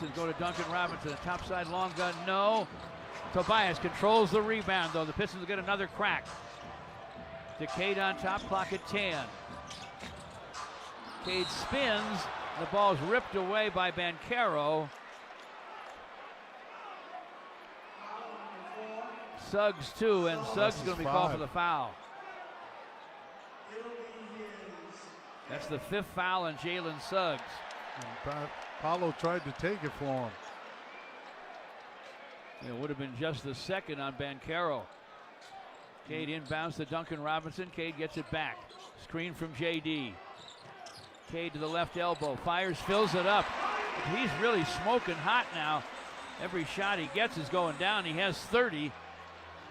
Pistons go to Duncan Robinson. Top side long gun, no. Tobias controls the rebound, though. The Pistons get another crack. To Cade on top, clock at 10. Cade spins. The ball's ripped away by Banchero. Suggs too, and Suggs is going to be called for the foul. That's the 5th foul on Jalen Suggs. And Paolo tried to take it for him. It would have been just the 2nd on Banchero. Cade inbounds to Duncan Robinson. Cade gets it back. Screen from JD. Cade to the left elbow. Fires, fills it up. He's really smoking hot now. Every shot he gets is going down. He has 30,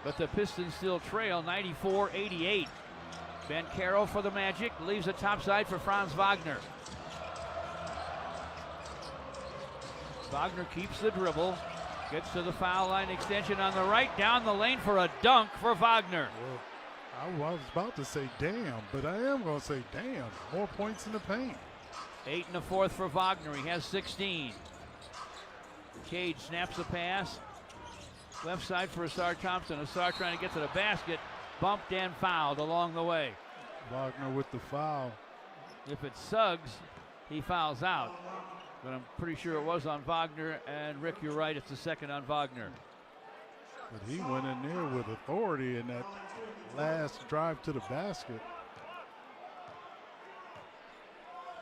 but the Pistons still trail 94-88. Banchero for the Magic. Leaves the top side for Franz Wagner. Wagner keeps the dribble. Gets to the foul line extension on the right. Down the lane for a dunk for Wagner. Well, I was about to say damn, but I am going to say damn. More points in the paint. 8 in the 4th for Wagner. He has 16. Cade snaps the pass. Left side for Asar Thompson. Asar trying to get to the basket. Bumped and fouled along the way. Wagner with the foul. If it's Suggs, he fouls out. But I'm pretty sure it was on Wagner. And Rick, you're right, it's the 2nd on Wagner. But he went in there with authority in that last drive to the basket.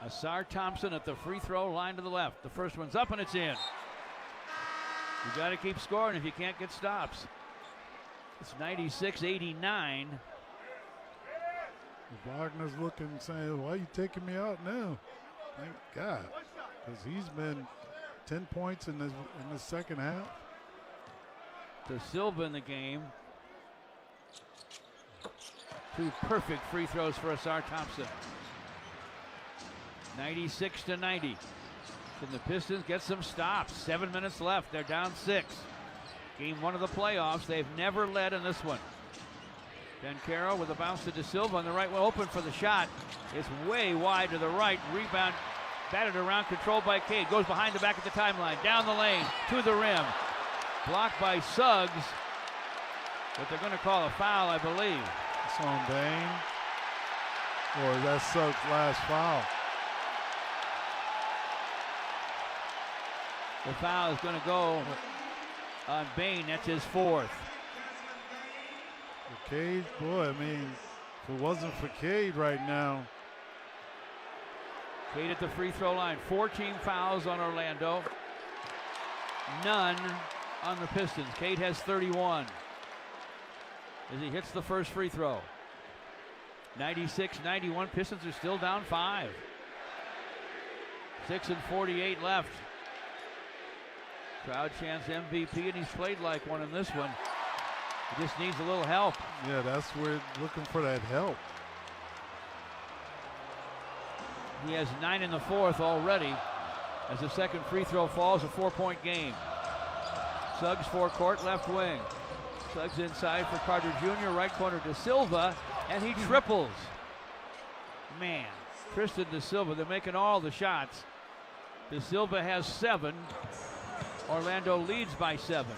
Asar Thompson at the free throw line to the left. The first one's up and it's in. You got to keep scoring if you can't get stops. It's 96-89. Wagner's looking, saying, why are you taking me out now? Thank God. Because he's been 10 points in the second half. De Silva in the game. 2 perfect free throws for Asar Thompson. 96-90. Can the Pistons get some stops? 7 minutes left. They're down 6. Game 1 of the playoffs. They've never led in this one. Banchero with a bounce to De Silva on the right, open for the shot. It's way wide to the right. Rebound batted around, controlled by Cade. Goes behind the back of the timeline. Down the lane to the rim. Blocked by Suggs. But they're going to call a foul, I believe. It's on Bain. Or that's Suggs' last foul. The foul is going to go on Bain. That's his 4th. For Cade, boy, I mean, if it wasn't for Cade right now. Cade at the free throw line. 14 fouls on Orlando. None on the Pistons. Cade has 31 as he hits the first free throw. 96-91. Pistons are still down 5. 6:48 left. Crowd chants MVP, and he's played like one in this one. He just needs a little help. Yeah, that's where looking for that help. He has 9 in the 4th already. As the second free throw falls, a 4-point game. Suggs forecourt, left wing. Suggs inside for Carter Jr., right corner De Silva, and he triples. Man, Tristan De Silva, they're making all the shots. De Silva has 7. Orlando leads by 7.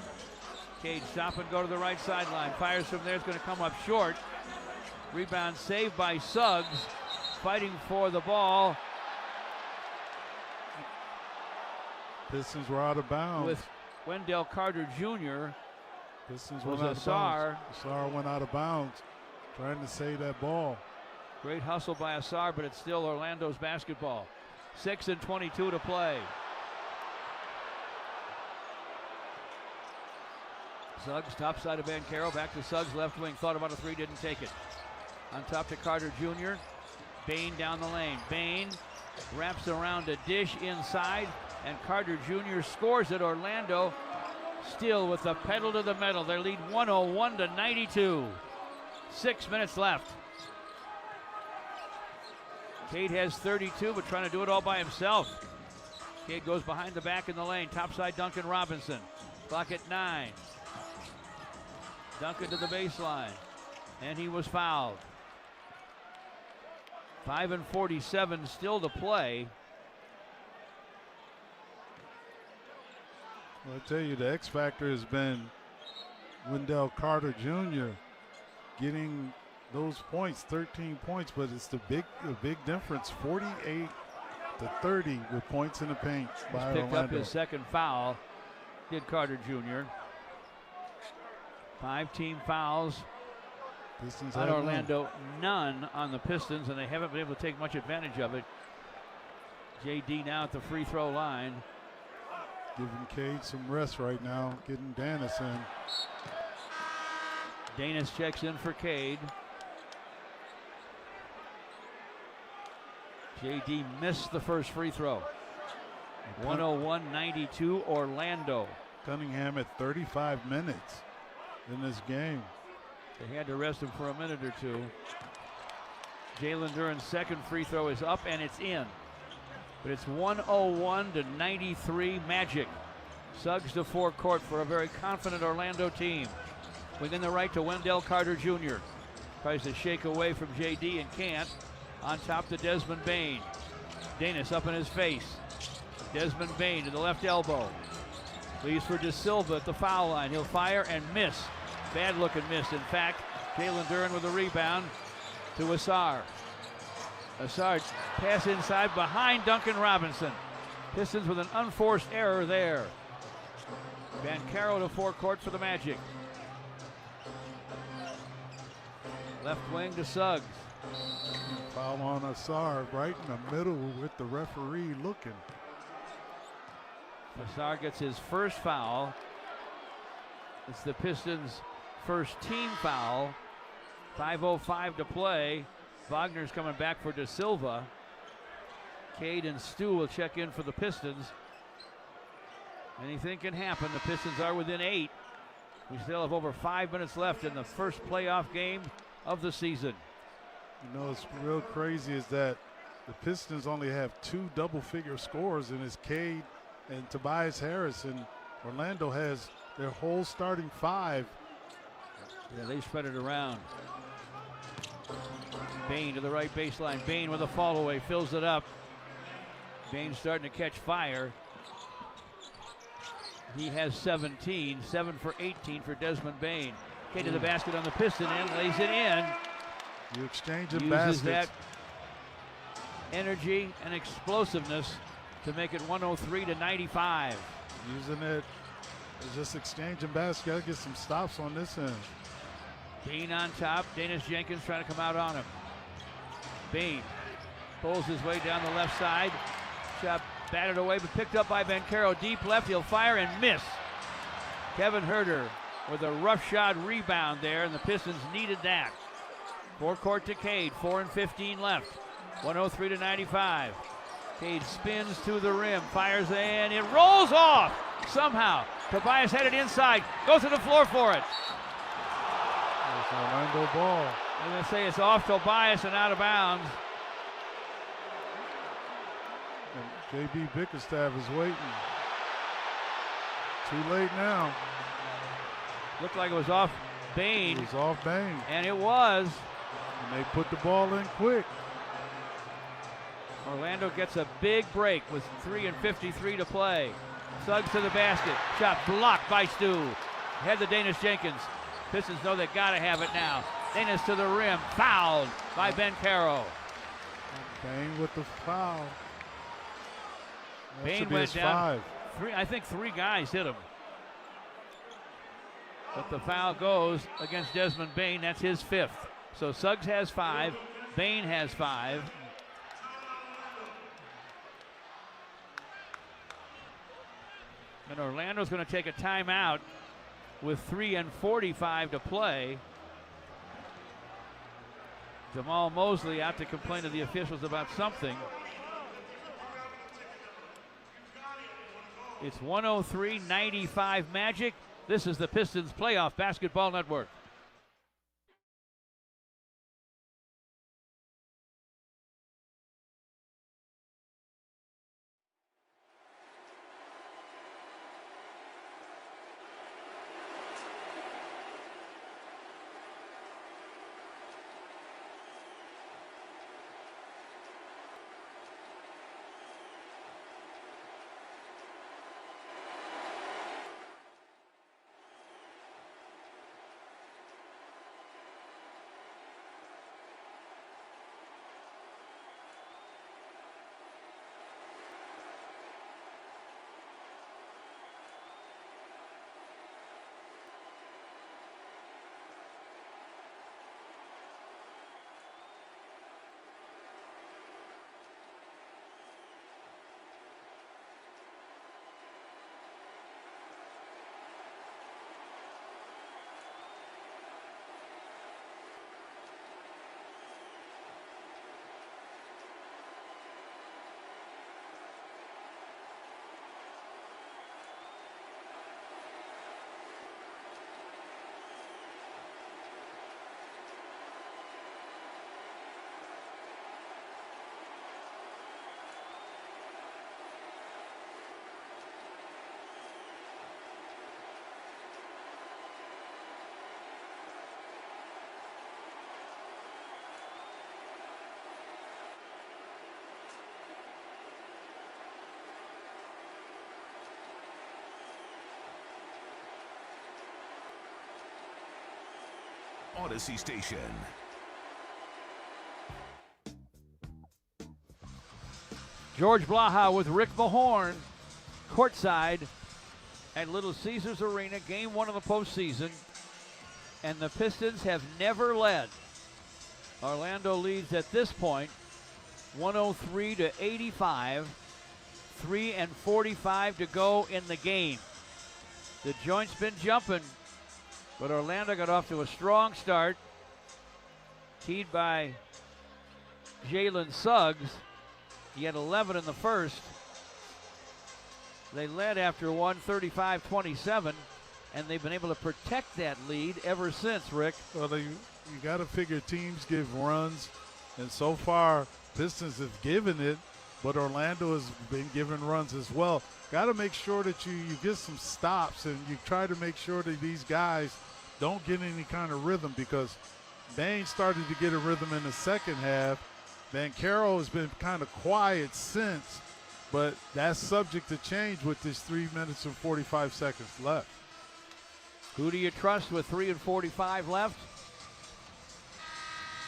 Cade stop and go to the right sideline. Fires from there, it's going to come up short. Rebound saved by Suggs. Fighting for the ball. Pistons were out of bounds. With Wendell Carter Jr. Pistons was went out of Asar. bounds. Asar went out of bounds, trying to save that ball. Great hustle by Asar, but it's still Orlando's basketball. 6:22 to play. Suggs, top side of Banchero, back to Suggs, left wing. Thought about a 3, didn't take it. On top to Carter Jr. Bain down the lane. Bain wraps around a dish inside, and Carter Jr. scores it. Orlando still with the pedal to the metal. They lead 101-92. 6 minutes left. Cade has 32, but trying to do it all by himself. Cade goes behind the back in the lane. Topside Duncan Robinson. Clock at 9. Duncan to the baseline, and he was fouled. 5:47 still to play. Well, I tell you, the X factor has been Wendell Carter Jr. getting those points, 13 points, but it's the big difference, 48 to 30 with points in the paint by He's picked Orlando. up his second foul, did Carter Jr. 5 team fouls Pistons on have Orlando, none on the Pistons, and they haven't been able to take much advantage of it. JD now at the free throw line. Giving Cade some rest right now, getting Danis in. Danis checks in for Cade. JD missed the first free throw. 101-92 Orlando. Cunningham at 35 minutes in this game. They had to rest him for a minute or two. Jalen Duren's second free throw is up and it's in. But it's 101-93 Magic. Suggs to forecourt for a very confident Orlando team. Within the right to Wendell Carter Jr. Tries to shake away from JD and can't. On top to Desmond Bane. Danis up in his face. Desmond Bane to the left elbow. Leaves for De Silva at the foul line. He'll fire and miss. Bad looking miss. In fact, Jalen Duren with a rebound to Asar. Asar pass inside behind Duncan Robinson. Pistons with an unforced error there. Banchero to forecourt for the Magic. Left wing to Suggs. Foul on Asar right in the middle with the referee looking. Asar gets his first foul. It's the Pistons' first team foul. 5:05 to play. Wagner's coming back for De Silva. Cade and Stu will check in for the Pistons. Anything can happen. The Pistons are within 8. We still have over 5 minutes left in the first playoff game of the season. You know, what's real crazy is that the Pistons only have 2 double-figure scorers, and it's Cade and Tobias Harris, and Orlando has their whole starting 5. Yeah, they spread it around. Bane to the right baseline. Bane with a fall away, fills it up. Bane's starting to catch fire. He has 17, 7 for 18 for Desmond Bane. Cade to the basket on the Piston end, lays it in. You exchanging Uses baskets. that energy and explosiveness to make it 103-95. Using it, just exchanging baskets. Got to get some stops on this end. Bane on top. Danis Jenkins trying to come out on him. Bane pulls his way down the left side. Shot batted away, but picked up by Banchero. Deep left, he'll fire and miss. Kevin Huerter with a rough shot rebound there, and the Pistons needed that. Forecourt to Cade, 4 and 15 left. 103-95. Cade spins to the rim, fires in, it rolls off somehow. Tobias had it inside, goes to the floor for it. It's Orlando ball. I'm going to say it's off Tobias and out of bounds. And JB Bickerstaff is waiting. Too late now. Looked like it was off It Bane, was off Bane. and it was. And they put the ball in quick. Orlando gets a big break with 3 and 53 to play. Suggs to the basket. Shot blocked by Stu. Head to Danis Jenkins. Pistons know they got to have it now. Danis to the rim. Fouled by Banchero. Bane with the foul. That Bane should be went his down. 5. I think 3 guys hit him. But the foul goes against Desmond Bane. That's his 5th. So Suggs has 5. Bane has 5. And Orlando's going to take a timeout with 3 and 45 to play. Jamal Mosley out to complain to the officials about something. It's 103-95 Magic. This is the Pistons Playoff Basketball Network. Odyssey Station. George Blaha with Rick Mahorn, courtside at Little Caesars Arena, game 1 of the postseason. And the Pistons have never led. Orlando leads at this point 103-85, 3:45 to go in the game. The joint's been jumping, but Orlando got off to a strong start. Keyed by Jalen Suggs. He had 11 in the first. They led after one, 35-27, and they've been able to protect that lead ever since, Rick. Well, you got to figure teams give runs, and so far Pistons have given it, but Orlando has been given runs as well. Got to make sure that you get some stops, and you try to make sure that these guys don't get any kind of rhythm, because Bain started to get a rhythm in the second half. Banchero has been kind of quiet since, but that's subject to change with this 3 minutes and 45 seconds left. Who do you trust with 3:45 left?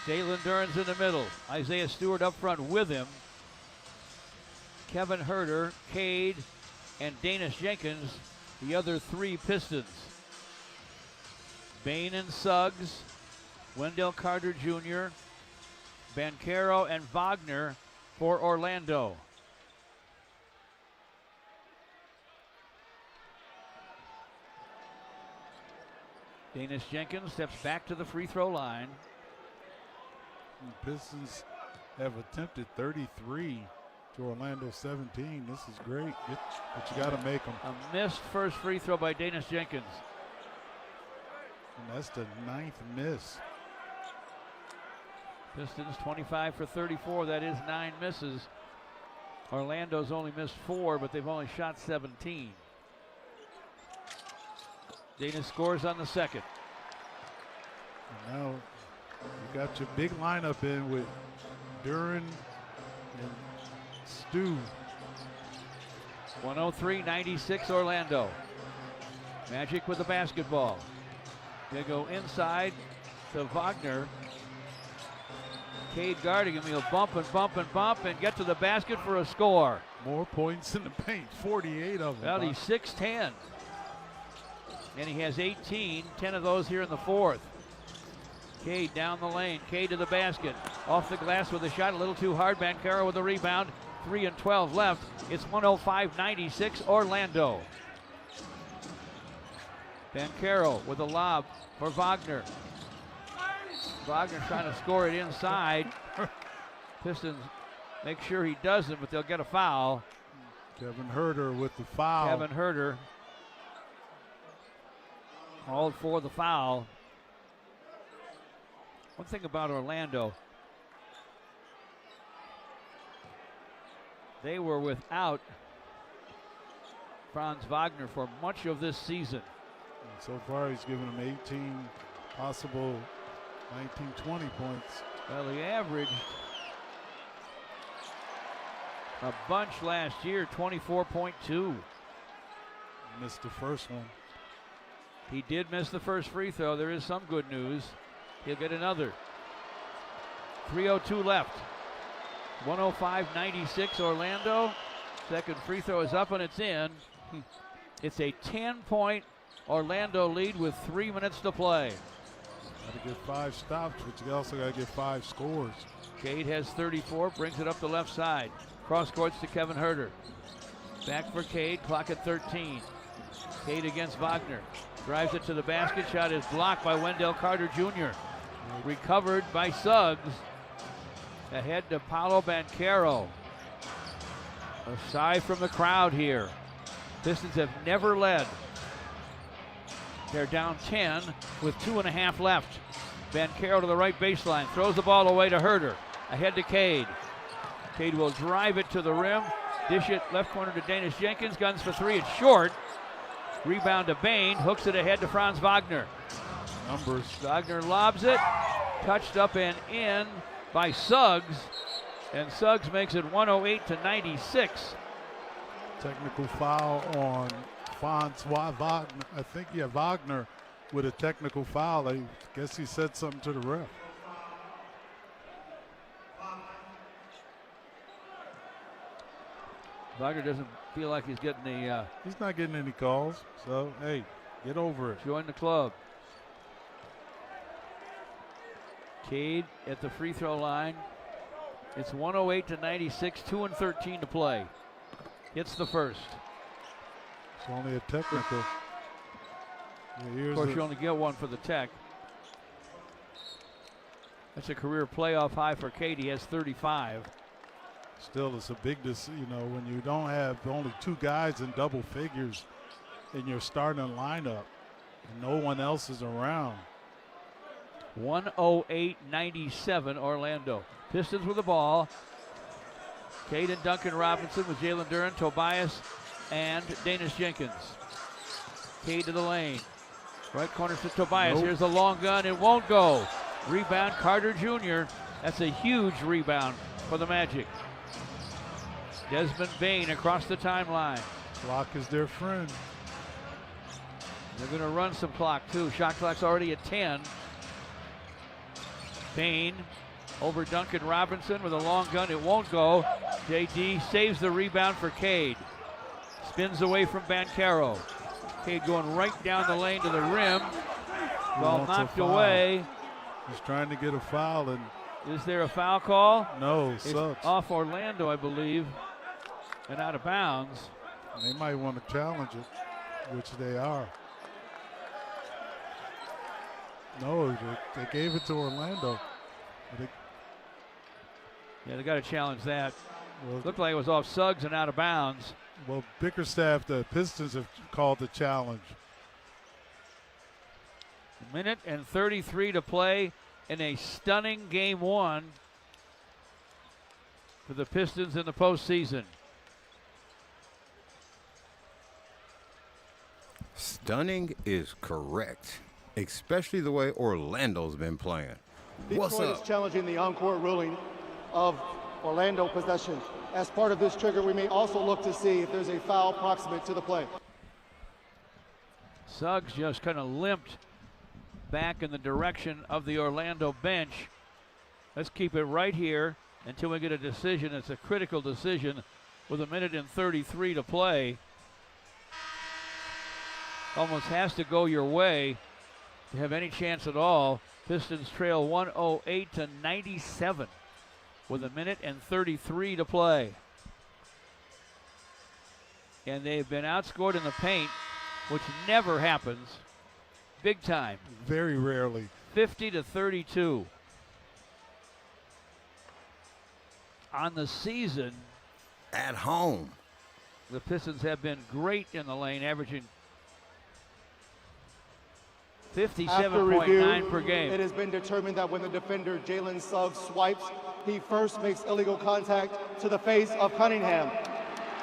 Jalen Duren's in the middle. Isaiah Stewart up front with him. Kevin Huerter, Cade, and Danis Jenkins, the other 3 Pistons. Bain and Suggs, Wendell Carter Jr., Banchero and Wagner for Orlando. Danis Jenkins steps back to the free throw line. The Pistons have attempted 33 to Orlando 17. This is great, but you got to make them. A missed first free throw by Danis Jenkins. And that's the 9th miss. Pistons 25 for 34. That is 9 misses. Orlando's only missed 4, but they've only shot 17. Danis scores on the second. And now you got your big lineup in with Duren and Stu. 103-96 Orlando. Magic with the basketball. They go inside to Wagner. Cade guarding him. He'll bump and bump and bump and get to the basket for a score. More points in the paint, 48 of them. Well, he's 6'10". And he has 18, 10 of those here in the fourth. Cade down the lane. Cade to the basket. Off the glass with a shot, a little too hard. Banchero with the rebound. 3 and 12 left. It's 105-96 Orlando. Banchero with a lob for Wagner. Wagner trying to score it inside. Pistons make sure he doesn't, but they'll get a foul. Kevin Huerter with the foul. Kevin Huerter called for the foul. One thing about Orlando, they were without Franz Wagner for much of this season. And so far, he's given them 18 possible 19-20 points. Well, he averaged a bunch last year, 24.2. Missed the first one. He did miss the first free throw. There is some good news. He'll get another. 3:02 left. 105-96 Orlando. Second free throw is up and it's in. It's a 10-point Orlando lead with 3 minutes to play. Got to get 5 stops, but you also got to get 5 scores. Cade has 34, brings it up the left side. Cross courts to Kevin Huerter. Back for Cade, clock at 13. Cade against Wagner. Drives it to the basket, shot is blocked by Wendell Carter Jr. Recovered by Suggs. Ahead to Paolo Banchero. A sigh from the crowd here. Pistons have never led. They're down 10 with 2.5 left. Banchero to the right baseline, throws the ball away to Huerter. Ahead to Cade. Cade will drive it to the rim, dish it left corner to Danis Jenkins, guns for 3, it's short. Rebound to Bain, hooks it ahead to Franz Wagner. Numbers. Wagner lobs it, touched up and in by Suggs, and Suggs makes it 108-96. Technical foul on Franz Wagner. I think, Wagner. with a technical foul. I guess he said something to the ref. Wagner doesn't feel like he's getting the. He's not getting any calls. So, hey, get over it. Join the club. Cade at the free throw line. It's 108-96, 2:13 to play. Hits the first. It's only a technical. Yeah, Of course, you only get one for the tech. That's a career playoff high for Cade. He has 35. Still, it's a big, when you don't have only two guys in double figures in your starting lineup and no one else is around. 108-97 Orlando. Pistons with the ball. Cade and Duncan Robinson with Jalen Duren, Tobias, and Danis Jenkins. Cade to the lane. Right corner to Tobias. Nope. Here's a long gun. It won't go. Rebound Carter Jr. That's a huge rebound for the Magic. Desmond Bain across the timeline. Clock is their friend. They're going to run some clock too. Shot clock's already at 10. Bain over Duncan Robinson with a long gun. It won't go. JD saves the rebound for Cade. Spins away from Banchero. Cade going right down the lane to the rim. Ball knocked away. He's trying to get a foul. And is there a foul call? No, it's sucks. Off Orlando, I believe, and out of bounds. They might want to challenge it, which they are. No, they gave it to Orlando. Yeah, they got to challenge that. Well, looked like it was off Suggs and out of bounds. Well, Bickerstaff, the Pistons have called the challenge. A minute and 33 to play in a stunning game one for the Pistons in the postseason. Stunning is correct, especially the way Orlando's been playing. What's Detroit up? is challenging the on-court ruling of Orlando possession. As part of this trigger, we may also look to see if there's a foul proximate to the play. Suggs just kind of limped back in the direction of the Orlando bench. Let's keep it right here until we get a decision. It's a critical decision with a minute and 33 to play. Almost has to go your way to have any chance at all. Pistons trail 108-97 with a minute and 33 to play. And they've been outscored in the paint, which never happens. Big time. Very rarely. 50-32. On the season, At home. the Pistons have been great in the lane, averaging 57.9 per game. It has been determined that when the defender Jalen Suggs swipes, he first makes illegal contact to the face of Cunningham.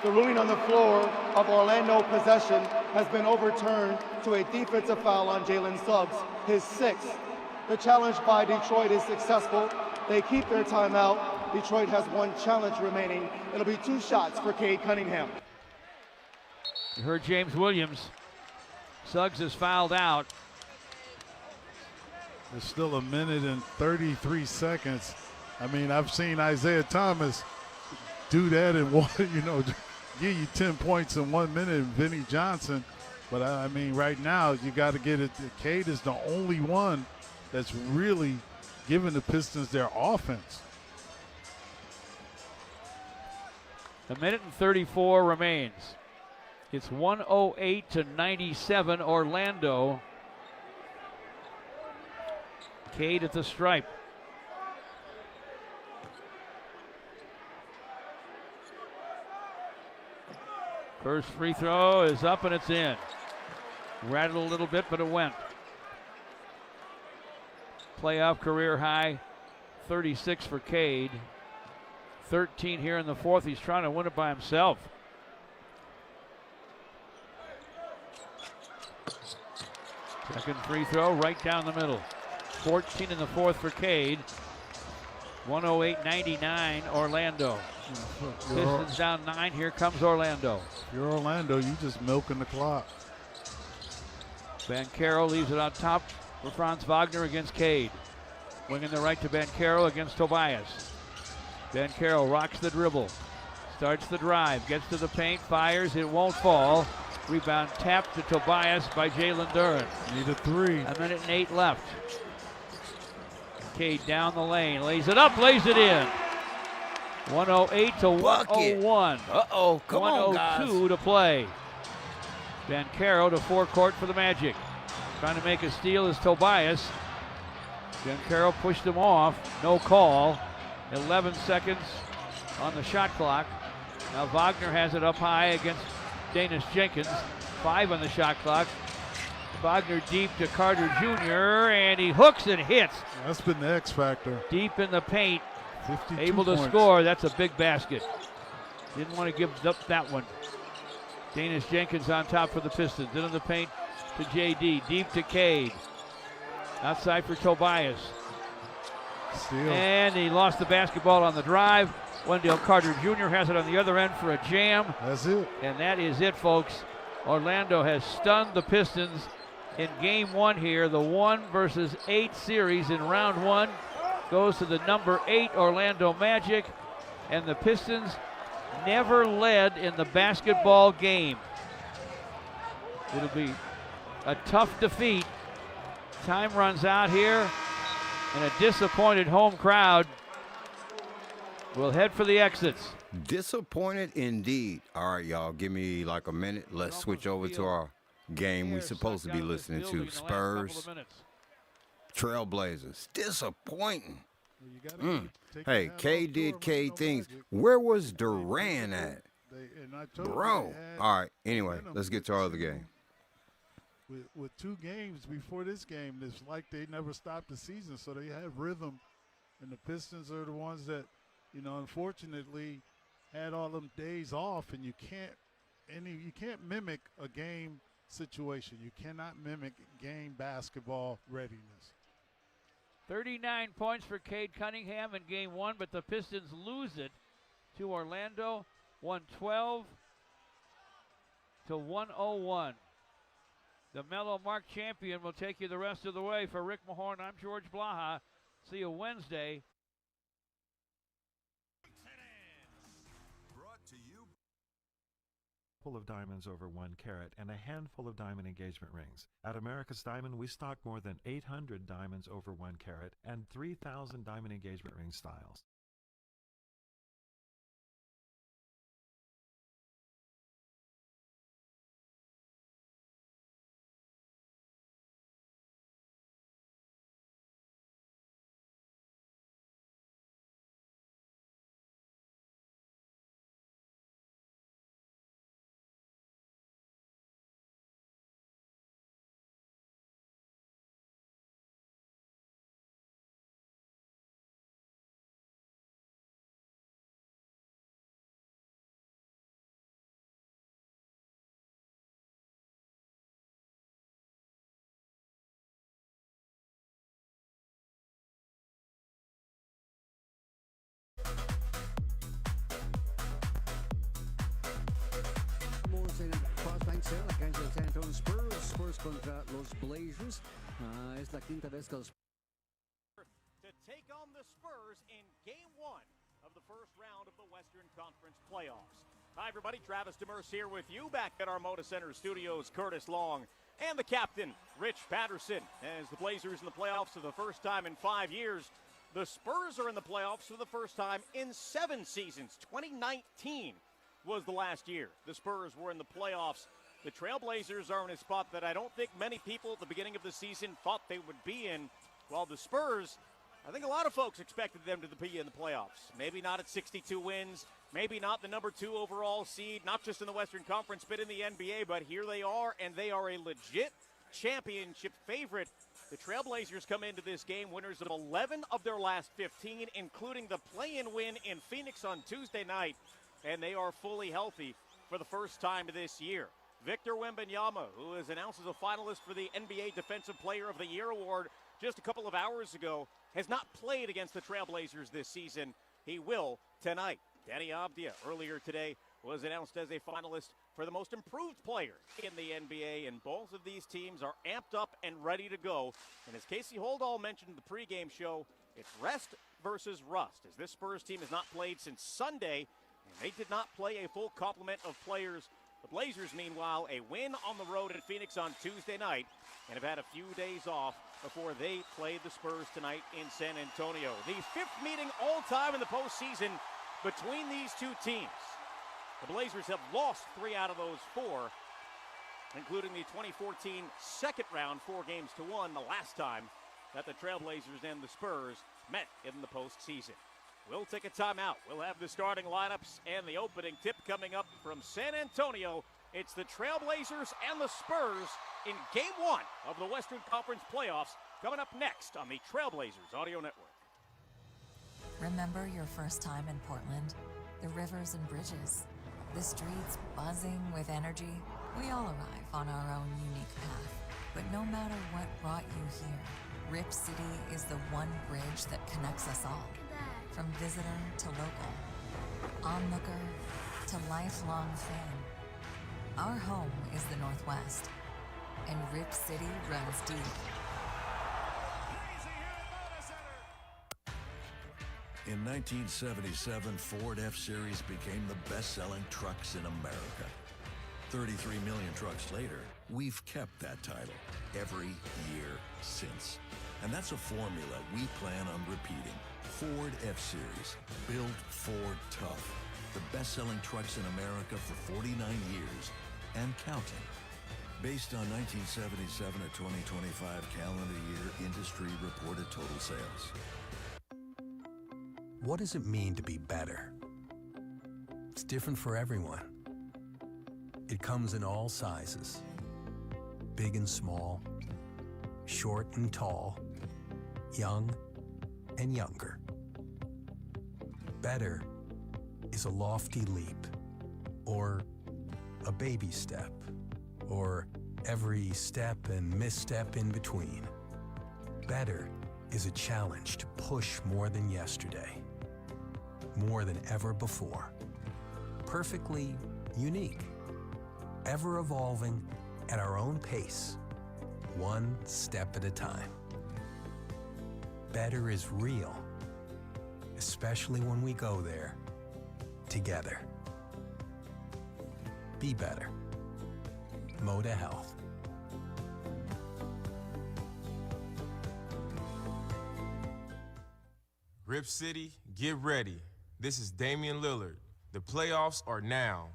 The ruling on the floor of Orlando possession has been overturned to a defensive foul on Jalen Suggs, his sixth. The challenge by Detroit is successful. They keep their timeout. Detroit has one challenge remaining. It'll be 2 shots for Cade Cunningham. You heard James Williams. Suggs is fouled out. There's still a minute and 33 seconds. I mean, I've seen Isaiah Thomas do that in one, give you 10 points in 1 minute, and Vinnie Johnson. But I mean, right now, you got to get it. Cade is the only one that's really giving the Pistons their offense. A minute and 34 remains. It's 108-97 Orlando. Cade at the stripe. First free throw is up and it's in. Rattled a little bit, but it went. Playoff career high, 36 for Cade. 13 here in the fourth. He's trying to win it by himself. Second free throw right down the middle. 14 in the fourth for Cade. 108-99 Orlando. Pistons down 9. Here comes Orlando. If you're Orlando, you just milking the clock. Bancaro leaves it on top for Franz Wagner against Cade. Winging the right to Bancaro against Tobias. Bancaro rocks the dribble. Starts the drive, gets to the paint, fires, it won't fall. Rebound tapped to Tobias by Jalen Duren. Need a three. A minute and 8 left. Cade down the lane, lays it up, lays it in. 108 to 101. Uh-oh, come on, guys. 102 to play. Bancaro to forecourt for the Magic. Trying to make a steal is Tobias. Bancaro pushed him off, no call. 11 seconds on the shot clock. Now Wagner has it up high against Danis Jenkins. 5 on the shot clock. Wagner deep to Carter Jr. and he hooks and hits. That's been the X factor. Deep in the paint. 52 Able to points. score. That's a big basket. Didn't want to give up that one. Danis Jenkins on top for the Pistons. Into the paint to JD. Deep to Cade. Outside for Tobias. Steal. And he lost the basketball on the drive. Wendell Carter Jr. has it on the other end for a jam. That's it. And that is it, folks. Orlando has stunned the Pistons in game 1 here. The 1-8 series in round 1 goes to the number 8 Orlando Magic. And the Pistons never led in the basketball game. It'll be a tough defeat. Time runs out here. And a disappointed home crowd will head for the exits. Disappointed indeed. All right, y'all, give me like a minute. Let's switch over to our game we're supposed to be listening to. Spurs, Trailblazers. Disappointing. Hey, K did K things. Where was Durant at? Bro. All right, anyway, let's get to our other game. With 2 games before this game, it's like they never stopped the season, so they have rhythm. And the Pistons are the ones that, you know, unfortunately had all them days off, and you can't mimic a game situation. You cannot mimic game basketball readiness. 39 points for Cade Cunningham in game 1, but the Pistons lose it to Orlando, 112 to 101. The Mellow Mark champion will take you the rest of the way. For Rick Mahorn, I'm George Blaha. See you Wednesday. Full of diamonds over 1 carat and a handful of diamond engagement rings. At America's Diamond, we stock more than 800 diamonds over 1 carat and 3,000 diamond engagement ring styles. En el Crossbank Cell, la cancha de San Antonio Spurs. Spurs contra los Blazers. Es la quinta vez que los to take on the Spurs in game 1 of the first round of the Western Conference playoffs. Hi everybody, Travis Demers here with you back at our Moda Center studios. Curtis Long and the captain, Rich Patterson. As the Blazers in the playoffs for the first time in 5 years, the Spurs are in the playoffs for the first time in 7 seasons. 2019 was the last year the Spurs were in the playoffs. The Trailblazers are in a spot that I don't think many people at the beginning of the season thought they would be in, while the Spurs, I think a lot of folks expected them to be in the playoffs. Maybe not at 62 wins, maybe not the number 2 overall seed, not just in the Western Conference, but in the NBA, but here they are, and they are a legit championship favorite. The Trailblazers come into this game winners of 11 of their last 15, including the play-in win in Phoenix on Tuesday night, and they are fully healthy for the first time this year. Victor Wembanyama, who is announced as a finalist for the NBA Defensive Player of the Year award just a couple of hours ago, has not played against the Trailblazers this season. He will tonight. Danny ADVIJA earlier today was announced as a finalist for the most improved player in the NBA, and both of these teams are amped up and ready to go. And as Casey Holdall mentioned in the pregame show, it's rest versus rust, as this Spurs team has not played since Sunday, and they did not play a full complement of players. The Blazers, meanwhile, a win on the road in Phoenix on Tuesday night, and have had a few days off before they played the Spurs tonight in San Antonio. The 5th meeting all-time in the postseason between these two teams. The Blazers have lost 3 out of those 4, including the 2014 second round 4-1, the last time that the Trailblazers and the Spurs met in the postseason. We'll take a timeout. We'll have the starting lineups and the opening tip coming up from San Antonio. It's the Trailblazers and the Spurs in Game 1 of the Western Conference playoffs, coming up next on the Trailblazers Audio Network. Remember your first time in Portland? The rivers and bridges, the streets buzzing with energy. We all arrive on our own unique path. But no matter what brought you here, Rip City is the one bridge that connects us all. From visitor to local, onlooker to lifelong fan. Our home is the Northwest, and Rip City runs deep. In 1977, Ford F-Series became the best-selling trucks in America. 33 million trucks later, we've kept that title every year since. And that's a formula we plan on repeating. Ford F-Series, built Ford tough. The best-selling trucks in America for 49 years and counting. Based on 1977 to 2025 calendar year industry reported total sales. What does it mean to be better? It's different for everyone. It comes in all sizes, big and small, short and tall, young and younger. Better is a lofty leap, or a baby step, or every step and misstep in between. Better is a challenge to push more than yesterday, more than ever before. Perfectly unique, ever evolving at our own pace, one step at a time. Better is real, especially when we go there together. Be better. Moda Health. Rip City, get ready. This is Damian Lillard. The playoffs are now.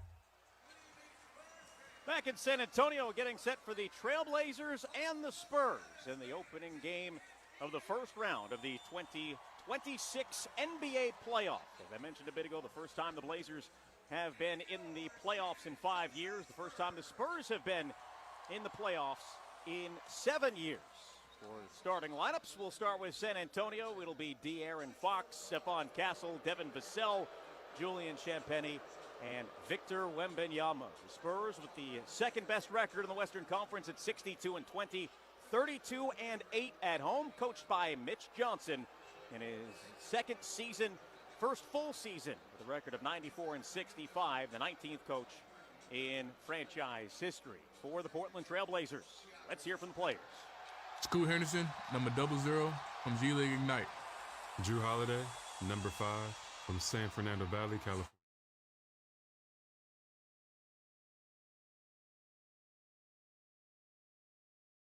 Back in San Antonio, getting set for the Trailblazers and the Spurs in the opening game of the first round of the 2026 NBA playoffs. As I mentioned a bit ago, the first time the Blazers have been in the playoffs in 5 years. The first time the Spurs have been in the playoffs in 7 years. For starting lineups, we'll start with San Antonio. It'll be De'Aaron Fox, Stephon Castle, Devin Vassell, Julian Champagnie, and Victor Wembanyama. The Spurs with the second best record in the Western Conference at 62-20, 32-8 at home, coached by Mitch Johnson in his second season, first full season with a record of 94-65, the 19th coach in franchise history for the Portland Trailblazers. Let's hear from the players. Scoot Henderson, number 00 from G League Ignite. Drew Holiday, number 5 from San Fernando Valley, California.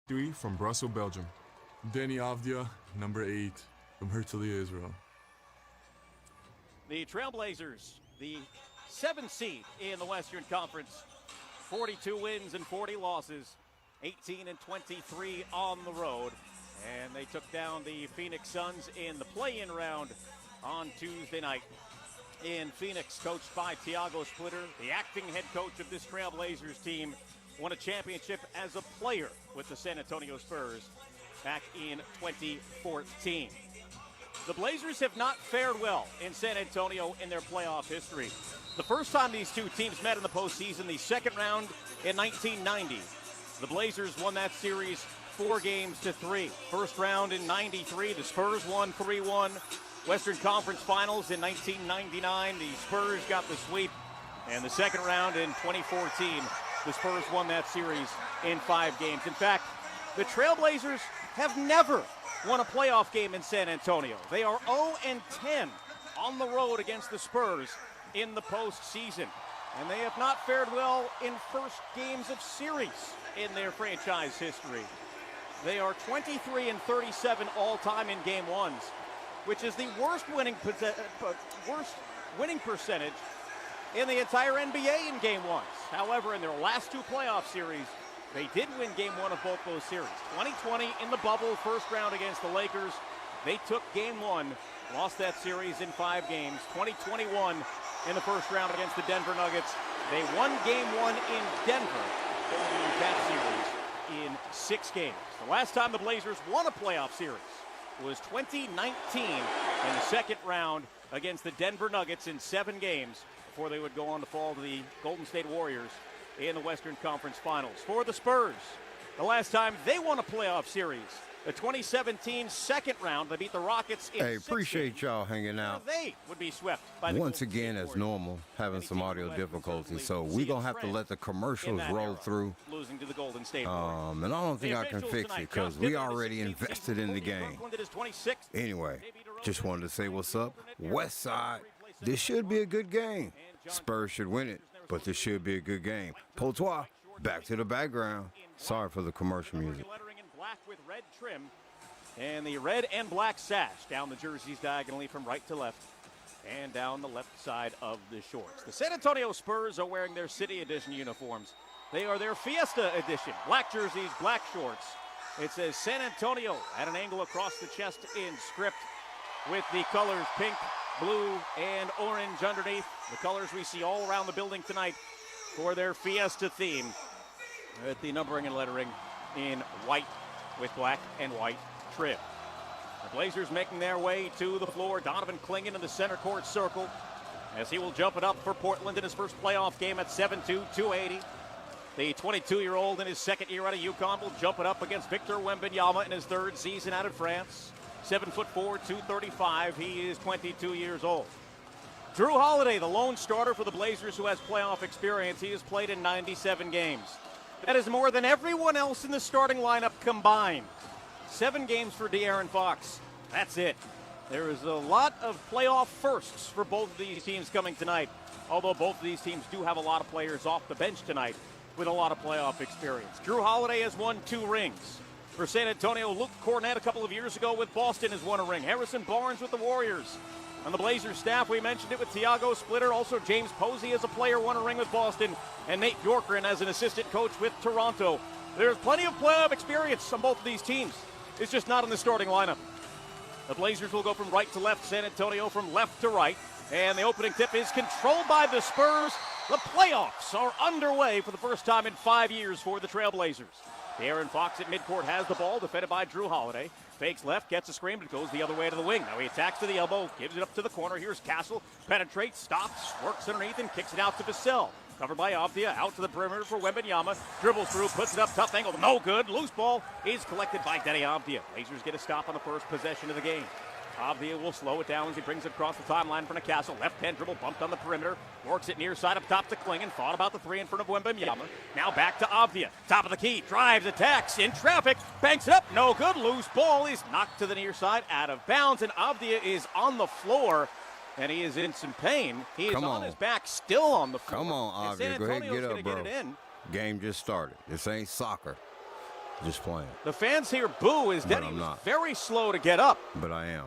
Three from Brussels, Belgium. Danny Avdia, number 8 from Herzliya, Israel. The Trailblazers, the 7th seed in the Western Conference, 42 wins and 40 losses, 18-23 on the road, and they took down the Phoenix Suns in the play-in round on Tuesday night in Phoenix, coached by Tiago Splitter, the acting head coach of this Trailblazers team. Won a championship as a player with the San Antonio Spurs back in 2014. The Blazers have not fared well in San Antonio in their playoff history. The first time these two teams met in the postseason, the second round in 1990. The Blazers won that series 4-3. First round in 93, the Spurs won 3-1. Western Conference Finals in 1999, the Spurs got the sweep. And the second round in 2014, the Spurs won that series in 5 games. In fact, the Trailblazers have never won a playoff game in San Antonio. They are 0-10 on the road against the Spurs in the postseason. And they have not fared well in first games of series in their franchise history. They are 23-37 all-time in game ones, which is the worst winning percentage in the entire NBA in game ones. However, in their last 2 playoff series, they did win game 1 of both those series. 2020 in the bubble, first round against the Lakers. They took game 1, lost that series in 5 games. 2021 in the first round against the Denver Nuggets. They won game 1 in Denver. They won that series in 6 games. The last time the Blazers won a playoff series was 2019 in the second round against the Denver Nuggets in 7 games before they would go on to fall to the Golden State Warriors in the Western Conference Finals. For the Spurs, the last time they won a playoff series, the 2017 second round, they beat the Rockets in 6 appreciate games. y'all hanging out. They would be swept by the Once Golden again, State as Warriors. normal, having some audio difficulties, so we're going to have to let the commercials that roll era, through. Losing to the Golden State Warriors. And I don't think The I can officials fix tonight, it because Josh we Giddey, already 16th invested season, in the Cody game. Kirkland at his 26th. Anyway, just wanted to say what's up. West Side, this should be a good game. Spurs should win it, but this should be a good game. Potoi, back to the background. Sorry for the commercial music. Lettering in black with red trim. And the red and black sash down the jerseys diagonally from right to left and down the left side of the shorts. The San Antonio Spurs are wearing their City Edition uniforms. They are their Fiesta Edition. Black jerseys, black shorts. It says San Antonio at an angle across the chest in script with the colors pink, blue, and orange underneath. The colors we see all around the building tonight for their Fiesta theme. With the numbering and lettering in white with black and white trim. The Blazers making their way to the floor. Donovan Clingan in the center court circle as he will jump it up for Portland in his first playoff game at 7'2", 280. The 22-year-old in his second year out of UConn will jump it up against Victor Wembanyama in his third season out of France. 7'4", 235. He is 22 years old. Drew Holiday, the lone starter for the Blazers who has playoff experience. He has played in 97 games. That is more than everyone else in the starting lineup combined. 7 games for De'Aaron Fox. That's it. There is a lot of playoff firsts for both of these teams coming tonight, although both of these teams do have a lot of players off the bench tonight with a lot of playoff experience. Drew Holiday has won 2 rings. For San Antonio, Luke Cornett a couple of years ago with Boston has won a ring. Harrison Barnes with the Warriors. On the Blazers staff, we mentioned it with Tiago Splitter. Also, James Posey as a player won a ring with Boston. And Nate Bjorkgren as an assistant coach with Toronto. There's plenty of playoff experience on both of these teams. It's just not in the starting lineup. The Blazers will go from right to left, San Antonio from left to right. And the opening tip is controlled by the Spurs. The playoffs are underway for the first time in 5 years for the Trailblazers. De'Aaron Fox at midcourt has the ball, defended by Drew Holiday. Fakes left, gets a screen, but goes the other way to the wing. Now he attacks to the elbow, gives it up to the corner. Here's Castle, penetrates, stops, works underneath, and kicks it out to Vassell. Covered by ADVIJA, out to the perimeter for Wembanyama. Dribbles through, puts it up, tough angle, no good. Loose ball is collected by Denny ADVIJA. Blazers get a stop on the first possession of the game. ADVIJA will slow it down as he brings it across the timeline in front of Castle. Left-hand dribble bumped on the perimeter. Works it near side up top to Clingan. Thought about the 3 in front of Wembanyama. Now back to ADVIJA. Top of the key. Drives, attacks, in traffic. Banks it up. No good. Loose ball is knocked to the near side. Out of bounds. And ADVIJA is on the floor. And he is in some pain. He is on his back, still on the floor. Come on, ADVIJA. Go ahead and get up, bro. Get it in. Game just started. This ain't soccer. Just playing. The fans here boo as Denny was very slow to get up. But I am.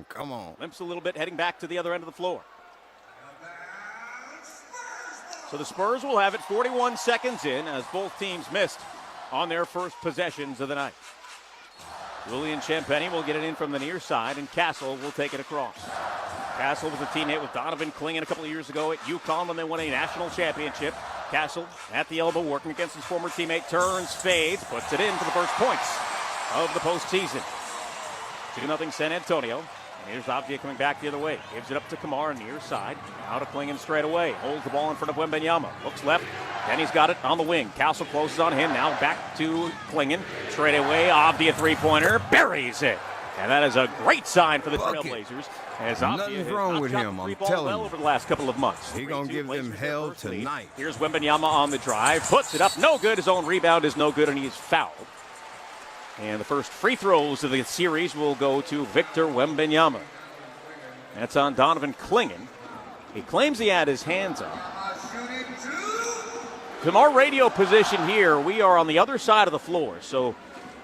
Come on. Limps a little bit, heading back to the other end of the floor. So the Spurs will have it 41 seconds in as both teams missed on their first possessions of the night. Julian Champagny will get it in from the near side, and Castle will take it across. Castle was a teammate with Donovan Clingan a couple of years ago at UConn when they won a national championship. Castle at the elbow, working against his former teammate, turns, fades, puts it in for the first points of the postseason. 2-0 San Antonio. And here's ADVIJA coming back the other way. Gives it up to Kamara near side. Now to Clingan straight away. Holds the ball in front of Wembanyama. Looks left. Then he's got it on the wing. Castle closes on him. Now back to Clingan. Straight away. ADVIJA three-pointer. Buries it. And that is a great sign for the Bucket. Trailblazers. As Nothing's wrong with him, I'm telling well you. over the last couple of months. He gonna 3-2 give them Blazers hell their first lead. tonight. Here's Wembanyama on the drive, puts it up, no good. His own rebound is no good, and he's fouled. And the first free throws of the series will go to Victor Wembanyama. That's on Donovan Clingan. He claims he had his hands up. From our radio position here, we are on the other side of the floor. So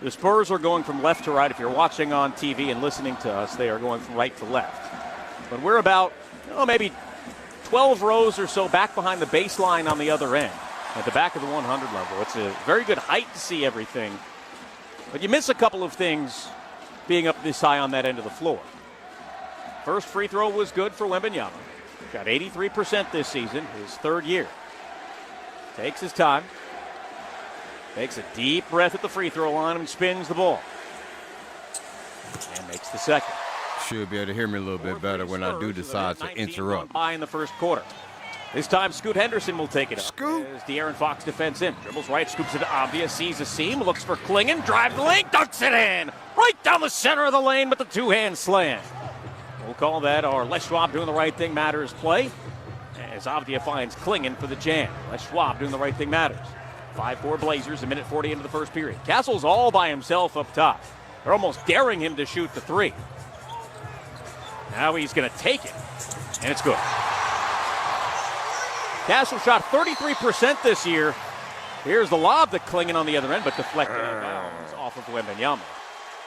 the Spurs are going from left to right. If you're watching on TV and listening to us, they are going from right to left. But we're about, maybe 12 rows or so back behind the baseline on the other end, at the back of the 100 level. It's a very good height to see everything. But you miss a couple of things being up this high on that end of the floor. First free throw was good for Wembanyama. Got 83% this season, his third year. Takes his time. Takes a deep breath at the free throw line and spins the ball. And makes the second. Should be able to hear me a little bit better when I do decide to interrupt. High in the first quarter. This time, Scoot Henderson will take it up. Scoot. As De'Aaron Fox defends him. Dribbles right, scoops it to Avdia, sees a seam, looks for Clingan, drives the lane, dunks it in! Right down the center of the lane with the two-hand slam. We'll call that our Les Schwab doing the right thing matters play. As Avdia finds Clingan for the jam. Les Schwab doing the right thing matters. 5-4 Blazers, a minute 40 into the first period. Castle's all by himself up top. They're almost daring him to shoot the three. Now he's going to take it, and it's good. Castle shot 33% this year. Here's the lob to Clingan on the other end, but deflected out of bounds off of Wembanyama.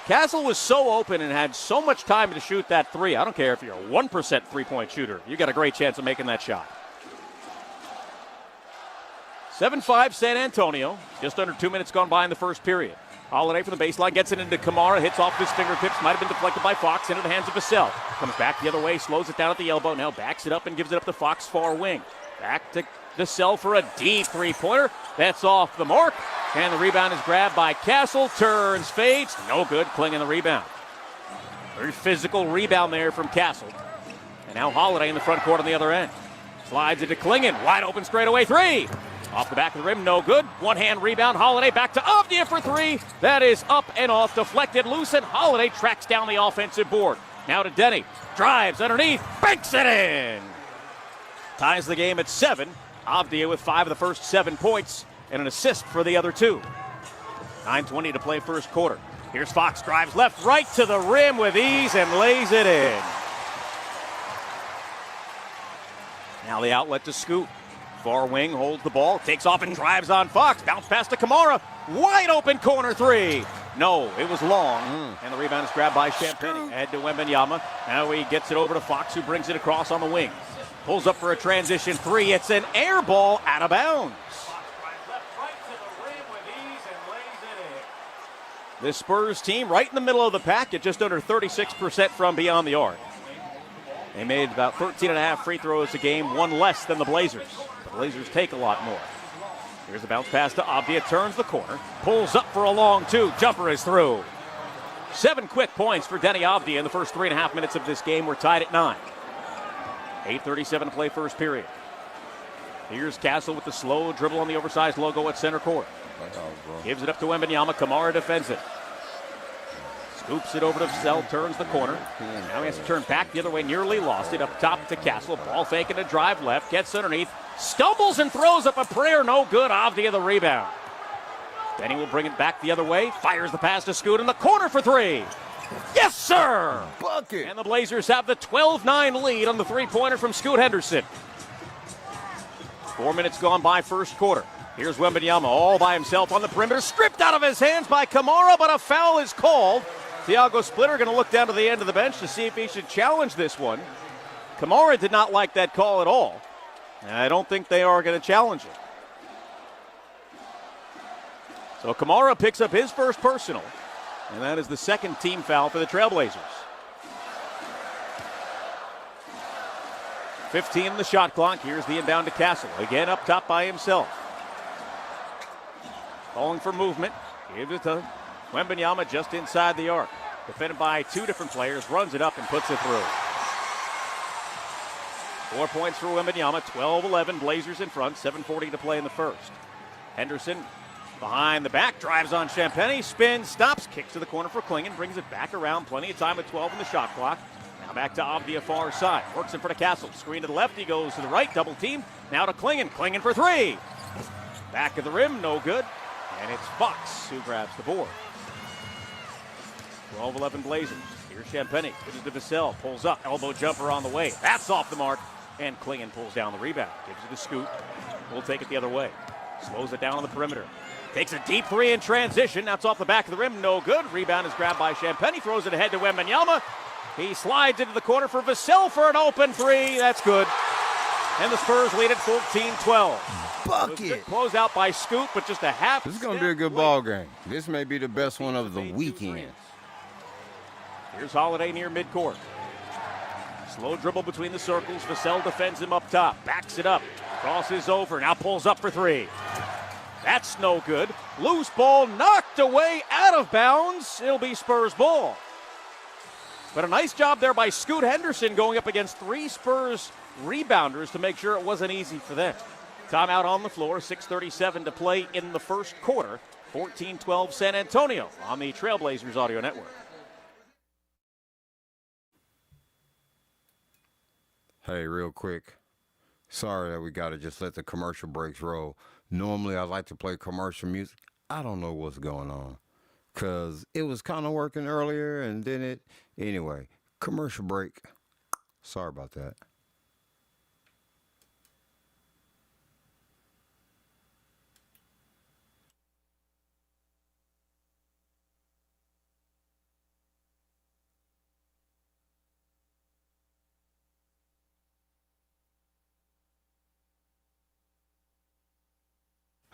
Castle was so open and had so much time to shoot that three. I don't care if you're a 1% three-point shooter. You got a great chance of making that shot. 7-5 San Antonio. Just under 2 minutes gone by in the first period. Holiday from the baseline, gets it into Kamara, hits off his fingertips, might have been deflected by Fox, into the hands of Vassell. Comes back the other way, slows it down at the elbow, now backs it up and gives it up to Fox, far wing. Back to Vassell for a deep three-pointer. That's off the mark, and the rebound is grabbed by Castle, turns, fades, no good, Clingan the rebound. Very physical rebound there from Castle. And now Holiday in the front court on the other end. Slides it to Clingan, wide open straightaway three. Off the back of the rim, no good. One-hand rebound, Holiday back to Avdia for three. That is up and off, deflected, loose, and Holiday tracks down the offensive board. Now to Denny, drives underneath, banks it in. Ties the game at 7. Avdia with 5 of the first 7 points and an assist for the other 2. 9:20 to play first quarter. Here's Fox, drives left, right to the rim with ease and lays it in. Now the outlet to Scoot. Far wing holds the ball, takes off and drives on Fox. Bounce pass to Kamara. Wide open corner three. No, it was long. And the rebound is grabbed by Champagne. Head to Wembanyama. Now he gets it over to Fox, who brings it across on the wing. Pulls up for a transition three. It's an air ball out of bounds. This Spurs team right in the middle of the pack at just under 36% from beyond the arc. They made about 13.5 free throws a game, one less than the Blazers. The Blazers take a lot more. Here's the bounce pass to Avdia, turns the corner, pulls up for a long two, jumper is through. 7 quick points for Denny Avdia in the first 3.5 minutes of this game. We're tied at 9. 8:37 to play first period. Here's Castle with the slow dribble on the oversized logo at center court. Gives it up to Wembanyama, Kamara defends it. Scoops it over to Vassell, turns the corner. Now he has to turn back the other way, nearly lost it. Up top to Castle, ball faking a drive left, gets underneath, stumbles and throws up a prayer, no good. Avdia the rebound. Then he will bring it back the other way, fires the pass to Scoot in the corner for three. Yes, sir! Bucket! And the Blazers have the 12-9 lead on the three-pointer from Scoot Henderson. 4 minutes gone by first quarter. Here's Wembanyama all by himself on the perimeter, stripped out of his hands by Kamara, but a foul is called. Thiago Splitter going to look down to the end of the bench to see if he should challenge this one. Kamara did not like that call at all, and I don't think they are going to challenge it. So Kamara picks up his first personal, and that is the second team foul for the Trailblazers. 15 in the shot clock. Here's the inbound to Castle, again up top by himself. Calling for movement, gives it to Wembanyama just inside the arc. Defended by 2 different players, runs it up and puts it through. 4 points for Wembanyama, 12-11, Blazers in front, 7:40 to play in the first. Henderson Behind the back, drives on Champagny, spins, stops, kicks to the corner for Klingen, brings it back around, plenty of time at 12 in the shot clock. Now back to ADVIJA far side, works in front of Castle, screen to the left, he goes to the right, double team, now to Klingen, Klingen for three. Back of the rim, no good, and it's Fox who grabs the board. 12-11 Blazers, here's Champagny, gives it to Vassell, pulls up, elbow jumper on the way, that's off the mark, and Klingen pulls down the rebound, gives it to Scoot, we'll take it the other way, slows it down on the perimeter. Takes a deep three in transition. That's off the back of the rim. No good. Rebound is grabbed by Champagny. Throws it ahead to Wembanyama. He slides into the corner for Vassell for an open three. That's good. And the Spurs lead at 14-12. Bucket. Close out by Scoot, but just a half. This is going to be a good ball game. This may be the best one of the weekend. Here's Holiday near midcourt. Slow dribble between the circles. Vassell defends him up top. Backs it up. Crosses over. Now pulls up for three. That's no good. Loose ball knocked away out of bounds. It'll be Spurs ball. But a nice job there by Scoot Henderson going up against three Spurs rebounders to make sure it wasn't easy for them. Timeout on the floor, 6:37 to play in the first quarter. 14-12 San Antonio on the Trailblazers Audio Network. Hey, real quick. Sorry that we got to just let the commercial breaks roll. Normally, I like to play commercial music. I don't know what's going on because it was kind of working earlier and then it... Anyway, commercial break. Sorry about that.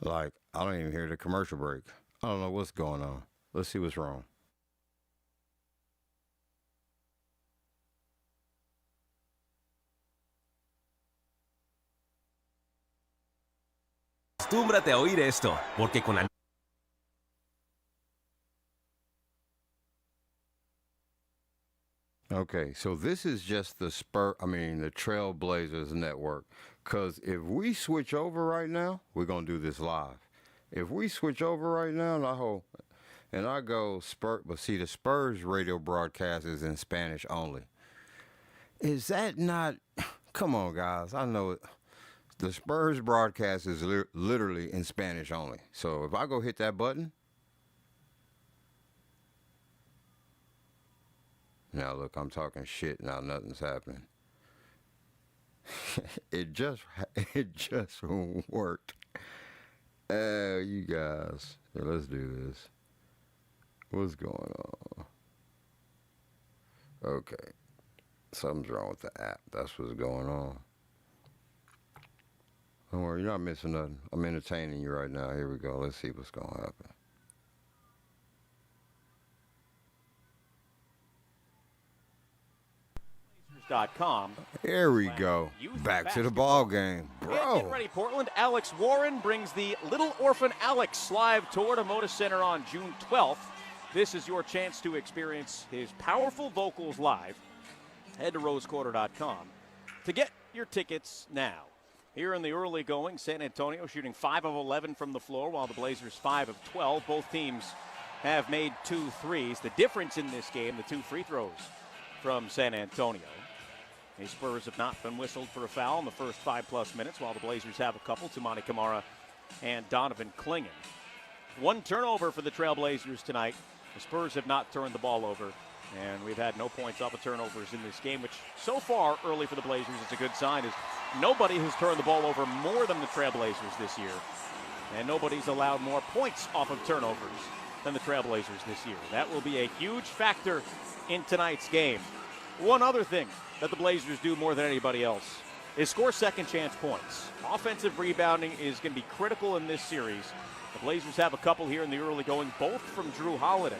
Like, I don't even hear the commercial break. I don't know what's going on. Let's see what's wrong. Acostúmbrate a oír esto, porque con la... Okay, so this is just the the Trailblazers network. Because if we switch over right now, we're going to do this live. If we switch over right now, and I go Spurs, but see, the Spurs radio broadcast is in Spanish only. Is that not, come on, guys, I know it. The Spurs broadcast is literally in Spanish only. So if I go hit that button, now look, I'm talking shit, now nothing's happening. It just worked. You guys, let's do this. What's going on? Okay, something's wrong with the app. That's what's going on. Don't worry, you're not missing nothing. I'm entertaining you right now. Here we go. Let's see what's going to happen. .com. Here we go. Back to the ball game. Bro. Get ready, Portland. Alex Warren brings the Little Orphan Alex live tour to Moda Center on June 12th. This is your chance to experience his powerful vocals live. Head to rosequarter.com to get your tickets now. Here in the early going, San Antonio shooting 5 of 11 from the floor, while the Blazers 5 of 12. Both teams have made 2 threes. The difference in this game, the 2 free throws from San Antonio. The Spurs have not been whistled for a foul in the first 5+ minutes, while the Blazers have a couple, Toumani Camara and Donovan Klingen. 1 turnover for the Trailblazers tonight. The Spurs have not turned the ball over, and we've had no points off of turnovers in this game, which so far early for the Blazers is a good sign, as nobody has turned the ball over more than the Trailblazers this year, and nobody's allowed more points off of turnovers than the Trailblazers this year. That will be a huge factor in tonight's game. One other thing that the Blazers do more than anybody else is score second chance points. Offensive rebounding is going to be critical in this series. The Blazers have a couple here in the early going, both from Drew Holiday,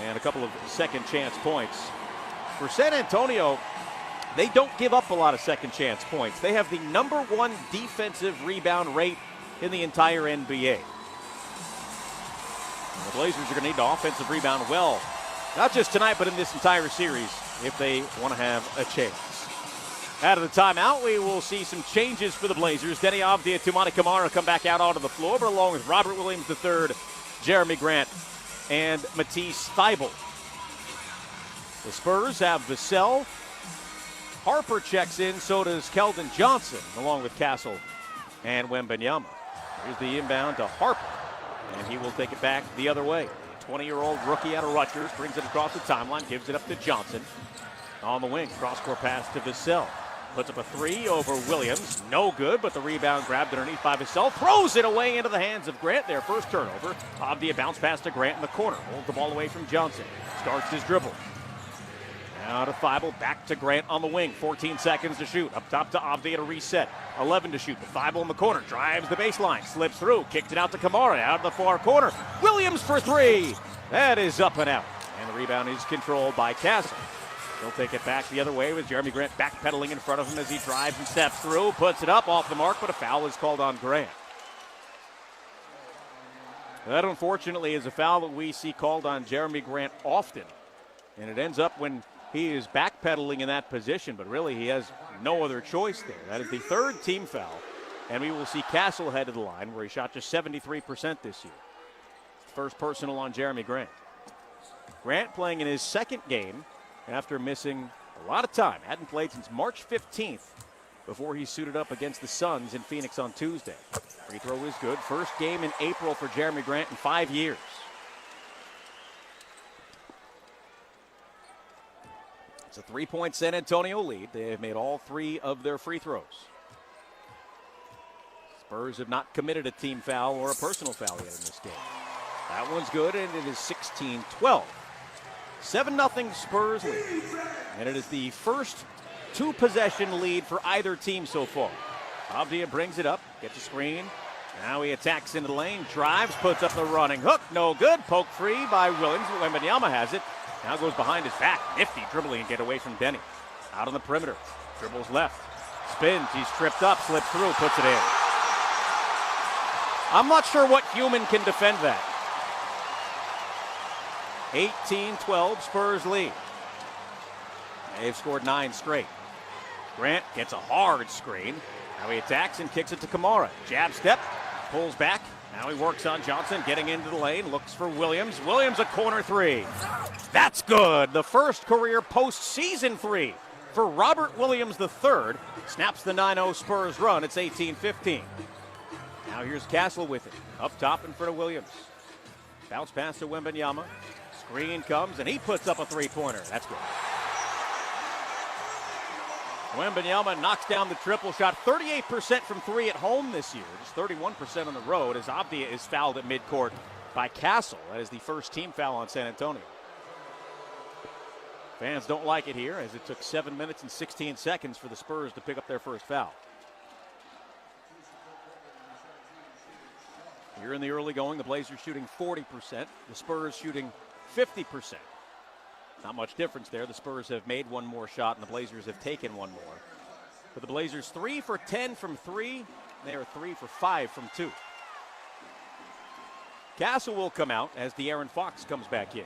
and a couple of second chance points. For San Antonio, they don't give up a lot of second chance points. They have the #1 defensive rebound rate in the entire NBA. And the Blazers are going to need to offensive rebound well, not just tonight, but in this entire series, if they want to have a chance. Out of the timeout, we will see some changes for the Blazers. Denny Avdia, Tumani Kamara come back out onto the floor, but along with Robert Williams III, Jeremy Grant, and Matisse Thybulle. The Spurs have Vassell. Harper checks in, so does Keldon Johnson, along with Castle and Wembanyama. Here's the inbound to Harper, and he will take it back the other way. 20-year-old rookie out of Rutgers brings it across the timeline, gives it up to Johnson. On the wing, cross-court pass to Vassell. Puts up a three over Williams. No good, but the rebound grabbed underneath by Vassell. Throws it away into the hands of Grant. Their first turnover. Avdia bounce pass to Grant in the corner. Holds the ball away from Johnson. Starts his dribble. Now to Thybulle, back to Grant on the wing. 14 seconds to shoot. Up top to Avdia to reset. 11 to shoot. To Thybulle in the corner. Drives the baseline. Slips through. Kicked it out to Kamara. Out of the far corner. Williams for three. That is up and out. And the rebound is controlled by Castle. He'll take it back the other way with Jeremy Grant backpedaling in front of him as he drives and steps through. Puts it up off the mark, but a foul is called on Grant. That, unfortunately, is a foul that we see called on Jeremy Grant often. And it ends up when he is backpedaling in that position, but really he has no other choice there. That is the third team foul. And we will see Castle head to the line where he shot just 73% this year. First personal on Jeremy Grant. Grant playing in his second game after missing a lot of time. Hadn't played since March 15th before he suited up against the Suns in Phoenix on Tuesday. Free throw is good. First game in April for Jeremy Grant in 5 years. It's a 3-point San Antonio lead. They have made all three of their free throws. Spurs have not committed a team foul or a personal foul yet in this game. That one's good, and it is 16-12. 7-0 Spurs lead. And it is the first two-possession lead for either team so far. Avdia brings it up, gets a screen. Now he attacks into the lane, drives, puts up the running hook. No good. Poke free by Williams. Wembanyama has it. Now goes behind his back. Nifty dribbling and get away from Denny. Out on the perimeter. Dribbles left. Spins. He's tripped up, slips through, puts it in. I'm not sure what human can defend that. 18-12 Spurs lead. They've scored 9 straight. Grant gets a hard screen. Now he attacks and kicks it to Kamara. Jab step, pulls back. Now he works on Johnson, getting into the lane, looks for Williams. Williams a corner three. That's good. The first career postseason three for Robert Williams III. Snaps the 9-0 Spurs run. It's 18-15. Now here's Castle with it. Up top in front of Williams. Bounce pass to Wembanyama. Screen comes, and he puts up a three-pointer. That's good. Wembanyama knocks down the triple shot. 38% from three at home this year. Just 31% on the road as Avdia is fouled at midcourt by Castle. That is the first team foul on San Antonio. Fans don't like it here as it took 7 minutes and 16 seconds for the Spurs to pick up their first foul. Here in the early going, the Blazers shooting 40%. The Spurs shooting 50%. Not much difference there. The Spurs have made one more shot, and the Blazers have taken one more. For the Blazers, 3 for 10 from 3. They are 3 for 5 from 2. Castle will come out as De'Aaron Fox comes back in.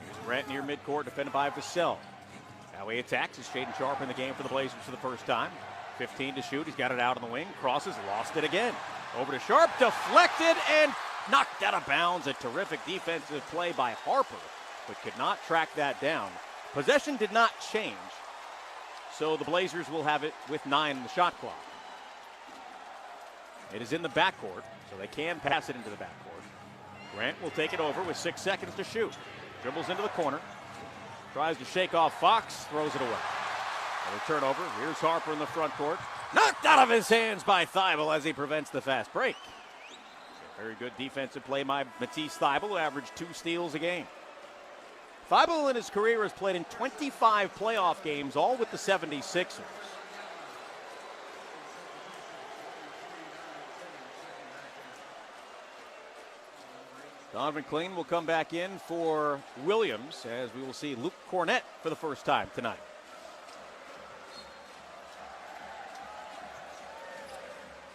Here's Grant near midcourt, defended by Vassell. Now he attacks. It's Shaedon Sharpe in the game for the Blazers for the first time. 15 to shoot. He's got it out on the wing. Crosses, lost it again. Over to Sharpe, deflected and knocked out of bounds. A terrific defensive play by Harper, but could not track that down. Possession did not change, so the Blazers will have it with 9 in the shot clock. It is in the backcourt, so they can pass it into the backcourt. Grant will take it over with 6 seconds to shoot. Dribbles into the corner. Tries to shake off Fox, throws it away. Another turnover. Here's Harper in the front court. Knocked out of his hands by Thybulle as he prevents the fast break. Very good defensive play by Matisse Thybulle, who averaged 2 steals a game. Thybulle in his career has played in 25 playoff games, all with the 76ers. Donovan Clean will come back in for Williams as we will see Luke Cornett for the first time tonight.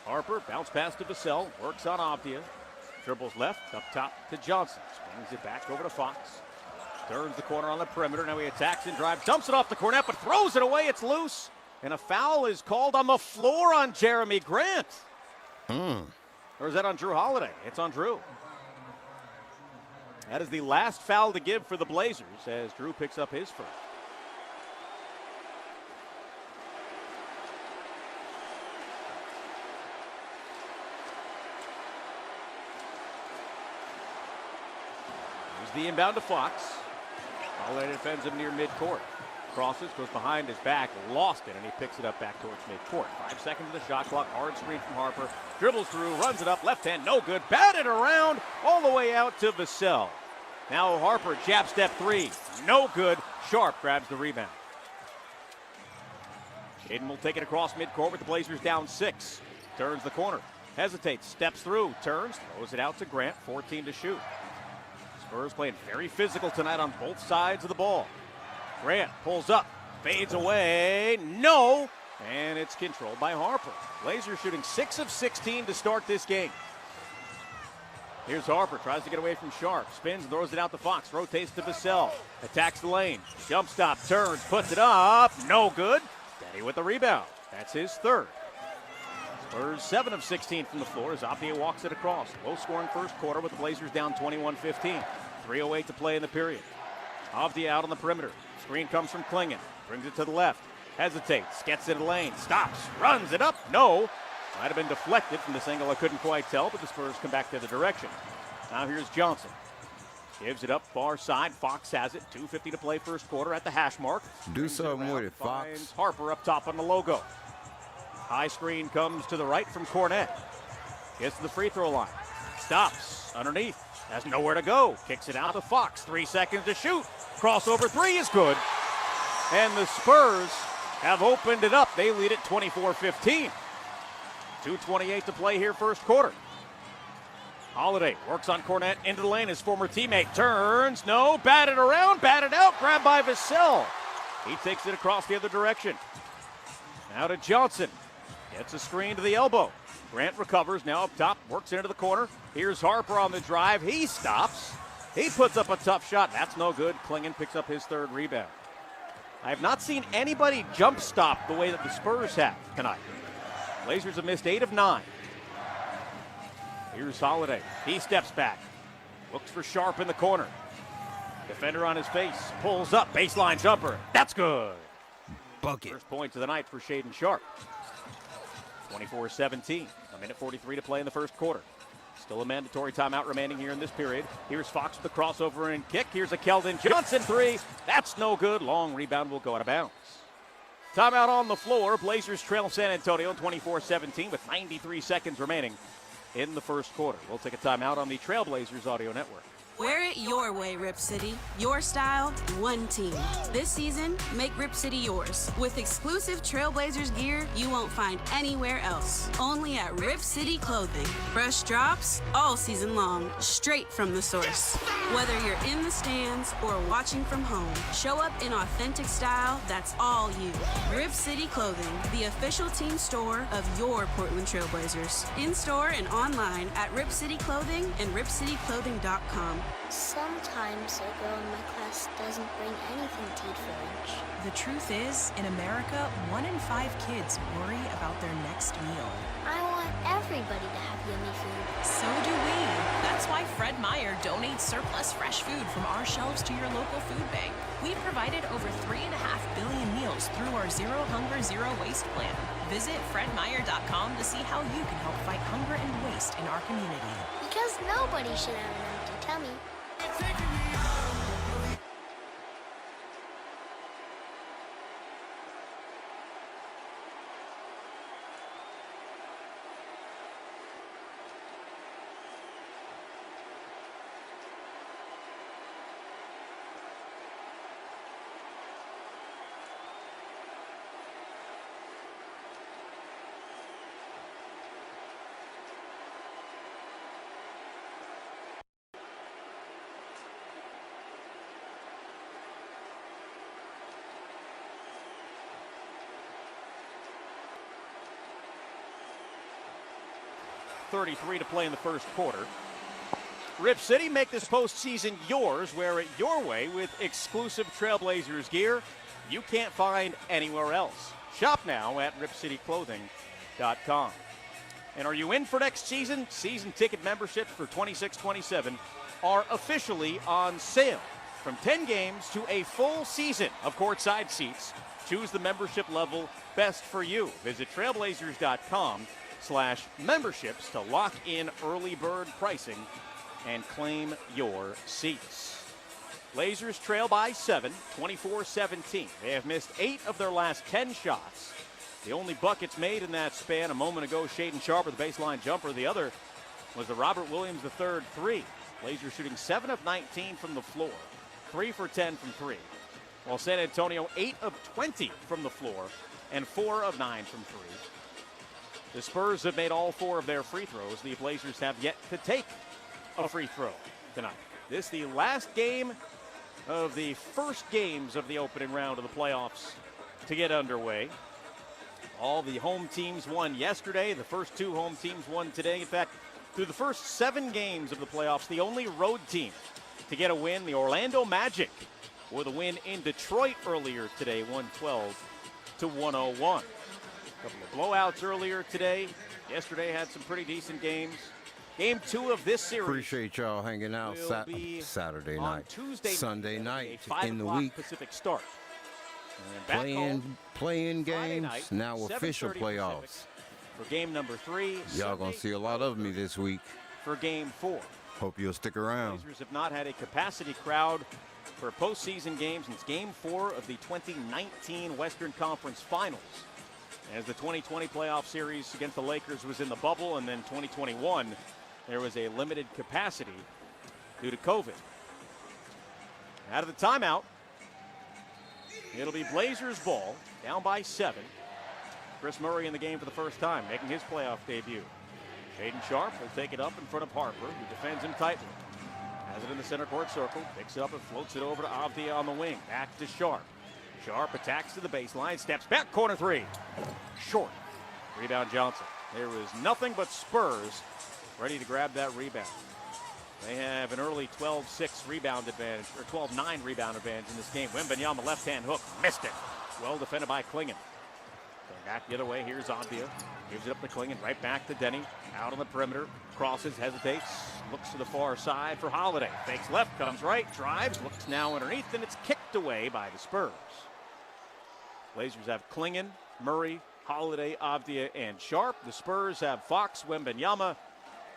Harper, bounce pass to Vassell, works on Avdia. Dribbles left, up top to Johnson. Swings it back over to Fox. Turns the corner on the perimeter. Now he attacks and drives. Dumps it off to Cornette, but throws it away. It's loose. And a foul is called on the floor on Jeremy Grant. Or is that on Drew Holiday? It's on Drew. That is the last foul to give for the Blazers as Drew picks up his first. Here's the inbound to Fox. Holiday defends him near midcourt. Crosses, goes behind his back, lost it, and he picks it up back towards midcourt. 5 seconds of the shot clock, hard screen from Harper. Dribbles through, runs it up, left hand, no good. Batted around all the way out to Vassell. Now Harper, jab step three, no good. Sharp grabs the rebound. Aiden will take it across midcourt with the Blazers down 6. Turns the corner, hesitates, steps through, turns, throws it out to Grant, 14 to shoot. Spurs playing very physical tonight on both sides of the ball. Grant pulls up, fades away, no, and it's controlled by Harper. Blazers shooting 6 of 16 to start this game. Here's Harper, tries to get away from Sharp, spins, throws it out to Fox, rotates to Vassell, attacks the lane, jump stop, turns, puts it up, no good. Denny with the rebound, that's his third. Spurs 7 of 16 from the floor as Apia walks it across. Low scoring first quarter with the Blazers down 21-15. 3:08 to play in the period. Avdia out on the perimeter. Screen comes from Klingon. Brings it to the left. Hesitates. Gets in the lane. Stops. Runs it up. No. Might have been deflected from this angle. I couldn't quite tell, but the Spurs come back to the direction. Now here's Johnson. Gives it up far side. Fox has it. 2:50 to play first quarter at the hash mark. Do something with it, Fox. Finds Harper up top on the logo. High screen comes to the right from Cornette. Gets to the free throw line. Stops. Underneath. Has nowhere to go. Kicks it out to Fox. 3 seconds to shoot. Crossover three is good. And the Spurs have opened it up. They lead it 24-15. 2:28 to play here first quarter. Holiday works on Cornette into the lane. His former teammate turns. No. Batted around. Batted out. Grabbed by Vassell. He takes it across the other direction. Now to Johnson. Gets a screen to the elbow. Grant recovers, now up top, works into the corner. Here's Harper on the drive. He stops. He puts up a tough shot. That's no good. Klingon picks up his third rebound. I have not seen anybody jump stop the way that the Spurs have tonight. Blazers have missed 8 of 9. Here's Holiday. He steps back. Looks for Sharp in the corner. Defender on his face. Pulls up. Baseline jumper. That's good. Bucket. First point of the night for Shaedon Sharp. 24-17. A minute 43 to play in the first quarter. Still a mandatory timeout remaining here in this period. Here's Fox with the crossover and kick. Here's a Keldon Johnson three. That's no good. Long rebound will go out of bounds. Timeout on the floor. Blazers trail San Antonio 24-17 with 93 seconds remaining in the first quarter. We'll take a timeout on the Trailblazers Audio Network. Wear it your way, Rip City. Your style, one team. This season, make Rip City yours. With exclusive Trailblazers gear you won't find anywhere else. Only at Rip City Clothing. Fresh drops all season long, straight from the source. Whether you're in the stands or watching from home, show up in authentic style that's all you. Rip City Clothing, the official team store of your Portland Trailblazers. In-store and online at Rip City Clothing and ripcityclothing.com. Sometimes a girl in my class doesn't bring anything to eat for lunch. The truth is, in America, 1 in 5 kids worry about their next meal. I want everybody to have yummy food. So do we. That's why Fred Meyer donates surplus fresh food from our shelves to your local food bank. We've provided over 3.5 billion meals through our Zero Hunger, Zero Waste plan. Visit fredmeyer.com to see how you can help fight hunger and waste in our community. Because nobody should have an empty tummy. .33 to play in the first quarter. Rip City, make this postseason yours. Wear it your way with exclusive Trailblazers gear you can't find anywhere else. Shop now at ripcityclothing.com. And are you in for next season? Season ticket memberships for 26-27 are officially on sale. From 10 games to a full season of courtside seats, choose the membership level best for you. Visit trailblazers.com/memberships to lock in early bird pricing and claim your seats. Blazers trail by 7, 24-17. They have missed 8 of their last 10 shots. The only buckets made in that span a moment ago, Shaedon Sharpe with the baseline jumper. The other was the Robert Williams III three. Blazers shooting 7 of 19 from the floor, 3 for 10 from 3. While San Antonio 8 of 20 from the floor and 4 of 9 from 3. The Spurs have made all 4 of their free throws. The Blazers have yet to take a free throw tonight. This the last game of the first games of the opening round of the playoffs to get underway. All the home teams won yesterday. The first 2 home teams won today. In fact, through the first 7 games of the playoffs, the only road team to get a win, the Orlando Magic, with a win in Detroit earlier today, 112-101. A couple of blowouts earlier today. Yesterday had some pretty decent games. Game 2 of this series. Appreciate y'all hanging out Saturday night, Sunday night in the week. Pacific start. Playing games, night, now official playoffs. For game number 3. Y'all gonna see a lot of me this week. For game 4. Hope you'll stick around. Blazers have not had a capacity crowd for a postseason game since game 4 of the 2019 Western Conference Finals. As the 2020 playoff series against the Lakers was in the bubble, and then 2021, there was a limited capacity due to COVID. Out of the timeout, it'll be Blazers ball, down by 7. Chris Murray in the game for the first time, making his playoff debut. Shaedon Sharpe will take it up in front of Harper, who defends him tightly. Has it in the center court circle, picks it up and floats it over to ADVIJA on the wing. Back to Sharpe. Sharpe attacks to the baseline, steps back, corner 3. Short. Rebound Johnson. There was nothing but Spurs ready to grab that rebound. They have an early 12-6 rebound advantage, or 12-9 rebound advantage in this game. Wembanyama left-hand hook, missed it. Well defended by Klingon. Going back the other way, here's ADVIJA. Gives it up to Klingon, right back to Denny. Out on the perimeter, crosses, hesitates, looks to the far side for Holiday. Fakes left, comes right, drives, looks now underneath, and it's kicked away by the Spurs. Blazers have Klingon, Murray, Holiday, ADVIJA, and Sharpe. The Spurs have Fox, Wembanyama,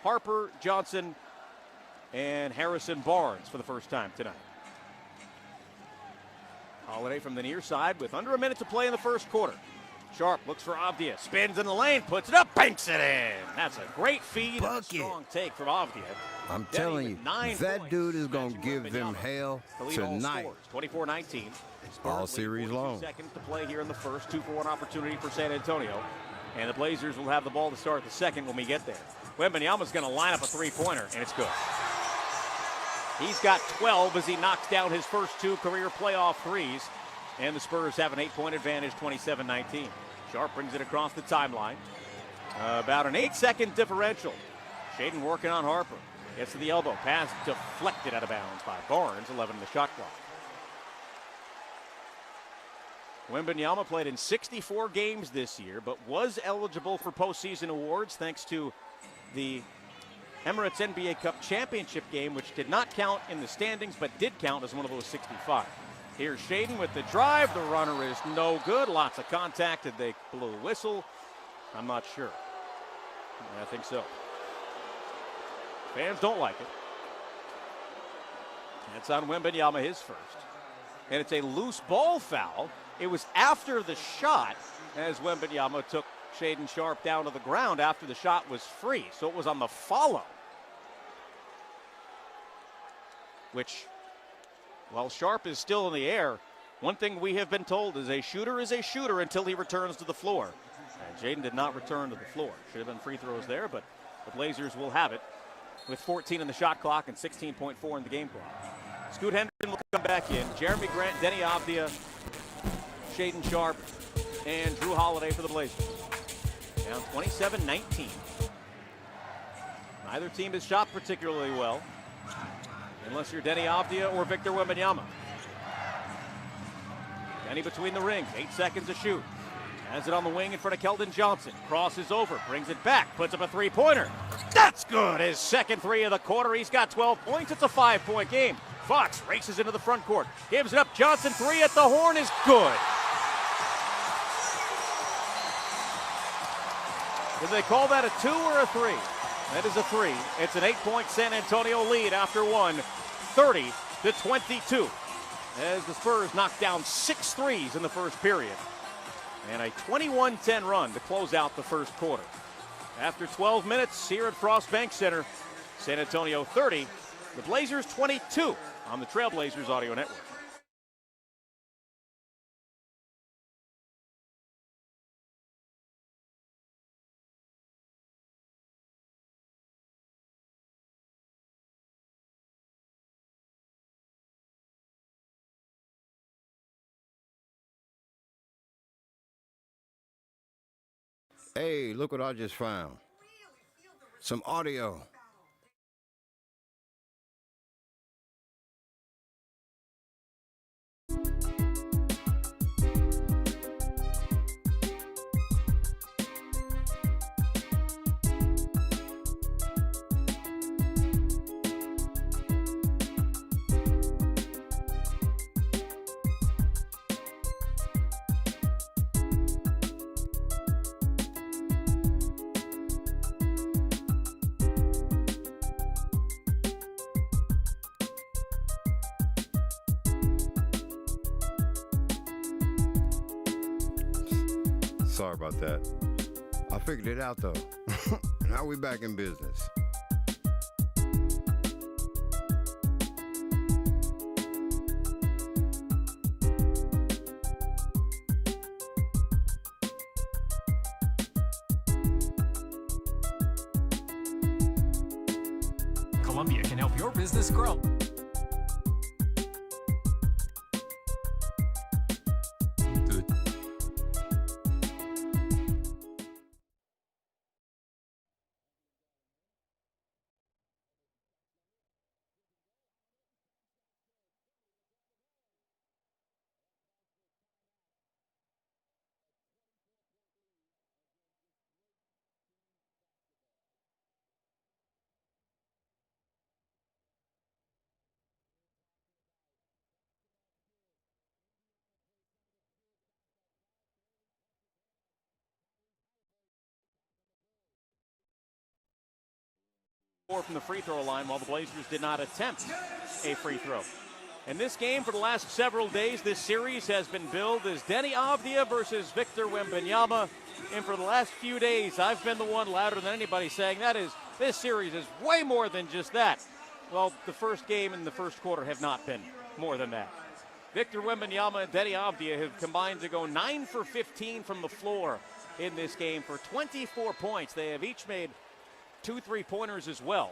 Harper, Johnson, and Harrison Barnes for the first time tonight. Holiday from the near side with under a minute to play in the first quarter. Sharpe looks for ADVIJA, spins in the lane, puts it up, banks it in. That's a great feed and a strong take from ADVIJA. I'm telling you, that dude is going to give them hell tonight. 24-19. All series long. Seconds to play here in the first. 2-for-1 opportunity for San Antonio. And the Blazers will have the ball to start the second when we get there. Wembanyama's going to line up a three-pointer, and it's good. He's got 12 as he knocks down his first 2 career playoff threes. And the Spurs have an 8-point advantage, 27-19. Sharpe brings it across the timeline. About an 8-second differential. Shaedon working on Harper. Gets to the elbow. Pass deflected out of bounds by Barnes. 11 in the shot clock. Wembanyama played in 64 games this year, but was eligible for postseason awards thanks to the Emirates NBA Cup championship game, which did not count in the standings, but did count as one of those 65. Here's Shaedon with the drive. The runner is no good. Lots of contact. Did they blow the whistle? I'm not sure. I think so. Fans don't like it. That's on Wembanyama, his first. And it's a loose ball foul. It was after the shot as Wembanyama took Shaedon Sharpe down to the ground after the shot was free. So it was on the follow. Which, while Sharpe is still in the air, one thing we have been told is a shooter until he returns to the floor. And Shaedon did not return to the floor. Should have been free throws there, but the Blazers will have it with 14 in the shot clock and 16.4 in the game clock. Scoot Henderson will come back in. Jeremy Grant, Denny ADVIJA, Shaedon Sharpe, and Drew Holiday for the Blazers. Down 27-19. Neither team has shot particularly well. unless you're Denny Avdia or Victor Wembanyama. Denny between the rings, 8 seconds to shoot. Has it on the wing in front of Keldon Johnson. Crosses over, brings it back, puts up a three-pointer. That's good! His second three of the quarter. He's got 12 points. It's a 5-point game. Fox races into the front court. Gives it up. Johnson, three at the horn is good. Did they call that a 2 or a 3? That is a 3. It's an 8-point San Antonio lead after one, 30-22. As the Spurs knocked down 6 threes in the first period. And a 21-10 run to close out the first quarter. After 12 minutes here at Frost Bank Center, San Antonio 30, the Blazers 22 on the Trailblazers Audio Network. Hey, look what I just found. Some audio. Sorry about that. I figured it out though. Now we back in business. Columbia can help your business grow. From the free throw line while the Blazers did not attempt a free throw. And this game for the last several days, this series has been billed as Denny Avdia versus Victor Wembanyama. And for the last few days, I've been the one louder than anybody saying this series is way more than just that. Well, the first game and the first quarter have not been more than that. Victor Wembanyama and Denny Avdia have combined to go 9 for 15 from the floor in this game for 24 points. They have each made 2 3-pointers as well.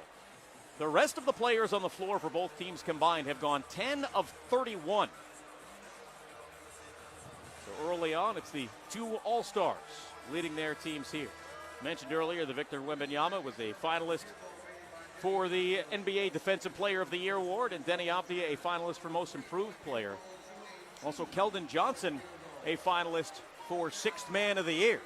The rest of the players on the floor for both teams combined have gone 10 of 31. So early on, it's the 2 All-Stars leading their teams here. Mentioned earlier that Victor Wembanyama was a finalist for the NBA Defensive Player of the Year award, and Denny Avdia a finalist for Most Improved Player. Also, Keldon Johnson a finalist for Sixth Man of the Year,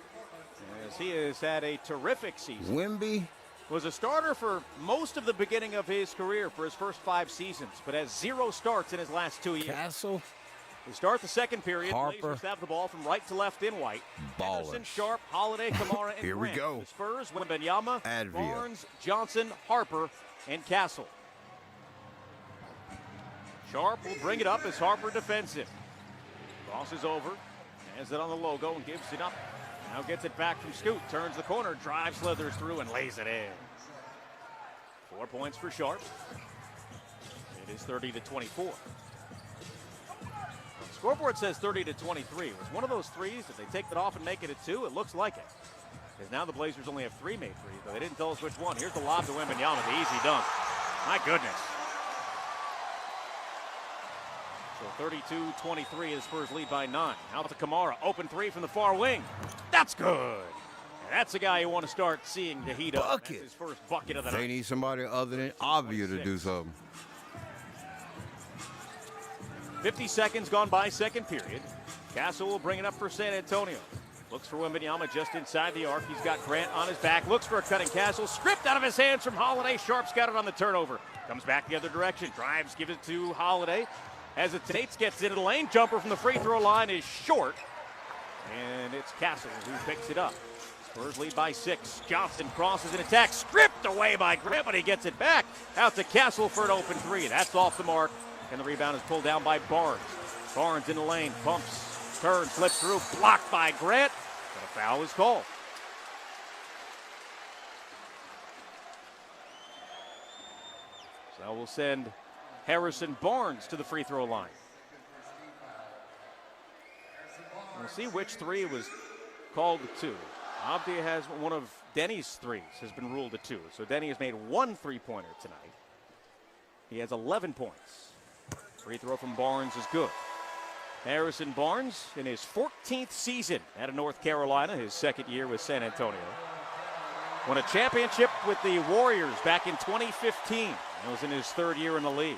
as he has had a terrific season. Wemby was a starter for most of the beginning of his career for his first 5 seasons, but has 0 starts in his last 2 years. Castle. We start the second period. Harper. Blazers have the ball from right to left in white. Ballers. Anderson, Sharp, Holiday, Kamara, and Here we Grant. go. The Spurs, Wembanyama, ADVIJA. Barnes, Johnson, Harper, and Castle. Sharp will bring it up as Harper defensive. Crosses over, has it on the logo and gives it up. Now gets it back from Scoot, turns the corner, drives, slithers through, and lays it in. 4 points for Sharp. It is 30-24. The scoreboard says 30-23. It was one of those threes. If they take that off and make it a 2, it looks like it. Because now the Blazers only have 3 made threes, but they didn't tell us which one. Here's the lob to Wembanyama, the easy dunk. My goodness. So 32-23, the Spurs lead by 9. Out to Kamara, open 3 from the far wing. That's good. And that's a guy you want to start seeing the heat up. That's his first bucket of the night. They need somebody other than Avdia to do something. 50 seconds gone by second period. Castle will bring it up for San Antonio. Looks for Wembanyama just inside the arc. He's got Grant on his back. Looks for a cutting Castle. Stripped out of his hands from Holiday. Sharp's got it on the turnover. Comes back the other direction. Drives, gives it to Holiday. Hesitates, gets into the lane. Jumper from the free throw line is short. And it's Castle who picks it up. Spurs lead by 6. Johnson crosses an attack. Stripped away by Grant, but he gets it back. Out to Castle for an open 3. That's off the mark. And the rebound is pulled down by Barnes. Barnes in the lane. Bumps. Turns. Slips through. Blocked by Grant. But a foul is called. So we'll send Harrison Barnes to the free throw line. We'll see which 3 was called a 2. ADVIJA has one of Denny's 3s has been ruled a 2. So Denny has made 1 3-pointer tonight. He has 11 points. Free throw from Barnes is good. Harrison Barnes in his 14th season out of North Carolina, his second year with San Antonio. Won a championship with the Warriors back in 2015. That was in his 3rd year in the league.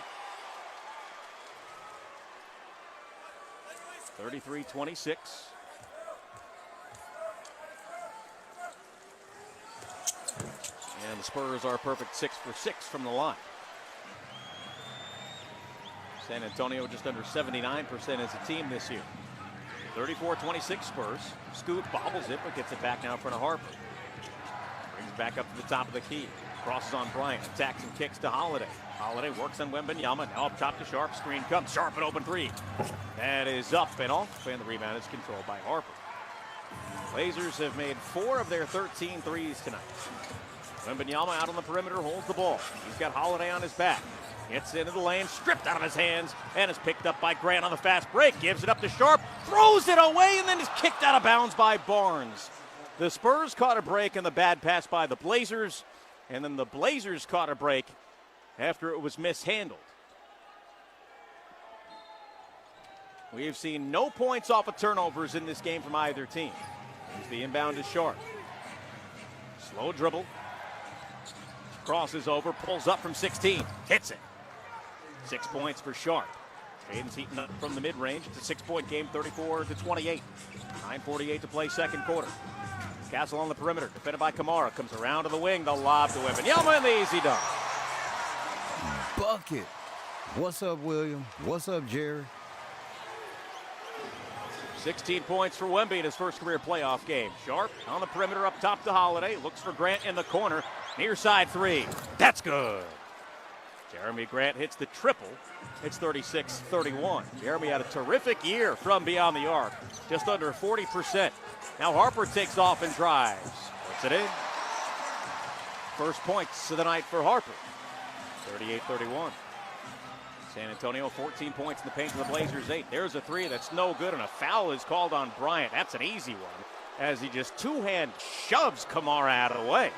33-26. And the Spurs are a perfect 6 for 6 from the line. San Antonio just under 79% as a team this year. 34-26 Spurs. Scoot bobbles it, but gets it back now in front of Harper. Brings it back up to the top of the key. Crosses on Bryant. Attacks and kicks to Holiday. Holiday works on Wembanyama. Now up top to Sharp. Screen comes. Sharp an open 3. That is up and off, and the rebound is controlled by Harper. Blazers have made 4 of their 13 threes tonight. Wembanyama out on the perimeter, holds the ball. He's got Holiday on his back. Gets into the lane, stripped out of his hands, and is picked up by Grant on the fast break. Gives it up to Sharp, throws it away, and then is kicked out of bounds by Barnes. The Spurs caught a break in the bad pass by the Blazers, and then the Blazers caught a break after it was mishandled. We have seen no points off of turnovers in this game from either team. Here's the inbound to Sharp. Slow dribble. Crosses over, pulls up from 16, hits it. 6 points for Sharp. Aiden's heating up from the mid-range. It's a 6-point game, 34-28. 9:48 to play second quarter. Castle on the perimeter, defended by Kamara. Comes around to the wing, the lob to Wembanyama, and the easy dunk. Bucket. What's up, William? What's up, Jerry? 16 points for Wemby in his first career playoff game. Sharp on the perimeter up top to Holiday. Looks for Grant in the corner. Near side 3. That's good. Jeremy Grant hits the triple. It's 36-31. Jeremy had a terrific year from beyond the arc. Just under 40%. Now Harper takes off and drives. Puts it in. First points of the night for Harper. 38-31. San Antonio 14 points in the paint to the Blazers 8. There's a 3 that's no good, and a foul is called on Bryant. That's an easy one, as he just two-hand shoves Kamara out of the way.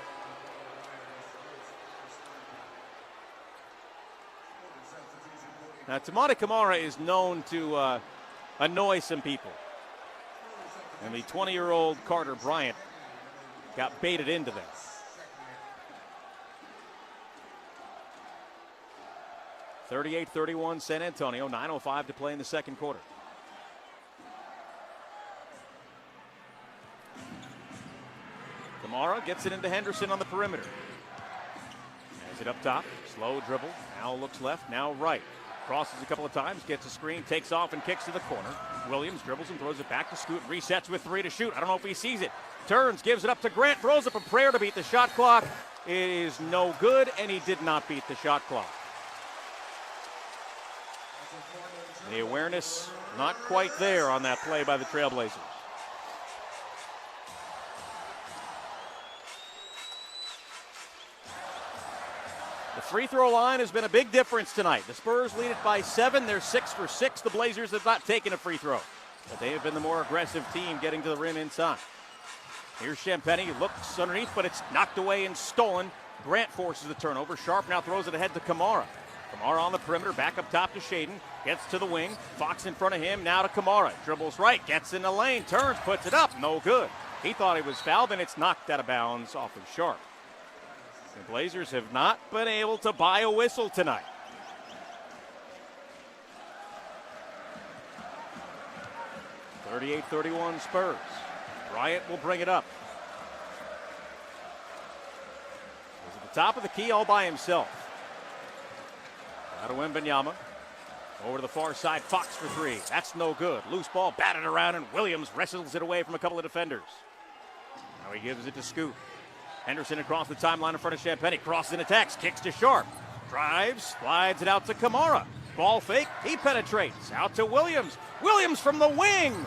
Now, Toumani Camara is known to annoy some people. And the 20-year-old Carter Bryant got baited into that. (38-31) San Antonio, 9:05 to play in the second quarter. Kamara gets it into Henderson on the perimeter. Has it up top, slow dribble, now looks left, now right. Crosses a couple of times, gets a screen, takes off and kicks to the corner. Williams dribbles and throws it back to Scoot, resets with 3 to shoot. I don't know if he sees it. Turns, gives it up to Grant, throws up a prayer to beat the shot clock. It is no good, and he did not beat the shot clock. The awareness not quite there on that play by the Trailblazers. The free throw line has been a big difference tonight. The Spurs lead it by 7. They're 6 for 6. The Blazers have not taken a free throw, but they have been the more aggressive team getting to the rim inside. Here's Champagny, looks underneath, but it's knocked away and stolen. Grant forces the turnover. Sharp now throws it ahead to Kamara. Kamara on the perimeter, back up top to Shaden. Gets to the wing. Fox in front of him, now to Kamara. Dribbles right, gets in the lane, turns, puts it up. No good. He thought he was fouled, and it's knocked out of bounds off of Sharp. The Blazers have not been able to buy a whistle tonight. 38-31 Spurs. Bryant will bring it up. He's at the top of the key all by himself. Out of Wembanyama. Over to the far side, Fox for three. That's no good. Loose ball batted around, and Williams wrestles it away from a couple of defenders. Now he gives it to Scoot. Henderson across the timeline in front of Champagnie. Crosses and attacks, kicks to Sharp. Drives, slides it out to Kamara. Ball fake, he penetrates. Out to Williams. Williams from the wing.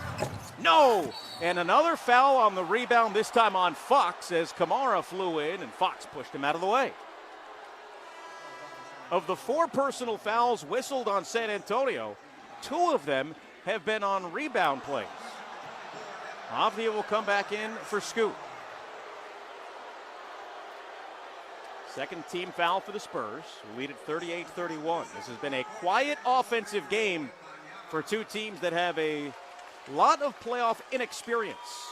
No! And another foul on the rebound, this time on Fox, as Kamara flew in and Fox pushed him out of the way. Of the 4 personal fouls whistled on San Antonio, 2 of them have been on rebound plays. Avdia will come back in for Scoot. Second team foul for the Spurs, who lead at 38-31. This has been a quiet offensive game for 2 teams that have a lot of playoff inexperience.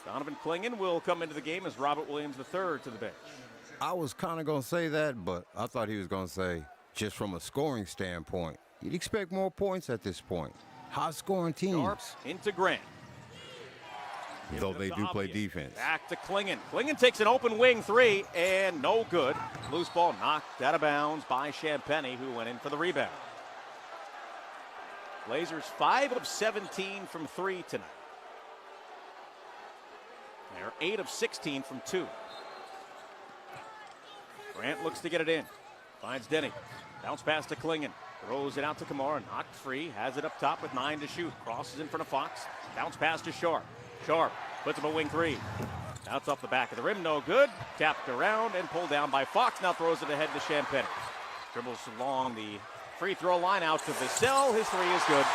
Donovan Clingan will come into the game as Robert Williams III to the bench. I was kind of going to say that, but I thought he was going to say, just from a scoring standpoint, you'd expect more points at this point. High-scoring teams. Sharp into Grant. Though they do play defense. Back to Clingan. Clingan takes an open wing 3, and no good. Loose ball knocked out of bounds by Champagnie, who went in for the rebound. Blazers 5 of 17 from 3 tonight. They're 8 of 16 from 2. Grant looks to get it in. Finds Denny. Bounce pass to Clingan. Throws it out to Kamara. Knocked free. Has it up top with 9 to shoot. Crosses in front of Fox. Bounce pass to Sharp. Sharp puts up a wing 3. That's off the back of the rim. No good. Tapped around and pulled down by Fox. Now throws it ahead to Champagnie. Dribbles along the free throw line out to Vassell. His 3 is good.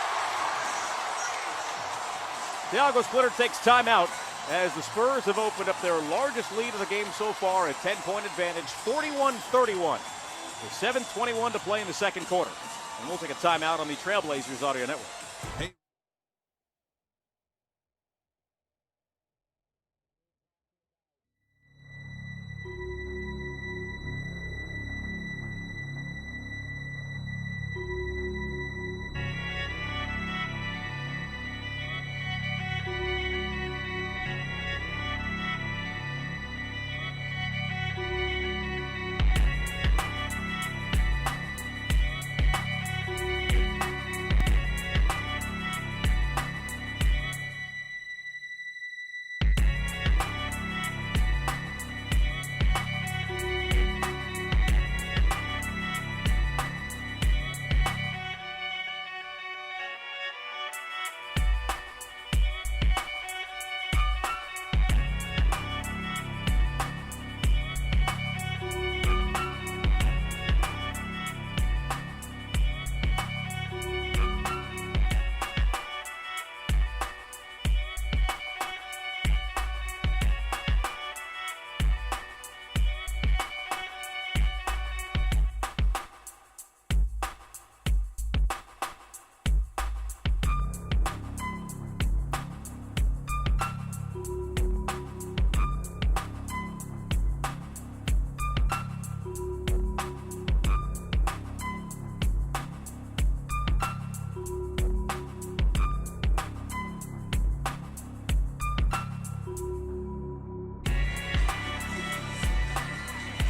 Thiago Splitter takes timeout as the Spurs have opened up their largest lead of the game so far, a 10-point advantage, 41-31. With 7:21 to play in the second quarter. And we'll take a timeout on the Trailblazers Audio Network. Hey.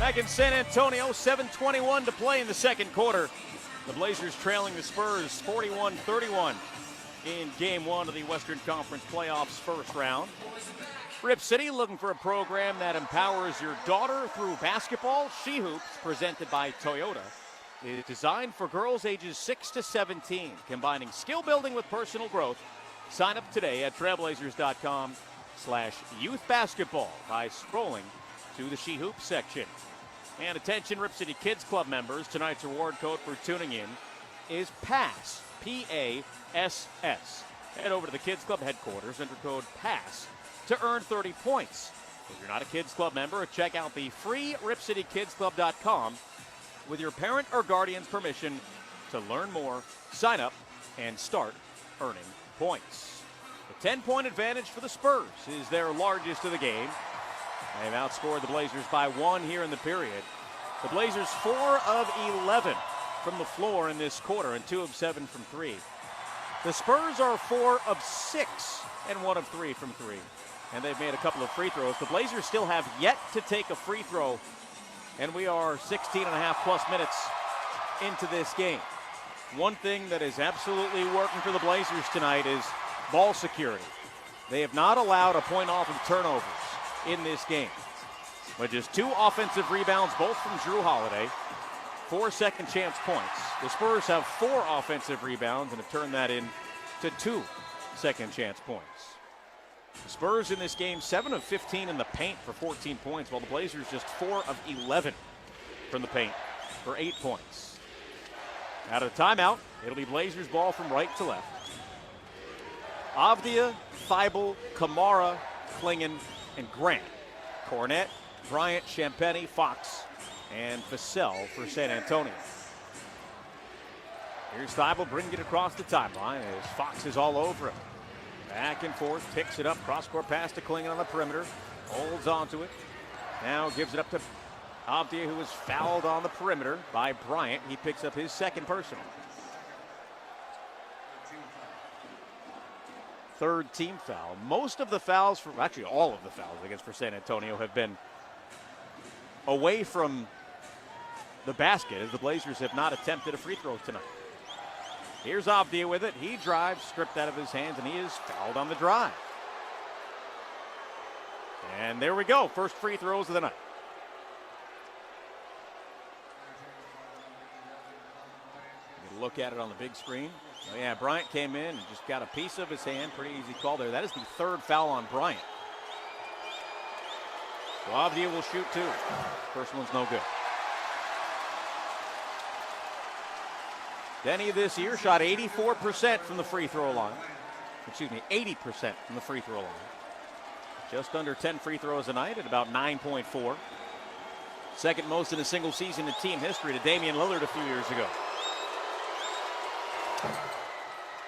Back in San Antonio, 7:21 to play in the second quarter. The Blazers trailing the Spurs 41-31 in Game 1 of the Western Conference Playoffs first round. Rip City looking for a program that empowers your daughter through basketball. She Hoops, presented by Toyota, is designed for girls ages 6 to 17, combining skill building with personal growth. Sign up today at trailblazers.com/youth basketball by scrolling to the She Hoops section. And attention Rip City Kids Club members, tonight's reward code for tuning in is PASS, P-A-S-S. Head over to the Kids Club headquarters, enter code PASS to earn 30 points. If you're not a Kids Club member, check out the free RipCityKidsClub.com with your parent or guardian's permission to learn more, sign up, and start earning points. The 10-point advantage for the Spurs is their largest of the game. They've outscored the Blazers by 1 here in the period. The Blazers 4 of 11 from the floor in this quarter and 2 of 7 from 3. The Spurs are 4 of 6 and 1 of 3 from 3. And they've made a couple of free throws. The Blazers still have yet to take a free throw. And we are 16 and a half plus minutes into this game. One thing that is absolutely working for the Blazers tonight is ball security. They have not allowed a point off of turnovers in this game. But just 2 offensive rebounds, both from Drew Holiday, 4 second chance points. The Spurs have 4 offensive rebounds and have turned that into 2 second chance points. The Spurs in this game, 7 of 15 in the paint for 14 points, while the Blazers just 4 of 11 from the paint for 8 points. Out of the timeout, it'll be Blazers ball from right to left. Avdia, Thibault, Kamara, Klingon, and Grant. Cornette, Bryant, Champagnie, Fox, and Vassell for San Antonio. Here's Thibault bringing it across the timeline as Fox is all over him. Back and forth, picks it up, cross-court pass to Klingon on the perimeter, holds onto it. Now gives it up to Avdia, who was fouled on the perimeter by Bryant. He picks up his second personal. Third team foul. Most of the fouls, actually all of the fouls, I guess, for San Antonio have been away from the basket, as the Blazers have not attempted a free throw tonight. Here's Avdia with it. He drives, stripped out of his hands, and he is fouled on the drive. And there we go. First free throws of the night. Get a look at it on the big screen. Oh, yeah, Bryant came in and just got a piece of his hand. Pretty easy call there. That is the 3rd foul on Bryant. So Avdia will shoot 2. First one's no good. Denny this year shot 84% from the free throw line. Excuse me, 80% from the free throw line. Just under 10 free throws a night at about 9.4. Second most in a single season in team history to Damian Lillard a few years ago.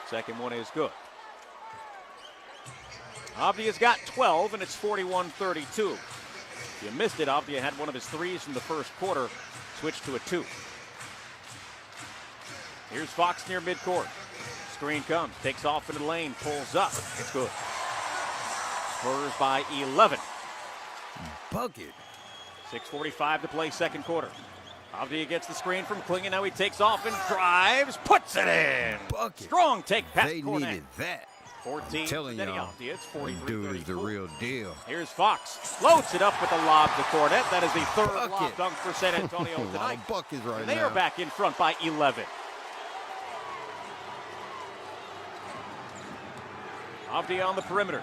Second one is good. Avdia's got 12, and it's 41-32. If you missed it, Avdia had one of his threes from the first quarter, switched to a 2. Here's Fox near midcourt. Screen comes, takes off into the lane, pulls up. It's good. Spurs by 11. Bucket. 6:45 to play second quarter. Avdia gets the screen from Klingon. Now he takes off and drives, puts it in. Bucket. Strong take, Pat They Cornette. needed that. 14. I'm telling Denny y'all, Avdia. It's 43-34. dude is the real deal. Here's Fox. Floats it up with the lob to Cornette. That is the 3rd Bucket. lob dunk for San Antonio A lot tonight. of buckets right And they now. are back in front by 11. Avdia on the perimeter.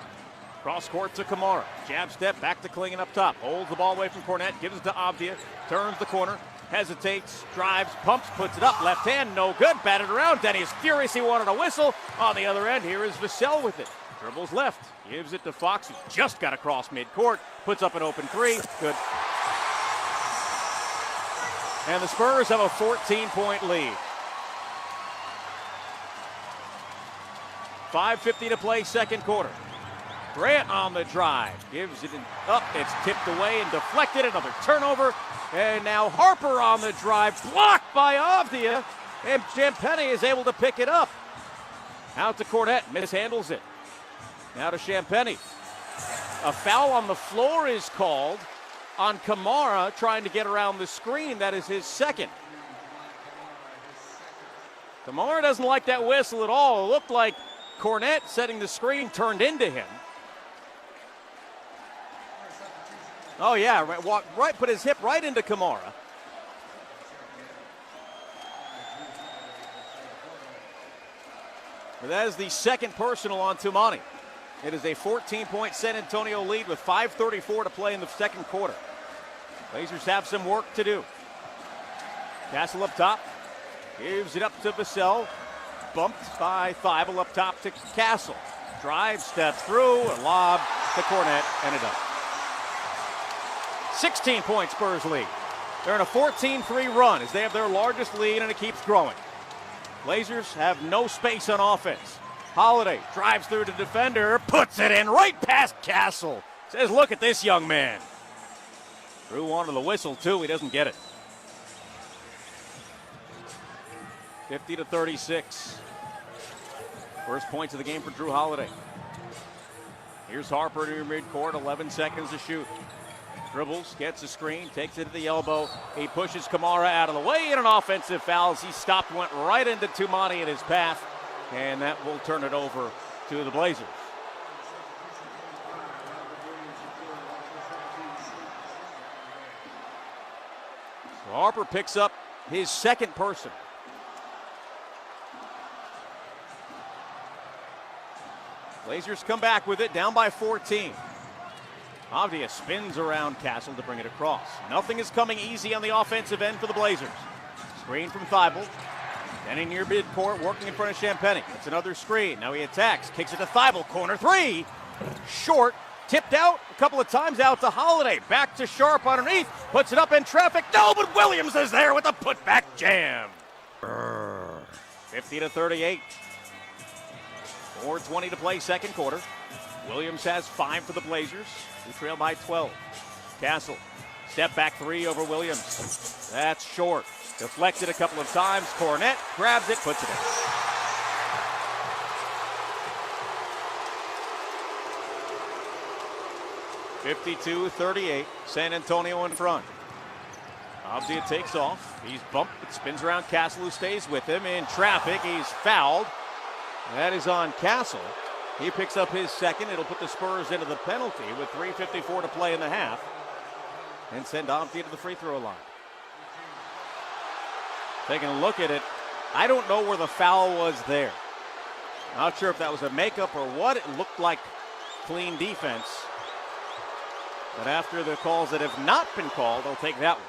Cross court to Kamara. Jab step back to Klingon up top. Holds the ball away from Cornette. Gives it to Avdia. Turns the corner. Hesitates. Drives. Pumps. Puts it up. Left hand. No good. Batted around. Denny is furious. He wanted a whistle. On the other end, here is Vassell with it. Dribbles left. Gives it to Fox, who just got across midcourt. Puts up an open 3. Good. And the Spurs have a 14-point lead. 5:50 to play second quarter. Grant on the drive. Gives it up. It's tipped away and deflected. Another turnover. And now Harper on the drive. Blocked by Avdia. And Champagnie is able to pick it up. Out to Cornette. Mishandles it. Now to Champagnie. A foul on the floor is called on Kamara trying to get around the screen. That is his second. Kamara doesn't like that whistle at all. It looked like Cornette setting the screen turned into him. Oh yeah, right, put his hip right into Kamara. But that is the second personal on Toumani. It is a 14-point San Antonio lead with 5:34 to play in the second quarter. Blazers have some work to do. Castle up top. Gives it up to Vassell. Bumped by Thibault up top to Castle. Drive, step through, a lob to Cornette, and it up. 16-point Spurs lead. They're in a 14-3 run as they have their largest lead, and it keeps growing. Blazers have no space on offense. Holiday drives through to defender, puts it in right past Castle. Says, look at this young man. Drew wanted the whistle, too. He doesn't get it. 50-36. First points of the game for Drew Holiday. Here's Harper to midcourt, 11 seconds to shoot. Dribbles, gets a screen, takes it to the elbow. He pushes Kamara out of the way in an offensive foul as he stopped, went right into Tumani in his path, and that will turn it over to the Blazers. So Harper picks up his second person. Blazers come back with it, down by 14. Avdia spins around Castle to bring it across. Nothing is coming easy on the offensive end for the Blazers. Screen from Thibault. Denny near midcourt, working in front of Champagny. It's another screen. Now he attacks, kicks it to Thibault. Corner three. Short. Tipped out a couple of times out to Holiday. Back to Sharp underneath. Puts it up in traffic. No, but Williams is there with a putback jam. 50-38. 4:20 to play, second quarter. Williams has 5 for the Blazers, who trail by 12. Castle, step back three over Williams. That's short. Deflected a couple of times. Cornette grabs it, puts it in. (52-38). San Antonio in front. Avdia takes off. He's bumped. It spins around Castle, who stays with him. In traffic, he's fouled. That is on Castle. He picks up his second. It'll put the Spurs into the penalty with 3:54 to play in the half. And send Avdia to the free throw line. Taking a look at it, I don't know where the foul was there. Not sure if that was a makeup or what. It looked like clean defense. But after the calls that have not been called, they'll take that one.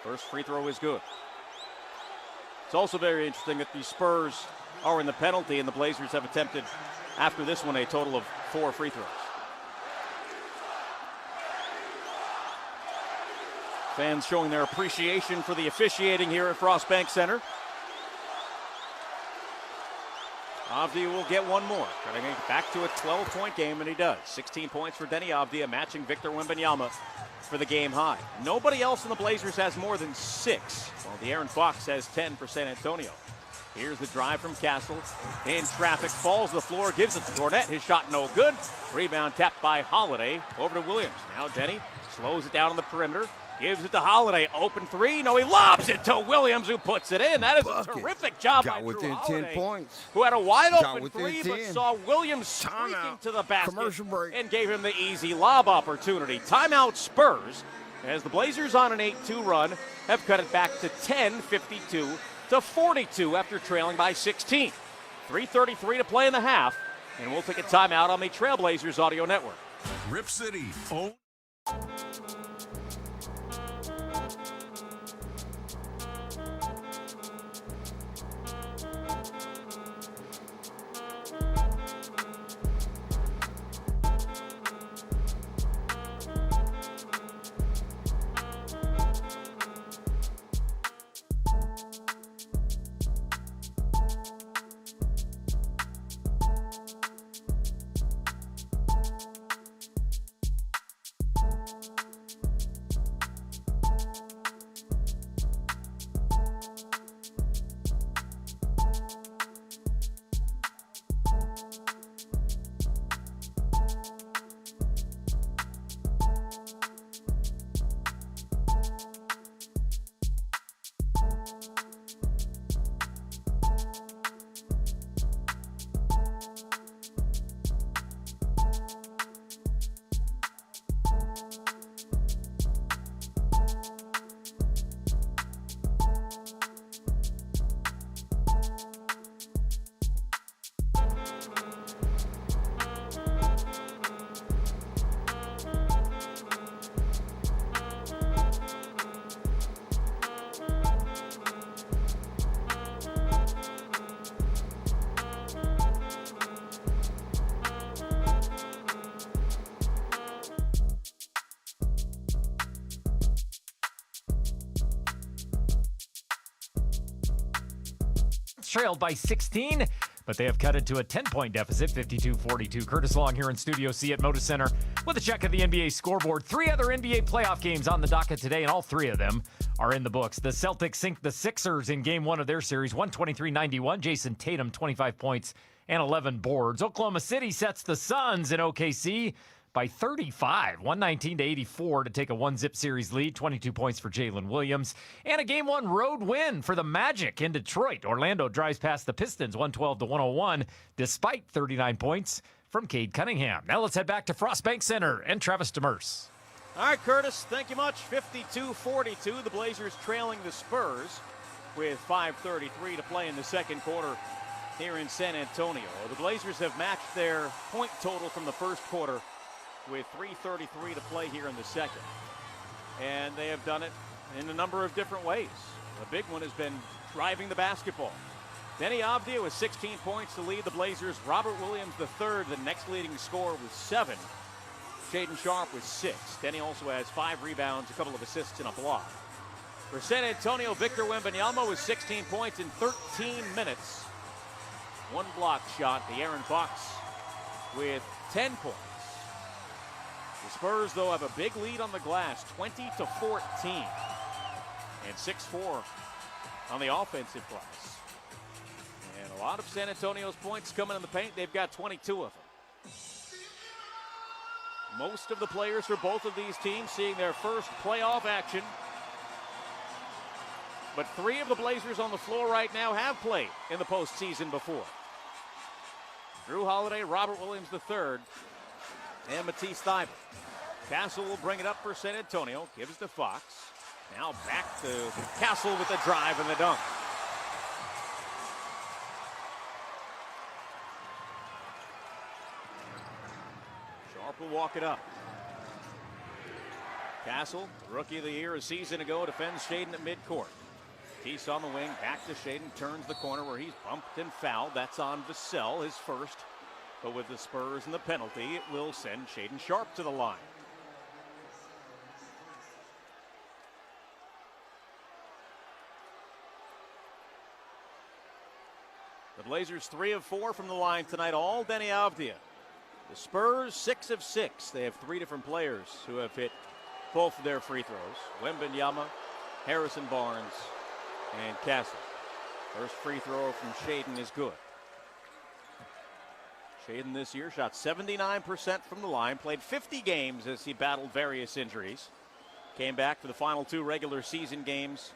First free throw is good. It's also very interesting that the Spurs are in the penalty, and the Blazers have attempted, after this one, a total of 4 free throws. Fans showing their appreciation for the officiating here at Frost Bank Center. Avdia will get one more, trying to get back to a 12-point game, and he does. 16 points for Denny Avdia, matching Victor Wembanyama for the game high. Nobody else in the Blazers has more than 6, while De'Aaron Fox has 10 for San Antonio. Here's the drive from Castle. In traffic, falls to the floor, gives it to Cornette. His shot no good. Rebound tapped by Holiday. Over to Williams. Now Denny slows it down on the perimeter. Gives it to Holiday. Open three. No, he lobs it to Williams, who puts it in. That is a terrific job by Drew Holiday, 10 points. who had a wide open three, 10. but saw Williams streaking to the basket and gave him the easy lob opportunity. Timeout Spurs, as the Blazers on an 8-2 run have cut it back to 10, 52-42 after trailing by 16. 3:33 to play in the half, and we'll take a timeout on the Trailblazers Audio Network. Rip City. Oh. Trailed by 16, but they have cut it to a 10-point deficit, 52-42. Curtis Long here in Studio C at Moda Center with a check of the NBA scoreboard. 3 other NBA playoff games on the docket today, and all 3 of them are in the books. The Celtics sink the Sixers in game 1 of their series, 123-91. Jason Tatum, 25 points and 11 boards. Oklahoma City sets the Suns in OKC by 35, 119-84 to take a 1-zip series lead, 22 points for Jalen Williams. And a game 1 road win for the Magic in Detroit. Orlando drives past the Pistons, 112-101, despite 39 points from Cade Cunningham. Now let's head back to Frost Bank Center and Travis Demers. All right, Curtis, thank you much. 52-42, the Blazers trailing the Spurs with 5:33 to play in the second quarter here in San Antonio. The Blazers have matched their point total from the first quarter with 3:33 to play here in the second. And they have done it in a number of different ways. The big one has been driving the basketball. Denny Avdia with 16 points to lead the Blazers. Robert Williams III, the next leading scorer, with 7. Shaedon Sharpe with 6. Denny also has 5 rebounds, a couple of assists, and a block. For San Antonio, Victor Wembanyama with 16 points in 13 minutes. 1 block shot. The Aaron Fox with 10 points. The Spurs, though, have a big lead on the glass, 20-14. And 6-4 on the offensive glass. And a lot of San Antonio's points coming in the paint. They've got 22 of them. Most of the players for both of these teams seeing their first playoff action. But 3 of the Blazers on the floor right now have played in the postseason before. Drew Holiday, Robert Williams III, and Matisse Thybulle. Castle will bring it up for San Antonio. Gives it to Fox. Now back to Castle with the drive and the dunk. Sharpe will walk it up. Castle, rookie of the year a season ago, defends Shaedon at midcourt. Matisse on the wing, back to Shaedon, turns the corner where he's bumped and fouled. That's on Vassell, his first. But with the Spurs and the penalty, it will send Shaedon Sharpe to the line. The Blazers 3 of 4 from the line tonight, all Denny Avdia. The Spurs 6 of 6. They have 3 different players who have hit both of their free throws. Wembanyama, Harrison Barnes, and Castle. First free throw from Shaedon is good. Shaedon this year shot 79% from the line, played 50 games as he battled various injuries. Came back for the final 2 regular season games,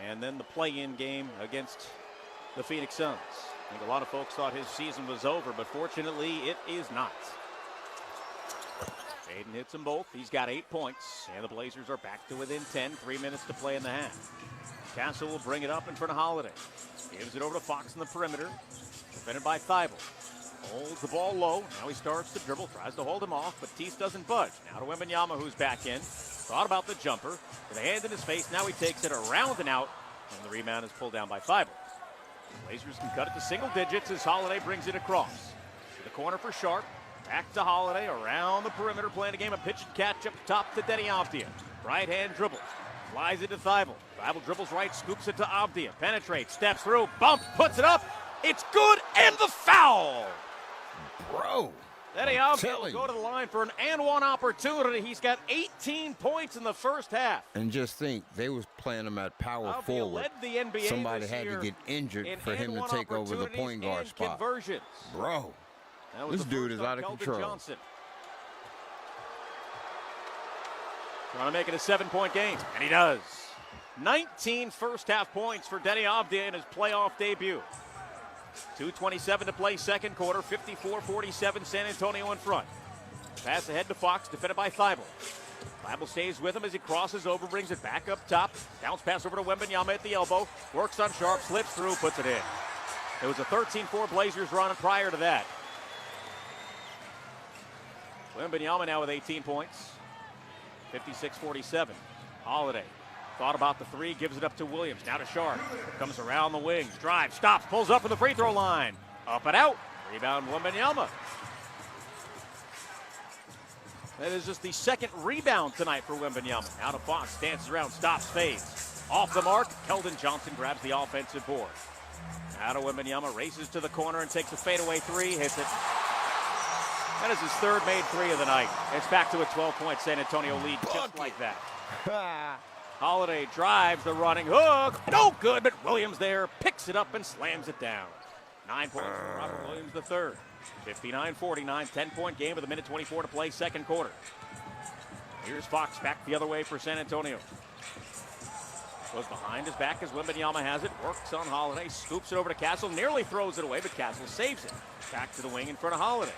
and then the play-in game against the Phoenix Suns. I think a lot of folks thought his season was over, but fortunately it is not. Shaedon hits them both. He's got 8 points, and the Blazers are back to within 10. 3 minutes to play in the half. Castle will bring it up in front of Holiday. Gives it over to Fox in the perimeter. Defended by Thybulle. Holds the ball low. Now he starts to dribble. Tries to hold him off, but Tease doesn't budge. Now to Wembanyama, who's back in. Thought about the jumper. With a hand in his face. Now he takes it around and out. And the rebound is pulled down by Thybulle. Blazers can cut it to single digits as Holiday brings it across. To the corner for Sharpe. Back to Holiday. Around the perimeter. Playing a game of pitch and catch up top to Denny Avdia. Right hand dribbles. Flies it to Thybulle. Thybulle dribbles right. Scoops it to Avdia. Penetrates. Steps through. Bump. Puts it up. It's good. And the foul. Bro. Denny Avdia will go to the line for an and one opportunity. He's got 18 points in the first half. And just think, they was playing him at power Avdia forward. led the NBA Somebody this had year to get injured in for him to and-one take over the point guard and spot. Conversions. Bro, That was this the dude first is on out of Keldon control. Johnson. Trying to make it a 7-point game, and he does. 19 first-half points for Denny Avdia in his playoff debut. 2:27 to play second quarter, 54-47, San Antonio in front. Pass ahead to Fox, defended by Thybulle. Thybulle stays with him as he crosses over, brings it back up top. Bounce pass over to Wembanyama at the elbow. Works on Sharpe, slips through, puts it in. It was a 13-4 Blazers run prior to that. Wembanyama now with 18 points. 56-47. Holiday thought about the 3, gives it up to Williams. Now to Sharpe. Comes around the wings, drives, stops, pulls up at the free throw line. Up and out. Rebound Wembanyama. That is just the second rebound tonight for Wembanyama. Now to Fox, dances around, stops, fades. Off the mark, Keldon Johnson grabs the offensive board. Now to Wembanyama, races to the corner and takes a fadeaway 3, hits it. That is his 3rd made 3 of the night. It's back to a 12-point San Antonio lead just like that. Holiday drives the running hook. No good, but Williams there picks it up and slams it down. 9 points for Robert Williams III. 59-49, 10-point game with a minute 24 to play, second quarter. Here's Fox back the other way for San Antonio. Goes behind his back as Wembanyama has it. Works on Holiday. Scoops it over to Castle. Nearly throws it away, but Castle saves it. Back to the wing in front of Holiday.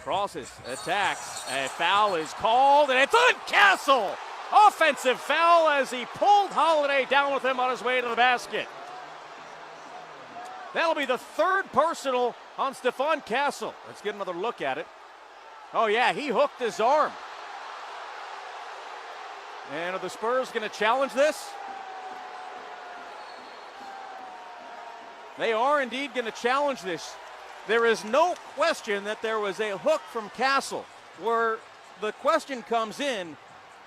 Crosses, attacks. A foul is called, and it's on Castle! Offensive foul as he pulled Holiday down with him on his way to the basket. That'll be the third personal on Stephon Castle. Let's get another look at it. Oh, yeah, he hooked his arm. And are the Spurs going to challenge this? They are indeed going to challenge this. There is no question that there was a hook from Castle. Where the question comes in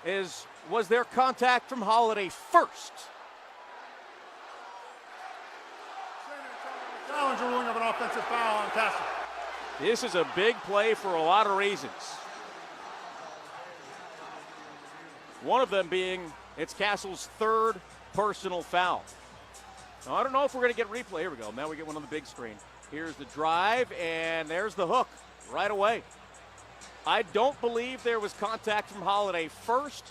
is, was there contact from Holiday first? Challenge a ruling of an offensive foul on Castle. This is a big play for a lot of reasons. One of them being it's Castle's third personal foul. Now, I don't know if we're going to get replay. Here we go. Now we get one on the big screen. Here's the drive, and there's the hook right away. I don't believe there was contact from Holiday first,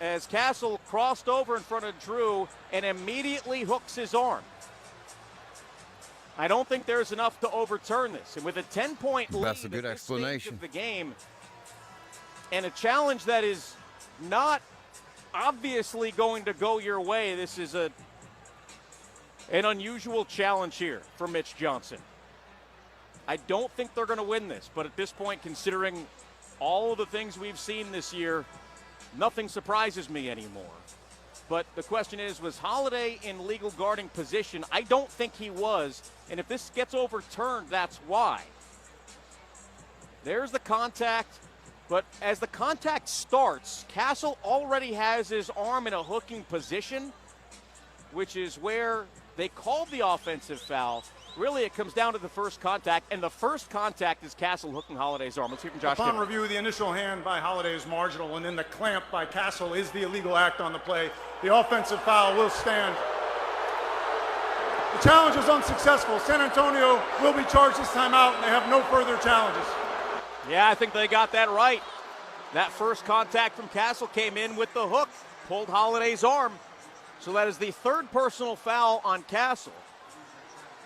as Castle crossed over in front of Drew and immediately hooks his arm. I don't think there's enough to overturn this. And with a 10-point lead That's a good at this explanation. stage of the game, and a challenge that is not obviously going to go your way, this is an unusual challenge here for Mitch Johnson. I don't think they're going to win this, but at this point, considering all of the things we've seen this year, nothing surprises me anymore. But the question is, was Holiday in legal guarding position? I don't think he was, and if this gets overturned, that's why. There's the contact, but as the contact starts, Castle already has his arm in a hooking position, which is where they called the offensive foul. Really, it comes down to the first contact, and the first contact is Castle hooking Holiday's arm. Let's hear from Josh. Upon Gibbons. review, the initial hand by Holiday is marginal, and then the clamp by Castle is the illegal act on the play. The offensive foul will stand. The challenge is unsuccessful. San Antonio will be charged this time out, and they have no further challenges. Yeah, I think they got that right. That first contact from Castle came in with the hook, pulled Holiday's arm. So that is the third personal foul on Castle.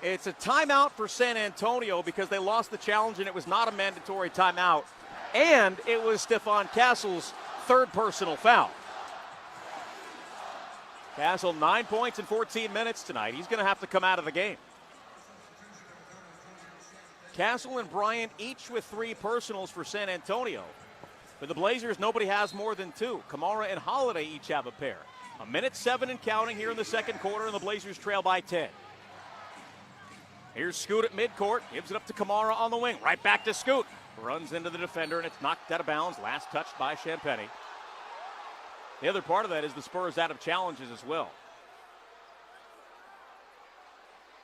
It's a timeout for San Antonio because they lost the challenge and it was not a mandatory timeout. And it was Stephon Castle's third personal foul. Castle 9 points in 14 minutes tonight. He's going to have to come out of the game. Castle and Bryant each with 3 personals for San Antonio. For the Blazers, nobody has more than 2. Kamara and Holiday each have a pair. 1:07 and counting here in the second quarter, and the Blazers trail by 10. Here's Scoot at midcourt, gives it up to Kamara on the wing. Right back to Scoot. Runs into the defender, and it's knocked out of bounds. Last touched by Champagny. The other part of that is the Spurs out of challenges as well.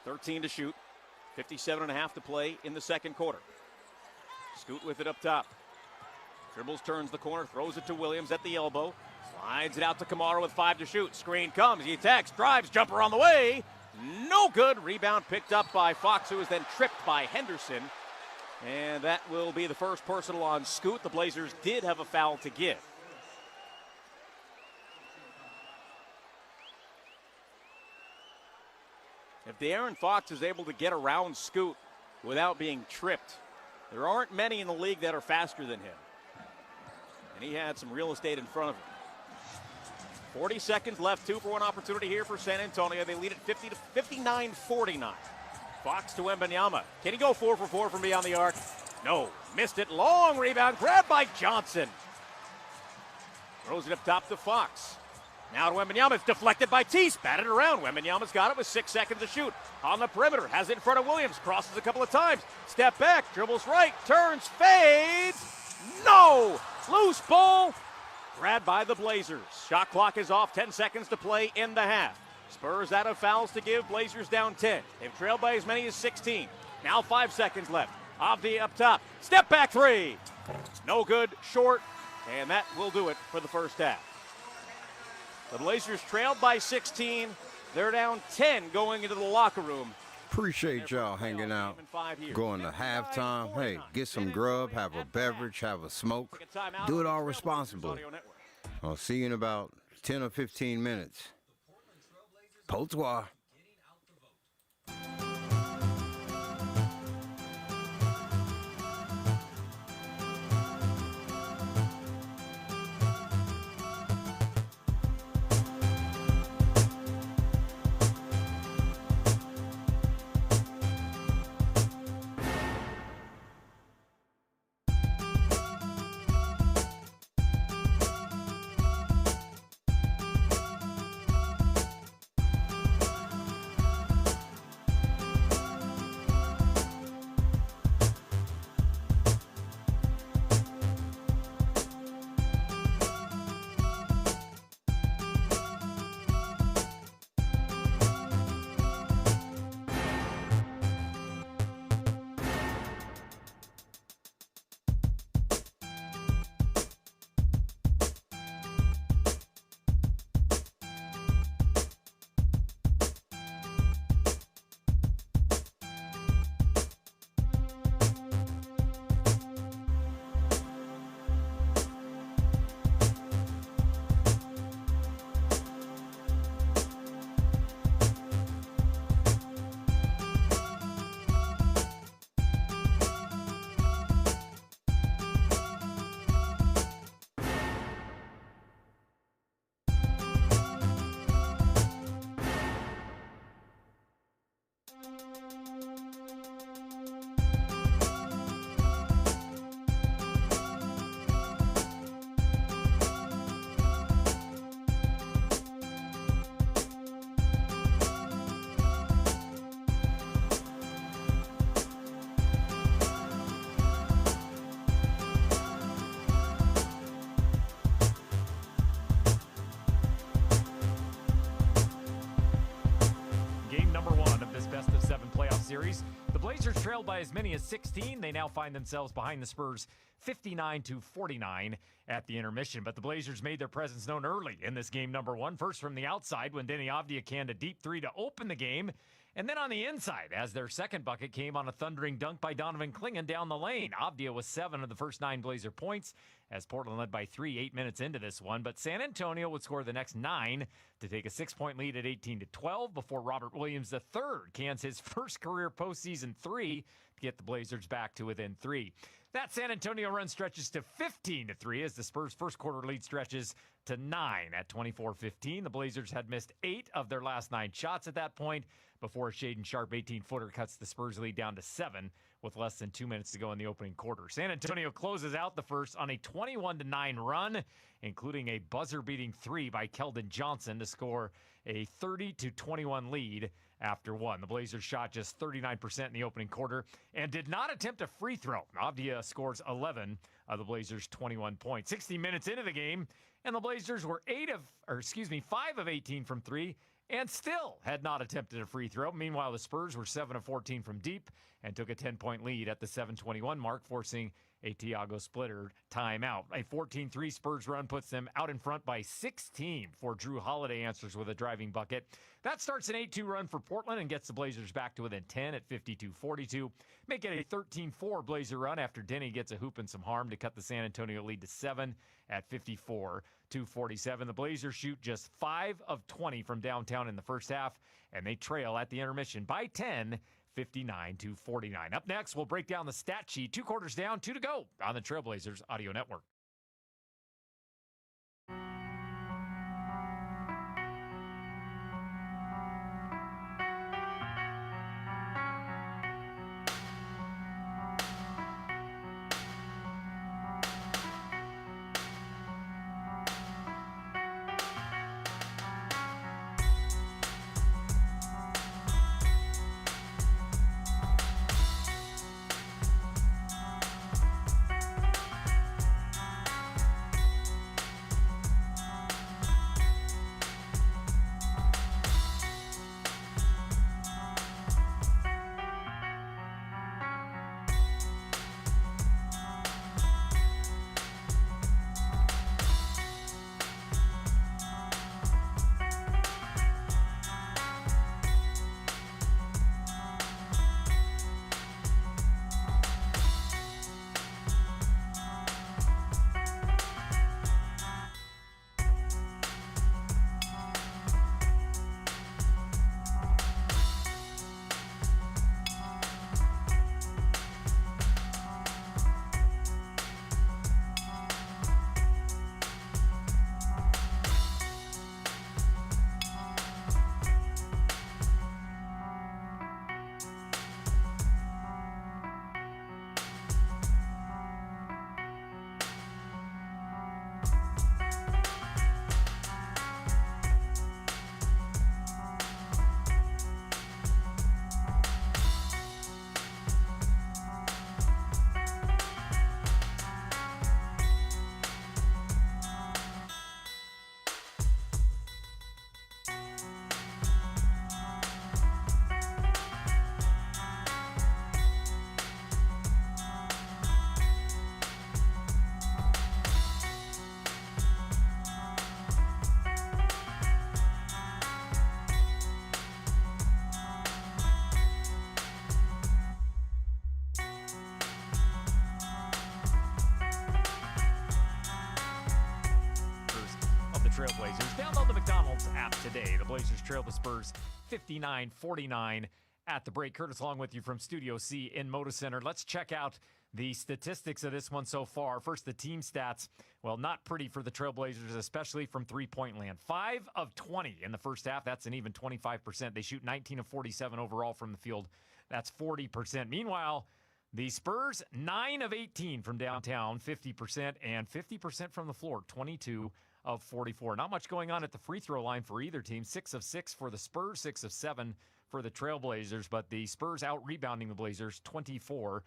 13 to shoot. 57.5 to play in the second quarter. Scoot with it up top. Dribbles, turns the corner, throws it to Williams at the elbow. Slides it out to Kamara with 5 to shoot. Screen comes, he attacks, drives, jumper on the way. No good. Rebound picked up by Fox, who was then tripped by Henderson. And that will be the first personal on Scoot. The Blazers did have a foul to give. If De'Aaron Fox is able to get around Scoot without being tripped, there aren't many in the league that are faster than him. And he had some real estate in front of him. 40 seconds left, 2-for-1 opportunity here for San Antonio. They lead at 59-49. Fox to Wembanyama. Can he go 4 for 4 from beyond the arc? No, missed it. Long rebound, grabbed by Johnson. Throws it up top to Fox. Now to Wembanyama, it's deflected by Tease, batted around. Wembanyama's got it with 6 seconds to shoot. On the perimeter, has it in front of Williams, crosses a couple of times. Step back, dribbles right, turns, fades. No! Loose ball. Grabbed by the Blazers. Shot clock is off, 10 seconds to play in the half. Spurs out of fouls to give, Blazers down 10. They've trailed by as many as 16. Now 5 seconds left. ADVIJA up top. Step back 3. No good, short, and that will do it for the first half. The Blazers trailed by 16. They're down 10 going into the locker room. Appreciate y'all hanging out, going to halftime. Hey, get some grub, have a beverage, have a smoke. Do it all responsibly. I'll see you in about 10 or 15 minutes. Potoi. Series. The Blazers trailed by as many as 16. They now find themselves behind the Spurs 59-49 at the intermission. But the Blazers made their presence known early in this game number one. First from the outside when Denny Avdija canned a deep three to open the game. And then on the inside as their second bucket came on a thundering dunk by Donovan Clingan down the lane. Avdija was 7 of the first 9 Blazer points as Portland led by 3 8 minutes into this one. But San Antonio would score the next 9 to take a 6-point lead at 18-12 before Robert Williams III cans his first career postseason 3 to get the Blazers back to within 3. That San Antonio run stretches to 15-3 as the Spurs' first quarter lead stretches to 9 at 24-15. The Blazers had missed 8 of their last 9 shots at that point before a Shaedon Sharpe 18-footer cuts the Spurs lead down to 7 with less than 2 minutes to go in the opening quarter. San Antonio closes out the first on a 21-9 run, including a buzzer-beating 3 by Keldon Johnson to score a 30-21 lead after 1. The Blazers shot just 39% in the opening quarter and did not attempt a free throw. Avdija scores 11 of the Blazers' 21 points. 60 minutes into the game, and the Blazers were 5 of 18 from 3 and still had not attempted a free throw. Meanwhile, the Spurs were 7 of 14 from deep and took a 10-point lead at the 7:21 mark, forcing a Thiago Splitter timeout. A 14-3 Spurs run puts them out in front by 16 before Drew Holiday answers with a driving bucket. That starts an 8-2 run for Portland and gets the Blazers back to within 10 at 52-42. Make it a 13-4 Blazer run after Denny gets a hoop and some harm to cut the San Antonio lead to 7 at 54-47. The Blazers shoot just 5 of 20 from downtown in the first half, and they trail at the intermission by 10, 59-49. Up next, we'll break down the stat sheet. 2 quarters down, 2 to go on the Trailblazers Audio Network. Download the McDonald's app today. The Blazers trail the Spurs 59-49 at the break. Curtis along with you from Studio C in Moda Center. Let's check out the statistics of this one so far. First, the team stats. Well, not pretty for the Trailblazers, especially from three-point land. 5 of 20 in the first half. That's an even 25%. They shoot 19 of 47 overall from the field. That's 40%. Meanwhile, the Spurs, 9 of 18 from downtown, 50%, and 50% from the floor, 22 of 44. Not much going on at the free throw line for either team. 6 of 6 for the Spurs, 6 of 7 for the Trailblazers, but the Spurs out-rebounding the Blazers 24-17.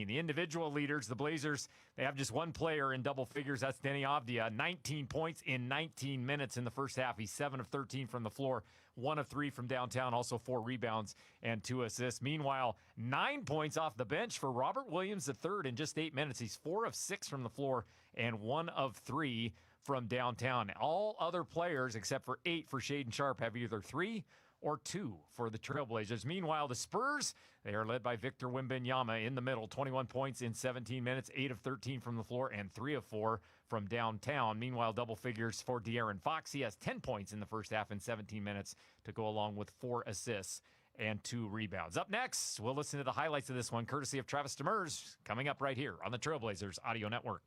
The individual leaders, the Blazers, they have just one player in double figures. That's Deni Avdija, 19 points in 19 minutes in the first half. He's 7 of 13 from the floor, 1 of 3 from downtown, also 4 rebounds and 2 assists. Meanwhile, 9 points off the bench for Robert Williams III in just 8 minutes. He's 4 of 6 from the floor and 1 of 3 from downtown. All other players, except for 8 for Shaedon Sharpe, have either 3 or 2 for the Trailblazers. Meanwhile, the Spurs, they are led by Victor Wembanyama in the middle. 21 points in 17 minutes, 8 of 13 from the floor, and 3 of 4 from downtown. Meanwhile, double figures for De'Aaron Fox. He has 10 points in the first half in 17 minutes to go along with 4 assists and 2 rebounds. Up next, we'll listen to the highlights of this one, courtesy of Travis Demers, coming up right here on the Trailblazers Audio Network.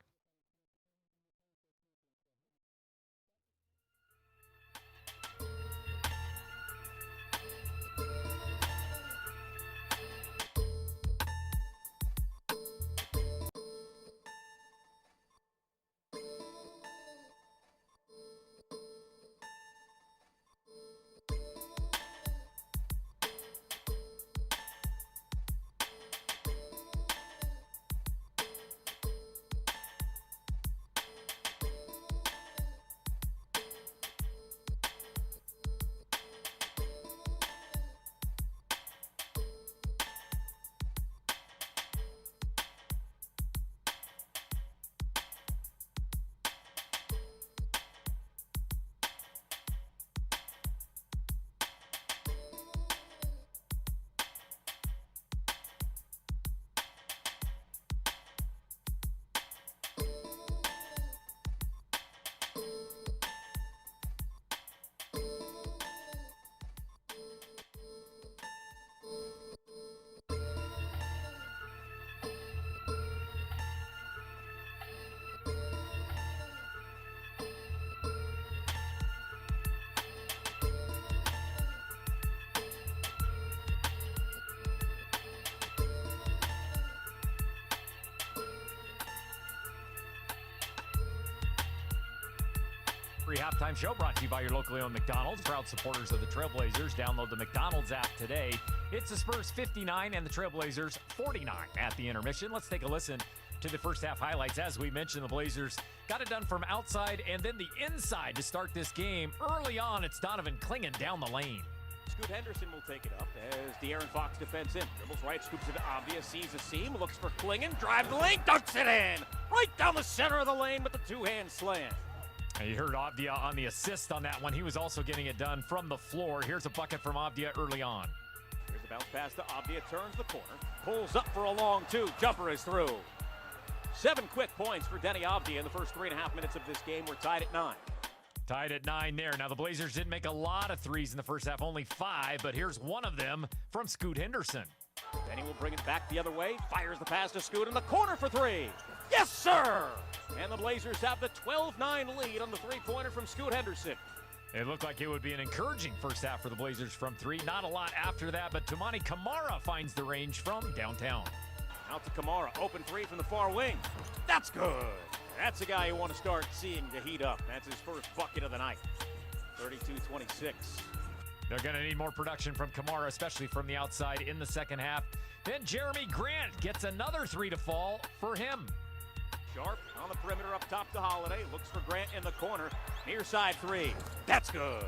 Free halftime show brought to you by your locally owned McDonald's. Proud supporters of the Trailblazers. Download the McDonald's app today. It's the Spurs 59 and the Trailblazers 49 at the intermission. Let's take a listen to the first half highlights. As we mentioned, the Blazers got it done from outside and then the inside to start this game. Early on, it's Donovan Clingan down the lane. Scoot Henderson will take it up as De'Aaron Fox defends in. Dribbles right, scoops it to Avdija, sees a seam, looks for Clingan, drives the lane, dunks it in! Right down the center of the lane with the two-hand slam. And you heard Avdija on the assist on that one. He was also getting it done from the floor. Here's a bucket from Avdija early on. Here's the bounce pass to Avdija, turns the corner, pulls up for a long two, jumper is through. 7 quick points for Deni Avdija in the first 3.5 minutes of this game. We're tied at 9. Tied at 9 there. Now, the Blazers didn't make a lot of threes in the first half, only 5, but here's one of them from Scoot Henderson. Deni will bring it back the other way, fires the pass to Scoot in the corner for 3. Yes, sir! And the Blazers have the 12-9 lead on the three-pointer from Scoot Henderson. It looked like it would be an encouraging first half for the Blazers from 3. Not a lot after that, but Toumani Camara finds the range from downtown. Out to Camara, open 3 from the far wing. That's good. That's a guy you want to start seeing to heat up. That's his first bucket of the night. 32-26. They're going to need more production from Camara, especially from the outside in the second half. Then Jeremy Grant gets another 3 to fall for him. Sharpe on the perimeter up top to Holiday. Looks for Grant in the corner. Near side 3. That's good.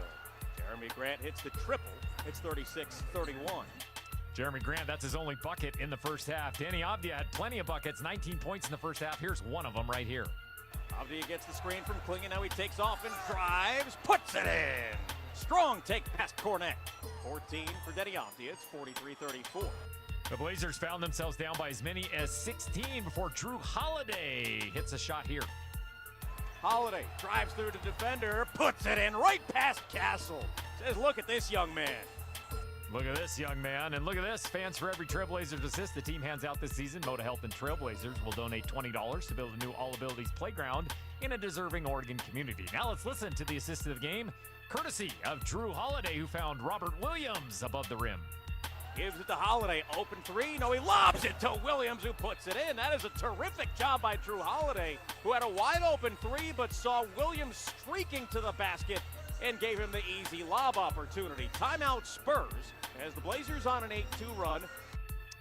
Jeremy Grant hits the triple. It's 36-31. Jeremy Grant, that's his only bucket in the first half. Deni Avdija had plenty of buckets, 19 points in the first half. Here's one of them right here. Avdija gets the screen from Clingan. Now he takes off and drives. Puts it in. Strong take past Cornet. 14 for Deni Avdija. It's 43-34. The Blazers found themselves down by as many as 16 before Drew Holiday hits a shot here. Holiday drives through the defender, puts it in right past Castle. Says, look at this young man. Look at this young man, and look at this. Fans, for every Trailblazers assist the team hands out this season, Moda Health and Trailblazers will donate $20 to build a new All Abilities playground in a deserving Oregon community. Now let's listen to the assist of the game, courtesy of Drew Holiday, who found Robert Williams above the rim. Gives it to Holiday, open three. No, he lobs it to Williams, who puts it in. That is a terrific job by Drew Holiday, who had a wide open three, but saw Williams streaking to the basket and gave him the easy lob opportunity. Timeout Spurs as the Blazers on an 8-2 run.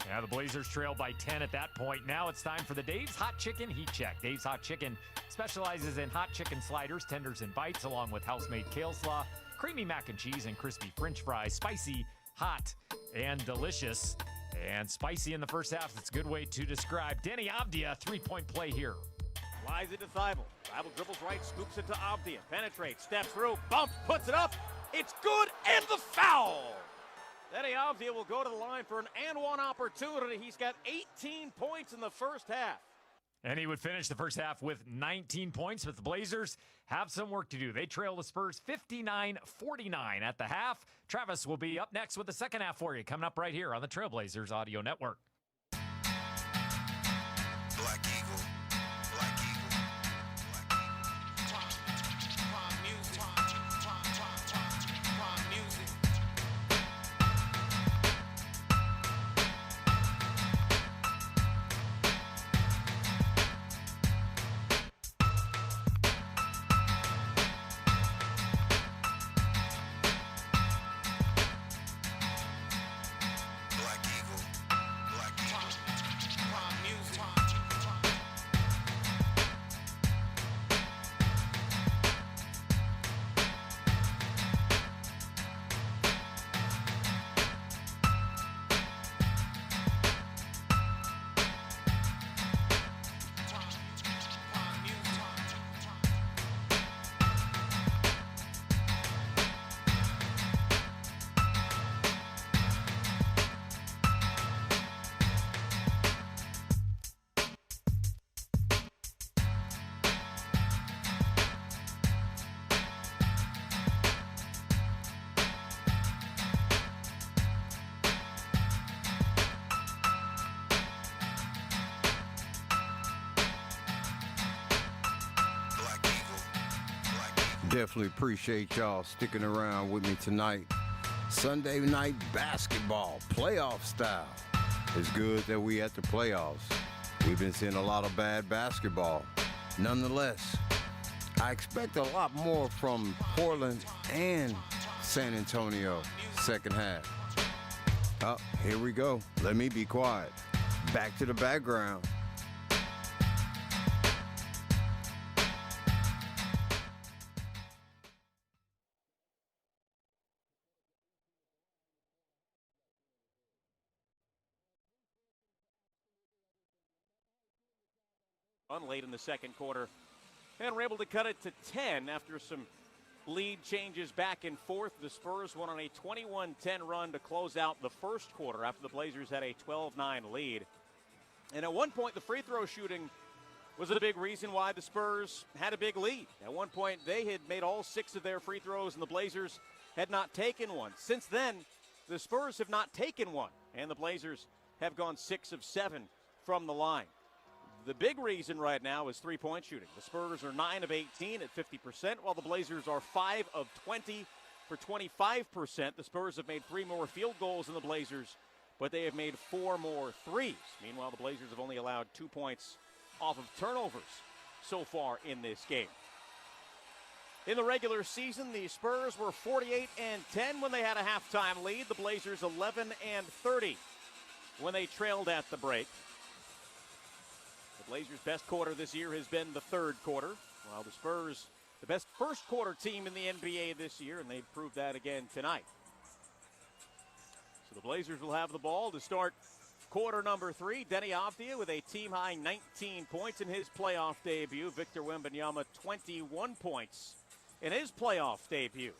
Yeah, the Blazers trail by 10 at that point. Now it's time for the Dave's Hot Chicken Heat Check. Dave's Hot Chicken specializes in hot chicken sliders, tenders, and bites, along with house-made kale slaw, creamy mac and cheese, and crispy French fries. Spicy, hot, and delicious. And spicy in the first half, that's a good way to describe. Denny Avdia, three-point play here. Flies it to Thibault. Thibault dribbles right, scoops it to Avdia. Penetrates, steps through, bumps, puts it up. It's good, and the foul. Denny Avdia will go to the line for an and-one opportunity. He's got 18 points in the first half. And he would finish the first half with 19 points, but the Blazers have some work to do. They trail the Spurs 59-49 at the half. Travis will be up next with the second half for you, coming up right here on the Trailblazers Audio Network. Black Eagle. Black Eagle. Definitely appreciate y'all sticking around with me tonight. Sunday night basketball, playoff style. It's good that we at the playoffs. We've been seeing a lot of bad basketball. Nonetheless, I expect a lot more from Portland and San Antonio second half. Oh, here we go. Let me be quiet. Back to the background. Late in the second quarter, and we're able to cut it to 10 after some lead changes back and forth. The Spurs went on a 21-10 run to close out the first quarter after the Blazers had a 12-9 lead. And at one point, the free throw shooting was a big reason why the Spurs had a big lead. At one point, they had made all 6 of their free throws, and the Blazers had not taken one. Since then, the Spurs have not taken one, and the Blazers have gone 6 of 7 from the line. The big reason right now is three-point shooting. The Spurs are 9 of 18 at 50%, while the Blazers are 5 of 20 for 25%. The Spurs have made 3 more field goals than the Blazers, but they have made 4 more threes. Meanwhile, the Blazers have only allowed 2 points off of turnovers so far in this game. In the regular season, the Spurs were 48-10 when they had a halftime lead. The Blazers 11-30 when they trailed at the break. The Blazers' best quarter this year has been the third quarter, while the Spurs, the best first quarter team in the NBA this year, and they've proved that again tonight. So the Blazers will have the ball to start quarter number 3. Denny Avdia with a team-high 19 points in his playoff debut. Victor Wembanyama 21 points in his playoff debut.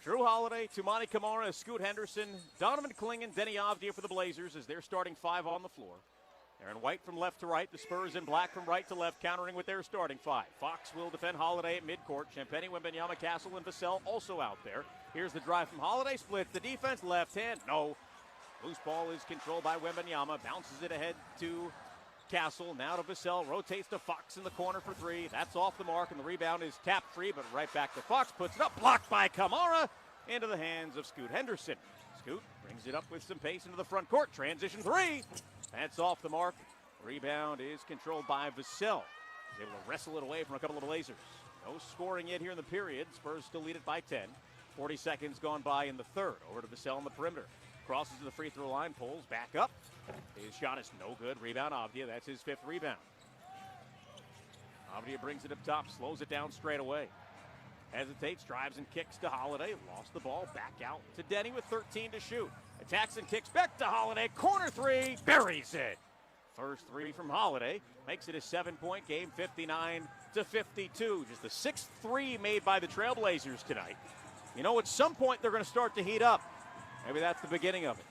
Drew Holiday, Toumani Camara, Scoot Henderson, Donovan Clingan, Denny Avdia for the Blazers as their starting 5 on the floor. They're in white from left to right. The Spurs in black from right to left, countering with their starting five. Fox will defend Holiday at midcourt. Champagny, Wembanyama, Castle, and Vassell also out there. Here's the drive from Holiday. Splits the defense. Left hand. No. Loose ball is controlled by Wembanyama. Bounces it ahead to Castle. Now to Vassell. Rotates to Fox in the corner for three. That's off the mark, and the rebound is tapped free, but right back to Fox. Puts it up. Blocked by Kamara. Into the hands of Scoot Henderson. Scoot brings it up with some pace into the front court. Transition three. That's off the mark. Rebound is controlled by Vassell. He's able to wrestle it away from a couple of Blazers. No scoring yet here in the period. Spurs still lead it by 10. 40 seconds gone by in the third. Over to Vassell on the perimeter. Crosses to the free throw line. Pulls back up. His shot is no good. Rebound ADVIJA. That's his fifth rebound. ADVIJA brings it up top. Slows it down straight away. Hesitates, drives and kicks to Holiday. Lost the ball. Back out to Denny with 13 to shoot. Attacks and kicks back to Holiday. Corner three. Buries it. First three from Holiday. Makes it a 7-point game, 59-52. Just the sixth three made by the Trailblazers tonight. You know, at some point they're going to start to heat up. Maybe that's the beginning of it.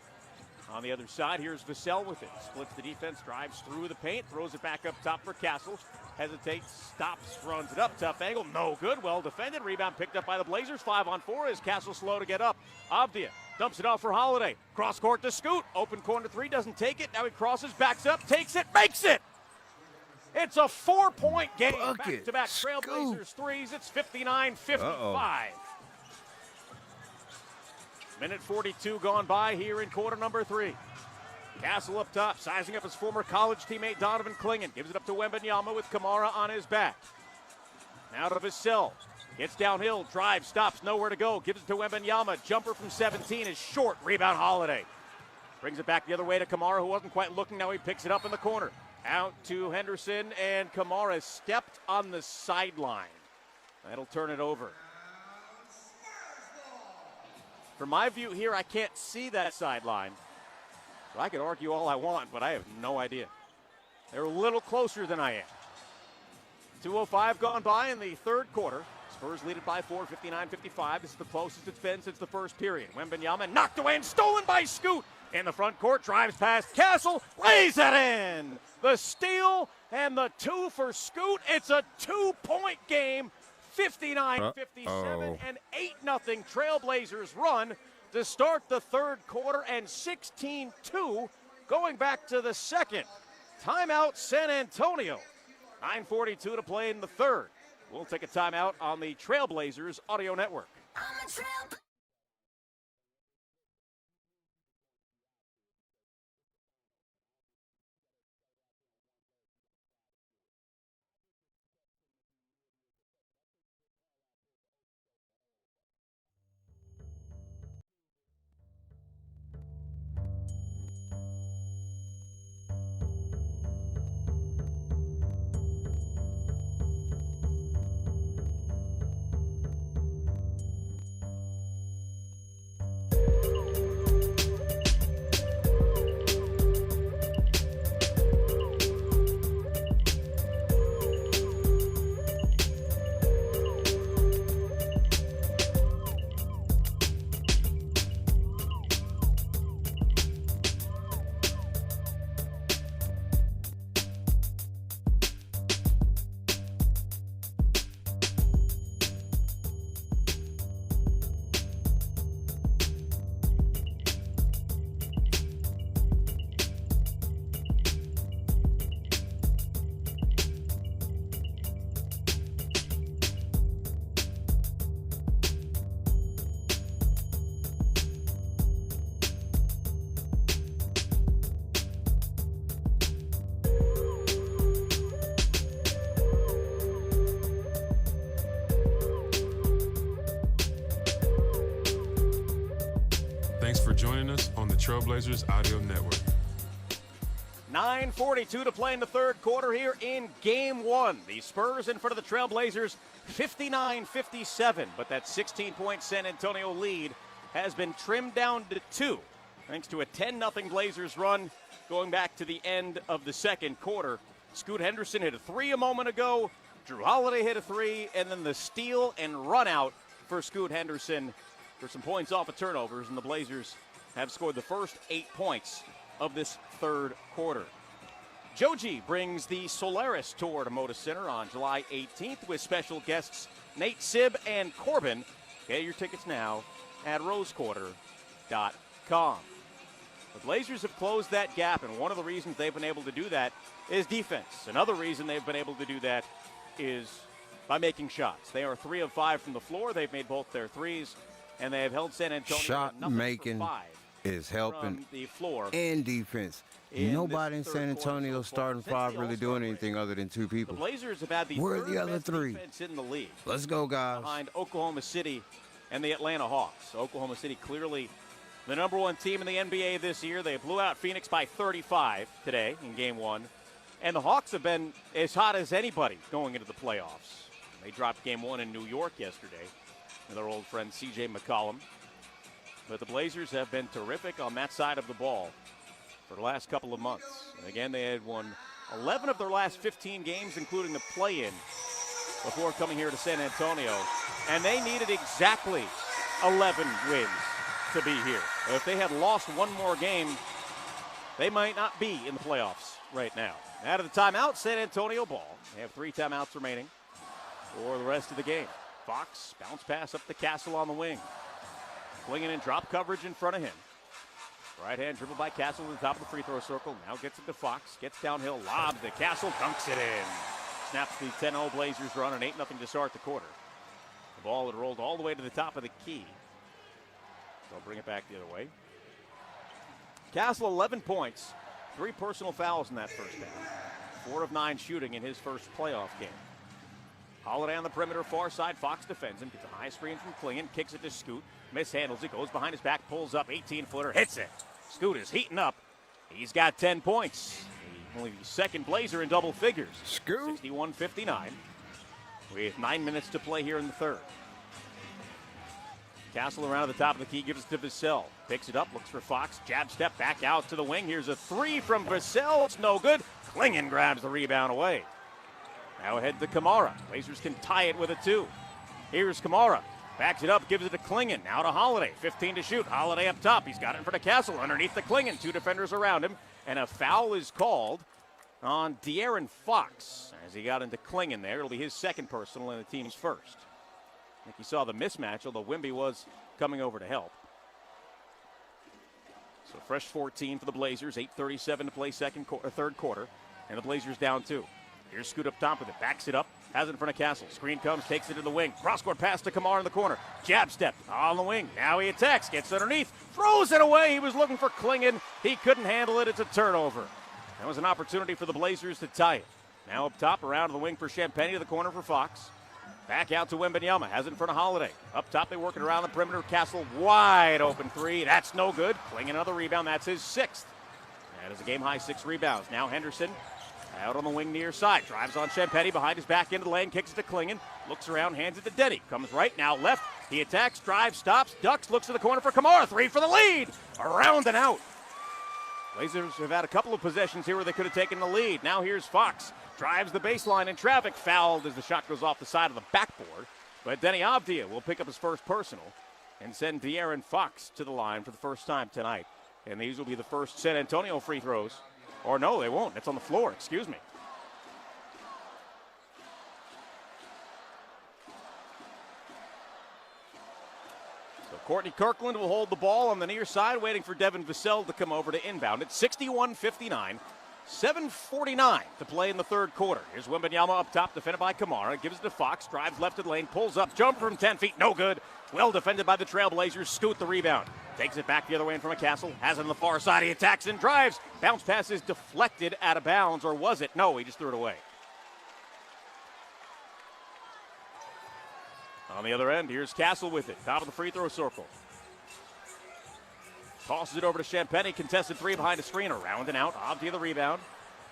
On the other side, here's Vassell with it. Splits the defense, drives through the paint, throws it back up top for Castle. Hesitates, stops, runs it up. Tough angle, no good. Well defended. Rebound picked up by the Blazers. 5-on-4 as Castle slow to get up. ADVIJA dumps it off for Holiday. Cross court to Scoot. Open corner three, doesn't take it. Now he crosses, backs up, takes it, makes it. It's a 4-point game. Back-to-back Trailblazers threes. It's 59-55. Minute 42 gone by here in quarter number three. Castle up top, sizing up his former college teammate Donovan Clingan. Gives it up to Wembanyama with Kamara on his back. Now to Vassell. Gets downhill, drives, stops, nowhere to go. Gives it to Wembanyama. Jumper from 17 is short. Rebound Holiday. Brings it back the other way to Kamara, who wasn't quite looking. Now he picks it up in the corner. Out to Henderson, and Kamara stepped on the sideline. That'll turn it over. From my view here, I can't see that sideline. So I could argue all I want, but I have no idea. They're a little closer than I am. 2:05 gone by in the third quarter. Spurs lead it by 4, 59-55. This is the closest it's been since the first period. Wembanyama knocked away and stolen by Scoot. In the front court, drives past Castle, lays it in. The steal and the two for Scoot. It's a 2-point game. 59-57 and 8-0 Trailblazers run to start the third quarter, and 16-2 going back to the second. Timeout San Antonio. 9:42 to play in the third. We'll take a timeout on the Trailblazers Audio Network. Thanks for joining us on the Trailblazers Audio Network. 9:42 to play in the third quarter here in Game 1. The Spurs in front of the Trailblazers 59-57, but that 16-point San Antonio lead has been trimmed down to 2 thanks to a 10-0 Blazers run going back to the end of the second quarter. Scoot Henderson hit a 3 a moment ago. Drew Holiday hit a 3, and then the steal and run out for Scoot Henderson for some points off of turnovers, and the Blazers have scored the first 8 points of this third quarter. Joji brings the Solaris Tour to Moda Center on July 18th with special guests Nate Sibb and Corbin. Get your tickets now at rosequarter.com. The Blazers have closed that gap, and one of the reasons they've been able to do that is defense. Another reason they've been able to do that is by making shots. They are 3 of 5 from the floor. They've made both their threes, and they have held San Antonio Shot making is helping the floor and defense. Nobody in San Antonio starting 5 really doing anything other than 2 people. The Blazers have had the Where are third the other best 3? defense in the league. Let's go, guys. Behind Oklahoma City and the Atlanta Hawks. Oklahoma City clearly the number 1 team in the NBA this year. They blew out Phoenix by 35 today in Game 1. And the Hawks have been as hot as anybody going into the playoffs. They dropped Game 1 in New York yesterday with their old friend C.J. McCollum. But the Blazers have been terrific on that side of the ball for the last couple of months. And again, they had won 11 of their last 15 games, including the play-in, before coming here to San Antonio. And they needed exactly 11 wins to be here. If they had lost one more game, they might not be in the playoffs right now. Out of the timeout, San Antonio ball. They have 3 timeouts remaining for the rest of the game. Fox, bounce pass up the Castle on the wing. Flinging in drop coverage in front of him. Right hand dribble by Castle to the top of the free throw circle. Now gets it to Fox. Gets downhill, lobs to Castle, dunks it in. Snaps the 10-0 Blazers run, and 8-0 to start the quarter. The ball had rolled all the way to the top of the key. They'll bring it back the other way. Castle 11 points, 3 personal fouls in that first half. 4 of 9 shooting in his first playoff game. Holiday on the perimeter, far side. Fox defends him. Gets a high screen from Klingon. Kicks it to Scoot. Mishandles it. Goes behind his back. Pulls up. 18-footer. Hits it. Scoot is heating up. He's got 10 points. Only the second Blazer in double figures. Scoot. 61-59. With 9 minutes to play here in the third. Castle around the top of the key. Gives it to Vassell. Picks it up. Looks for Fox. Jab step back out to the wing. Here's a 3 from Vassell. It's no good. Klingon grabs the rebound away. Now ahead to Kamara. Blazers can tie it with a 2. Here's Kamara. Backs it up, gives it to Klingon. Now to Holiday. 15 to shoot. Holiday up top. He's got it in front of Castle. Underneath the Klingon. 2 defenders around him. And a foul is called on De'Aaron Fox. As he got into Klingon there. It'll be his second personal and the team's first. I think he saw the mismatch, although Wemby was coming over to help. So fresh 14 for the Blazers. 8:37 to play third quarter. And the Blazers down 2. Here's Scoot up top with it, backs it up, has it in front of Castle. Screen comes, takes it to the wing. Cross-court pass to Kamara in the corner. Jab step on the wing. Now he attacks, gets underneath, throws it away. He was looking for Klingon. He couldn't handle it. It's a turnover. That was an opportunity for the Blazers to tie it. Now up top, around to the wing for Champagne, to the corner for Fox. Back out to Wembanyama, has it in front of Holiday. Up top, they work it around the perimeter. Castle, wide open 3. That's no good. Klingon another rebound. That's his 6th. That is a game-high 6 rebounds. Now Henderson. Out on the wing near side. Drives on Champagne behind his back into the lane. Kicks it to Klingon. Looks around, hands it to Denny. Comes right, now left. He attacks, drives, stops, ducks, looks to the corner for Kamara. 3 for the lead. Around and out. Blazers have had a couple of possessions here where they could have taken the lead. Now here's Fox. Drives the baseline in traffic. Fouled as the shot goes off the side of the backboard. But Denny Avdia will pick up his first personal and send De'Aaron Fox to the line for the first time tonight. And these will be the first San Antonio free throws. Or no, they won't. It's on the floor. Excuse me. So Courtney Kirkland will hold the ball on the near side, waiting for Devin Vassell to come over to inbound. It's 61-59. 7:49 to play in the third quarter. Here's Wembanyama up top, defended by Kamara. Gives it to Fox. Drives left of the lane. Pulls up. Jump from 10 feet. No good. Well defended by the Trailblazers. Scoot the rebound. Takes it back the other way in front of Castle. Has it on the far side. He attacks and drives. Bounce pass is deflected out of bounds. Or was it? No, he just threw it away. On the other end, here's Castle with it. Top of the free throw circle. Tosses it over to Champagne. Contested 3 behind the screen. Around and out. Avdia the rebound.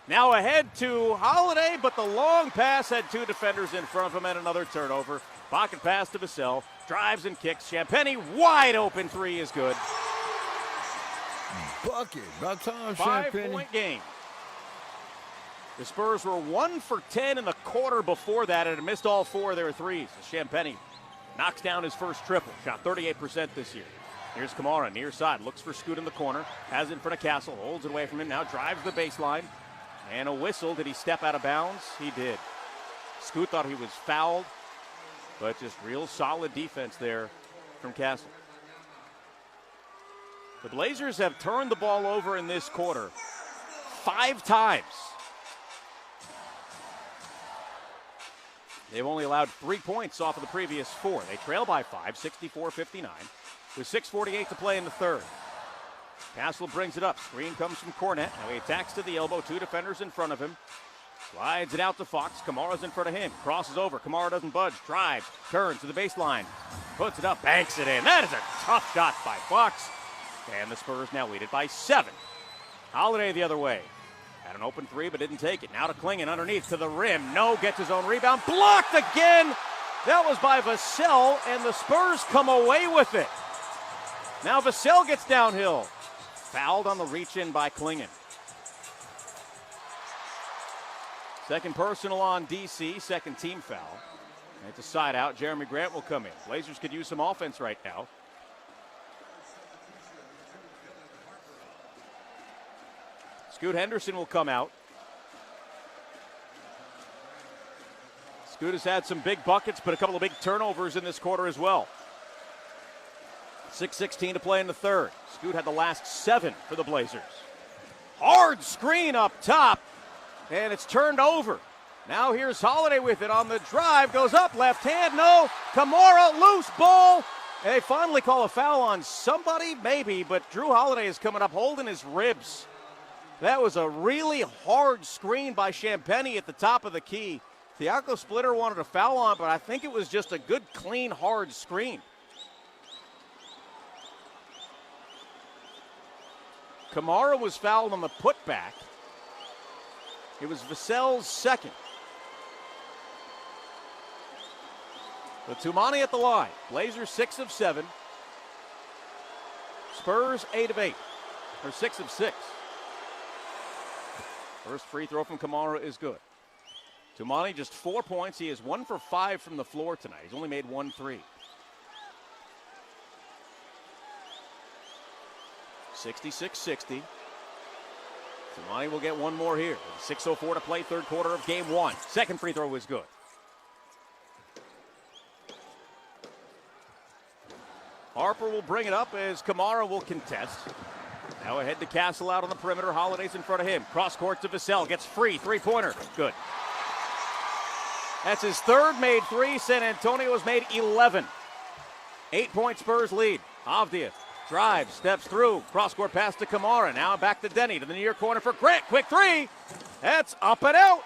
Now ahead to Holiday, but the long pass had 2 defenders in front of him and another turnover. Pocket pass to Vassell. Drives and kicks. Champagne wide open 3 is good. Bucket. About time, Champagne. 5-point game. The Spurs were 1 for 10 in the quarter before that and had missed all 4 of their threes. Champagne knocks down his first triple. Shot 38% this year. Here's Kamara, near side, looks for Scoot in the corner, has it in front of Castle, holds it away from him, now drives the baseline. And a whistle. Did he step out of bounds? He did. Scoot thought he was fouled, but just real solid defense there from Castle. The Blazers have turned the ball over in this quarter 5 times. They've only allowed 3 points off of the previous 4. They trail by 5, 64-59, with 6:48 to play in the third. Castle brings it up. Screen comes from Cornett. Now he attacks to the elbow. 2 defenders in front of him. Slides it out to Fox. Kamara's in front of him. Crosses over. Kamara doesn't budge. Drives. Turns to the baseline. Puts it up. Banks it in. That is a tough shot by Fox. And the Spurs now lead it by 7. Holiday the other way. Had an open 3, but didn't take it. Now to Klingon underneath to the rim. No, gets his own rebound. Blocked again. That was by Vassell, and the Spurs come away with it. Now Vassell gets downhill. Fouled on the reach-in by Klingon. Second personal on DC, second team foul. And it's a side out. Jeremy Grant will come in. Blazers could use some offense right now. Scoot Henderson will come out. Scoot has had some big buckets, but a couple of big turnovers in this quarter as well. 6:16 to play in the third. Scoot had the last 7 for the Blazers. Hard screen up top, and it's turned over. Now here's Holiday with it on the drive. Goes up, left hand, no. Kamara, loose ball. And they finally call a foul on somebody, maybe, but Drew Holiday is coming up holding his ribs. That was a really hard screen by Champagny at the top of the key. Thiago Splitter wanted a foul on, but I think it was just a good, clean, hard screen. Kamara was fouled on the putback. It was Vassell's second. But Tumani at the line. Blazers 6 of 7. Spurs 8 of 8. Or 6 of 6. First free throw from Kamara is good. Tumani just 4 points. He is 1 for 5 from the floor tonight. He's only made 1 3. 66-60. Tumani will get one more here. 6:04 to play, third quarter of game 1. Second free throw is good. Harper will bring it up as Kamara will contest. Now ahead to Castle out on the perimeter. Holiday's in front of him. Cross court to Vassell. Gets free. Three-pointer. Good. That's his third made 3. San Antonio has made 11. 8-point Spurs lead. ADVIJA drives, steps through. Cross-court pass to Kamara. Now back to Denny to the near corner for Grant. Quick 3. That's up and out.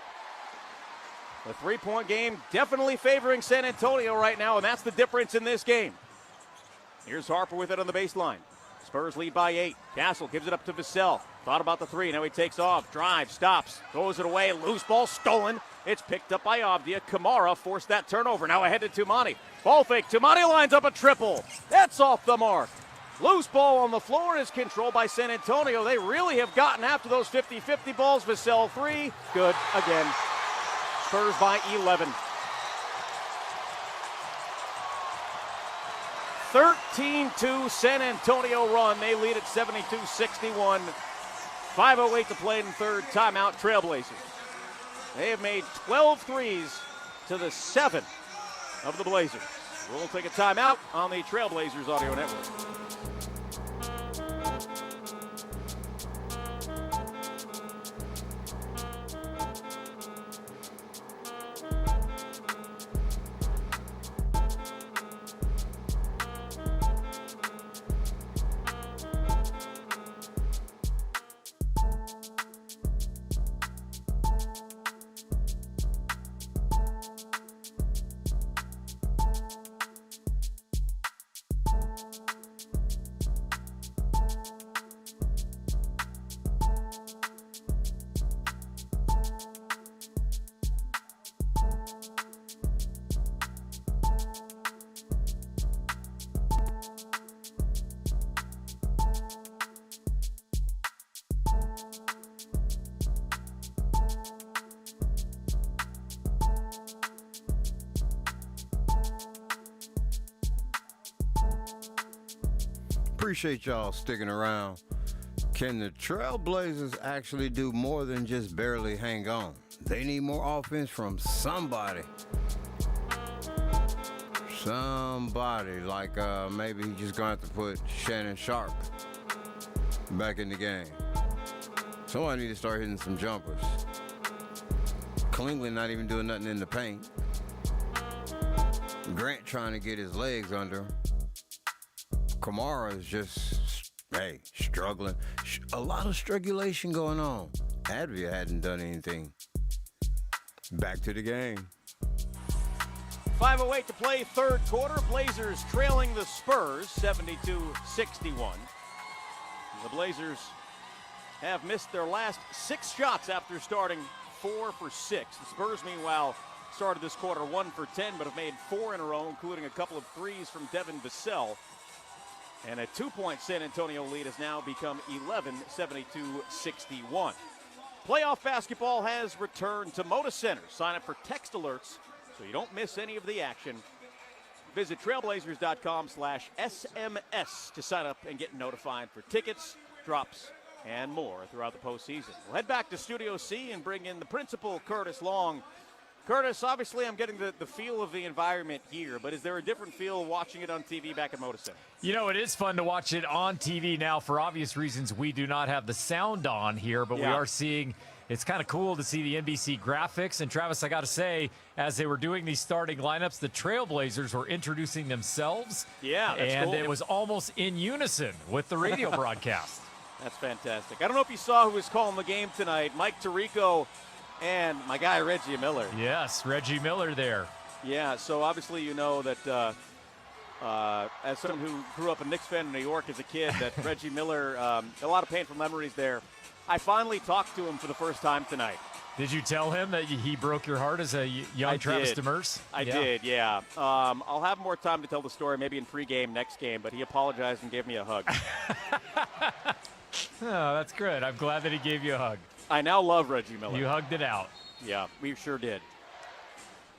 The 3-point game definitely favoring San Antonio right now, and that's the difference in this game. Here's Harper with it on the baseline. Spurs lead by 8. Castle gives it up to Vassell. Thought about the 3. Now he takes off. Drive, stops, throws it away. Loose ball stolen. It's picked up by ADVIJA. Kamara forced that turnover. Now ahead to Tumani. Ball fake. Tumani lines up a triple. That's off the mark. Loose ball on the floor is controlled by San Antonio. They really have gotten after those 50-50 balls. Vassell 3. Good again. Spurs by 11. 13-2 San Antonio run. They lead at 72-61. 5:08 to play in the third. Timeout, Trailblazers. They have made 12 threes to the 7 of the Blazers. We'll take a timeout on the Trailblazers Audio Network. Appreciate y'all sticking around. Can the Trailblazers actually do more than just barely hang on? They need more offense from somebody. Somebody, like maybe he's just going to have to put Shannon Sharp back in the game. Somebody need to start hitting some jumpers. Klingler not even doing nothing in the paint. Grant trying to get his legs under him. Kamara is just, struggling. A lot of strugulation going on. ADVIJA hadn't done anything. Back to the game. 5:08 to play, third quarter. Blazers trailing the Spurs 72-61. The Blazers have missed their last 6 shots after starting 4 for 6. The Spurs, meanwhile, started this quarter 1 for 10, but have made 4 in a row, including a couple of threes from Devin Vassell. And a 2-point San Antonio lead has now become 11, 72-61. Playoff basketball has returned to Moda Center. Sign up for text alerts so you don't miss any of the action. Visit trailblazers.com/SMS to sign up and get notified for tickets, drops, and more throughout the postseason. We'll head back to Studio C and bring in the principal, Curtis Long. Curtis, obviously I'm getting the feel of the environment here, but is there a different feel watching it on TV back at Moda Center? You know, it is fun to watch it on TV now. For obvious reasons, we do not have the sound on here, but we are seeing, it's kind of cool to see the NBC graphics. And Travis, I got to say, as they were doing these starting lineups, the Trailblazers were introducing themselves. Yeah, that's and cool. it was almost in unison with the radio broadcast. That's fantastic. I don't know if you saw who was calling the game tonight. Mike Tirico and my guy Reggie Miller. Yes, Reggie Miller there. Yeah, so obviously you know that as someone who grew up a Knicks fan in New York as a kid, that Reggie Miller, a lot of painful memories there. I finally talked to him for the first time tonight. Did you tell him that he broke your heart as a young Travis Demers? I did, yeah. I'll have more time to tell the story maybe in pregame next game, but he apologized and gave me a hug. Oh, that's good. I'm glad that he gave you a hug. I now love Reggie Miller. You hugged it out. Yeah, we sure did.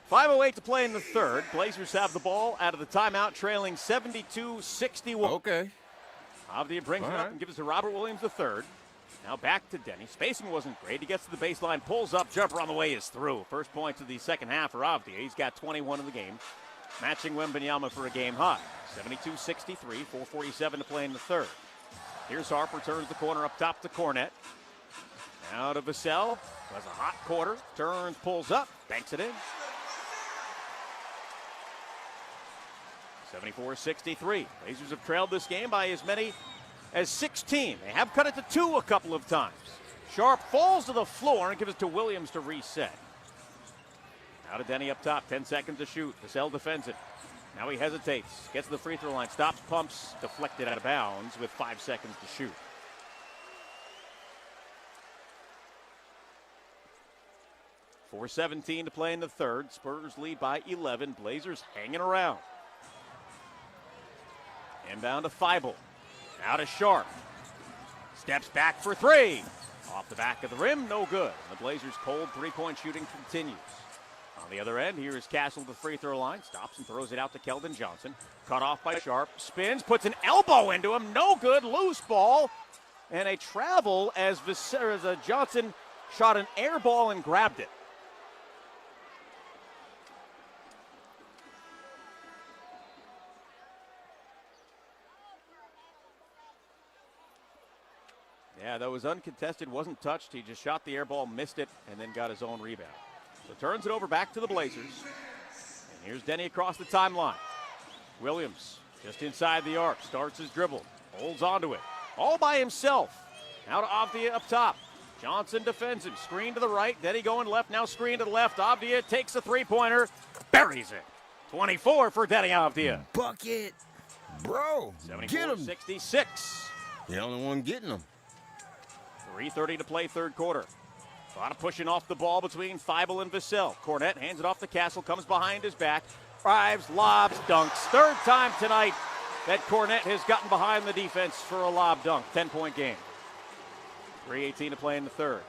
5:08 to play in the third. Blazers have the ball out of the timeout, trailing 72-61. Okay. ADVIJA brings it up and gives it to Robert Williams III. Now back to Denny. Spacing wasn't great. He gets to the baseline, pulls up, jumper on the way is through. First points of the second half for ADVIJA. He's got 21 in the game, matching Wembanyama for a game high. 72-63, 4:47 to play in the third. Here's Harper, turns the corner up top to Cornette. Now to Vassell, has a hot quarter, turns, pulls up, banks it in. 74-63. Blazers have trailed this game by as many as 16. They have cut it to 2 a couple of times. Sharp falls to the floor and gives it to Williams to reset. Now to Denny up top, 10 seconds to shoot. Vassell defends it. Now he hesitates, gets to the free throw line, stops, pumps, deflected out of bounds with 5 seconds to shoot. .4:17 to play in the third. Spurs lead by 11. Blazers hanging around. Inbound to Thibault. Now to Sharp. Steps back for 3. Off the back of the rim, no good. The Blazers' cold three-point shooting continues. On the other end, here is Castle at the free throw line. Stops and throws it out to Keldon Johnson. Cut off by Sharp. Spins, puts an elbow into him. No good. Loose ball. And a travel as Johnson shot an air ball and grabbed it. Yeah, that was uncontested, wasn't touched. He just shot the air ball, missed it, and then got his own rebound. So turns it over back to the Blazers. And here's Denny across the timeline. Williams just inside the arc, starts his dribble, holds onto it, all by himself. Now to ADVIJA up top. Johnson defends him, screen to the right, Denny going left, now screen to the left. ADVIJA takes a three-pointer, buries it. 24 for Denny ADVIJA. Bucket. Bro, get him. 66. The only one getting them. 3:30 to play third quarter. A lot of pushing off the ball between Thibault and Vassell. Cornette hands it off to Castle, comes behind his back, drives, lobs, dunks. Third time tonight that Cornette has gotten behind the defense for a lob dunk. 10-point game. 3:18 to play in the third.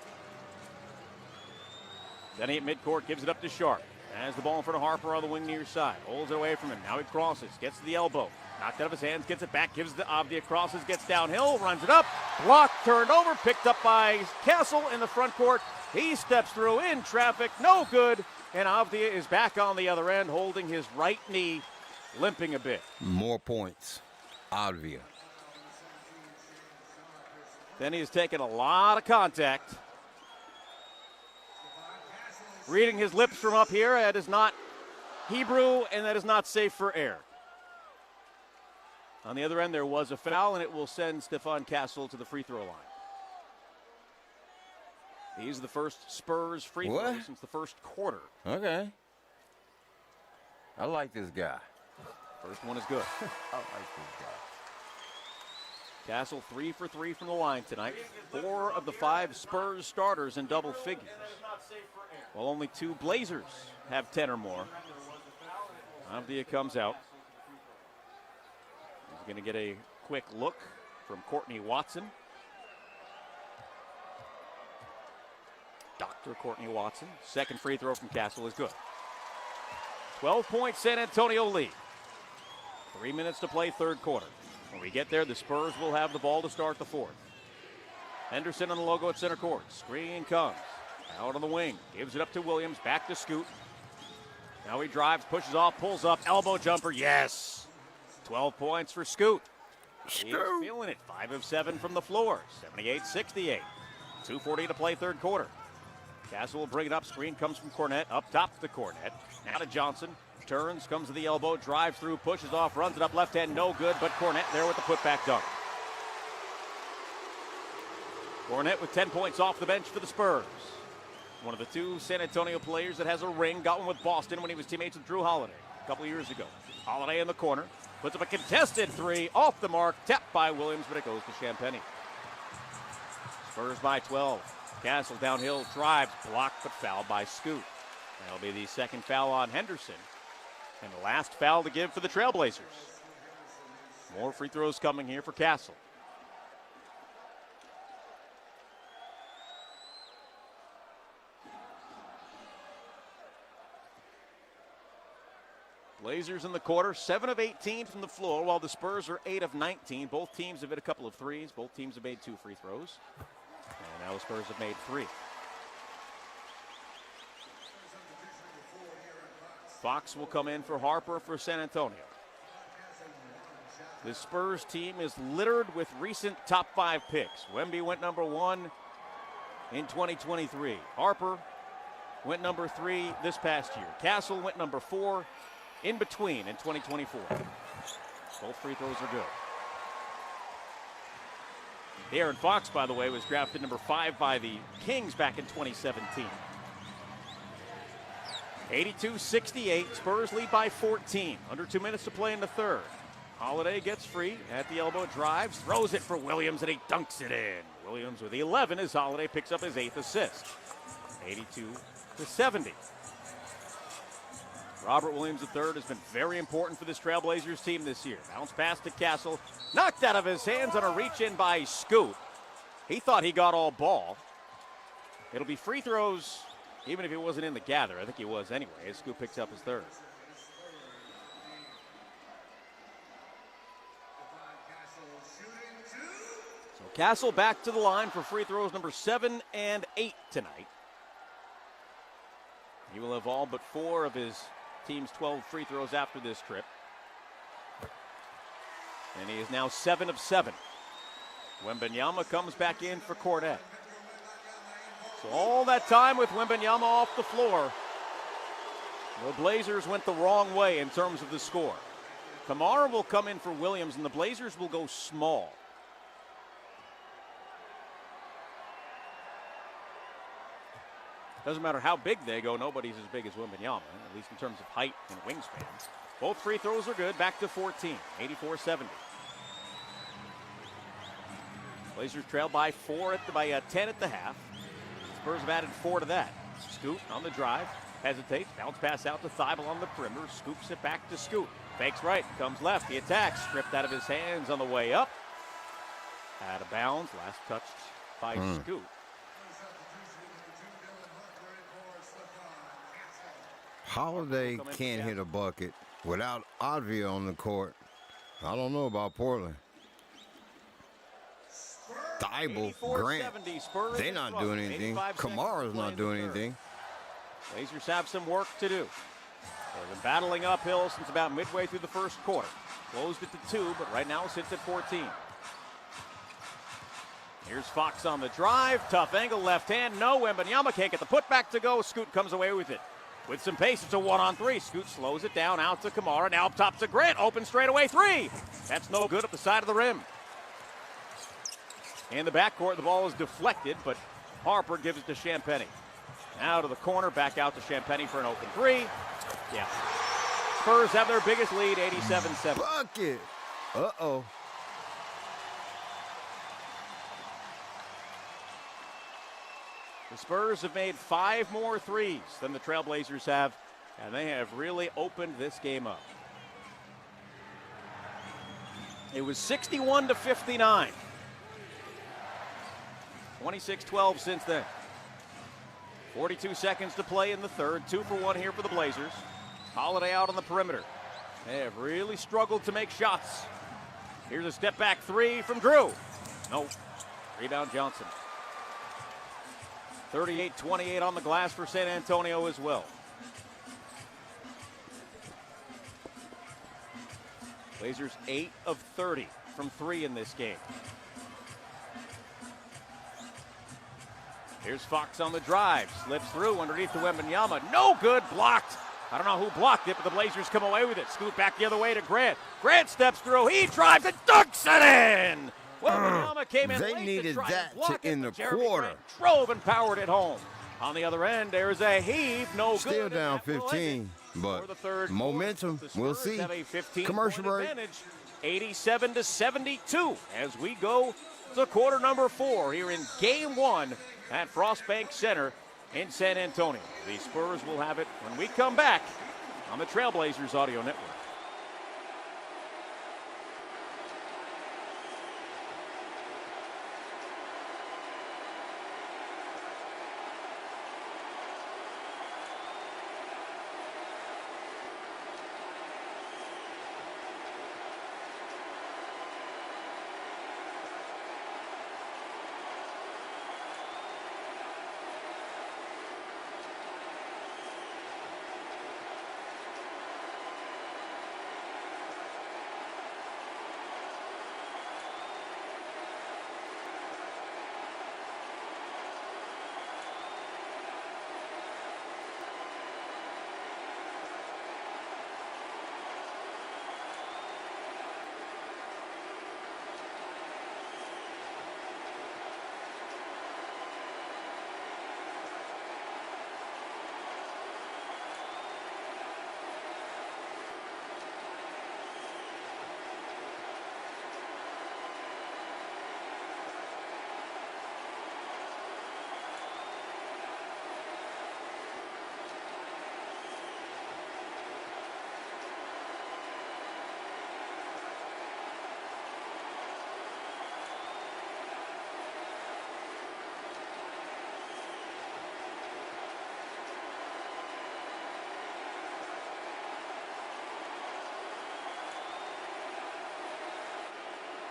Denny at midcourt gives it up to Sharp. Has the ball in front of Harper on the wing near side. Holds it away from him. Now he crosses, gets to the elbow. Knocked out of his hands, gets it back, gives it to ADVIJA, crosses, gets downhill, runs it up, blocked, turned over, picked up by Castle in the front court. He steps through in traffic, no good, and ADVIJA is back on the other end, holding his right knee, limping a bit. More points, ADVIJA. Then he has taken a lot of contact. Reading his lips from up here, that is not Hebrew, and that is not safe for air. On the other end, there was a foul, and it will send Stefan Castle to the free throw line. These are the first Spurs free throws since the first quarter. Okay. I like this guy. First one is good. I like this guy. Castle 3 for 3 from the line tonight. 4 of the 5 Spurs starters in double figures. While only 2 Blazers have 10 or more. ADVIJA comes out. He's going to get a quick look from Courtney Watson. Dr. Courtney Watson. Second free throw from Castle is good. 12-point San Antonio lead. 3 minutes to play, third quarter. When we get there, the Spurs will have the ball to start the fourth. Henderson on the logo at center court. Screen comes. Out on the wing. Gives it up to Williams. Back to Scoot. Now he drives, pushes off, pulls up. Elbow jumper. Yes. 12 points for Scoot. He's feeling it. 5 of 7 from the floor. 78-68. 2:40 to play, third quarter. Castle will bring it up. Screen comes from Cornette. Up top to Cornette. Now to Johnson. Turns, comes to the elbow, drives through, pushes off, runs it up left hand, no good, but Cornette there with the putback dunk. Cornette with 10 points off the bench for the Spurs. One of the 2 San Antonio players that has a ring, got one with Boston when he was teammates with Drew Holiday a couple of years ago. Holiday in the corner, puts up a contested 3, off the mark, tapped by Williams, but it goes to Champagny. Spurs by 12. Castle downhill, drives, blocked, but fouled by Scoot. That'll be the second foul on Henderson. And the last foul to give for the Trailblazers. More free throws coming here for Castle. Blazers in the quarter, 7 of 18 from the floor, while the Spurs are 8 of 19. Both teams have hit a couple of threes. Both teams have made 2 free throws. And now the Spurs have made 3. Fox will come in for Harper for San Antonio. The Spurs team is littered with recent top 5 picks. Wemby went number 1 in 2023. Harper went number 3 this past year. Castle went number 4 in between in 2024. Both free throws are good. Aaron Fox, by the way, was drafted number 5 by the Kings back in 2017. 82-68, Spurs lead by 14. Under 2 minutes to play in the third. Holiday gets free at the elbow, drives, throws it for Williams, and he dunks it in. Williams with 11 as Holiday picks up his 8th assist. 82-70. Robert Williams III has been very important for this Trailblazers team this year. Bounce pass to Castle, knocked out of his hands on a reach-in by Scoot. He thought he got all ball. It'll be free throws. Even if he wasn't in the gather, I think he was anyway, as Scoot picks up his 3rd. So Castle back to the line for free throws number 7 and 8 tonight. He will have all but 4 of his team's 12 free throws after this trip. And he is now 7 of 7. Wembanyama comes back in for Cornette. So all that time with Wembanyama off the floor, the Blazers went the wrong way in terms of the score. Kamara will come in for Williams, and the Blazers will go small. Doesn't matter how big they go, nobody's as big as Wembanyama, at least in terms of height and wingspan. Both free throws are good, back to 14, 84-70. Blazers trail by 10 at the half. Spurs have added 4 to that. Scoot on the drive, hesitates, bounce pass out to Thibault on the perimeter, scoops it back to Scoot. Fakes right, comes left, the attack stripped out of his hands on the way up. Out of bounds, last touched by Scoot. Holiday can't hit a bucket without ADVIJA on the court. I don't know about Portland. Thibault, Grant, they're not doing anything. Kamara's not doing anything. Blazers have some work to do. They've been battling uphill since about midway through the first quarter. Closed it to 2, but right now sits at 14. Here's Fox on the drive. Tough angle, left hand. No, Wembanyama can't get the putback to go. Scoot comes away with it. With some pace, it's a 1-on-3. Scoot slows it down, out to Kamara. Now up top to Grant. Open straightaway 3. That's no good at the side of the rim. In the backcourt, the ball is deflected, but Harper gives it to Champagnie. Now to the corner, back out to Champagnie for an open 3. Yeah. Spurs have their biggest lead, 87-7. Bucket. Uh-oh. The Spurs have made 5 more threes than the Trailblazers have, and they have really opened this game up. It was 61-59. 26-12 since then. 42 seconds to play in the third. 2 for 1 here for the Blazers. Holiday out on the perimeter. They have really struggled to make shots. Here's a step back 3 from Drew. No. Rebound Johnson. 38-28 on the glass for San Antonio as well. Blazers 8 of 30 from 3 in this game. Here's Fox on the drive. Slips through underneath to Wembanyama. No good. Blocked. I don't know who blocked it, but the Blazers come away with it. Scoot back the other way to Grant. Grant steps through. He drives and dunks it in. Wembanyama came in late. They needed that to end the Jeremy quarter. Grant drove and powered it home. On the other end, there's a heave. No good. Still down 15, but momentum. We'll see. Have a 15 Commercial break. Advantage, 87-72 as we go to quarter number 4 here in game 1 at Frostbank Center in San Antonio. The Spurs will have it when we come back on the Trailblazers Audio Network.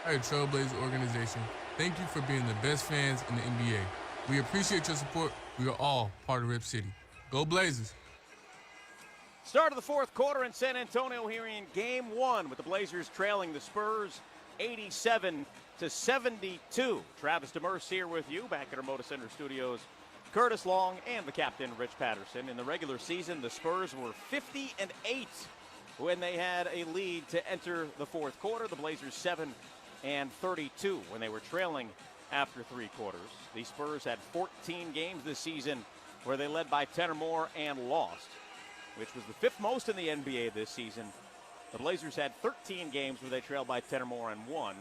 Hi, Trailblazer organization. Thank you for being the best fans in the NBA. We appreciate your support. We are all part of Rip City. Go Blazers. Start of the fourth quarter in San Antonio here in game 1 with the Blazers trailing the Spurs 87-72. Travis Demers here with you back at our Moda Center studios. Curtis Long and the captain, Rich Patterson. In the regular season, the Spurs were 50-8 when they had a lead to enter the fourth quarter. The Blazers 7-32 when they were trailing after 3 quarters. The Spurs had 14 games this season where they led by 10 or more and lost, which was the 5th most in the NBA this season. The Blazers had 13 games where they trailed by 10 or more and won,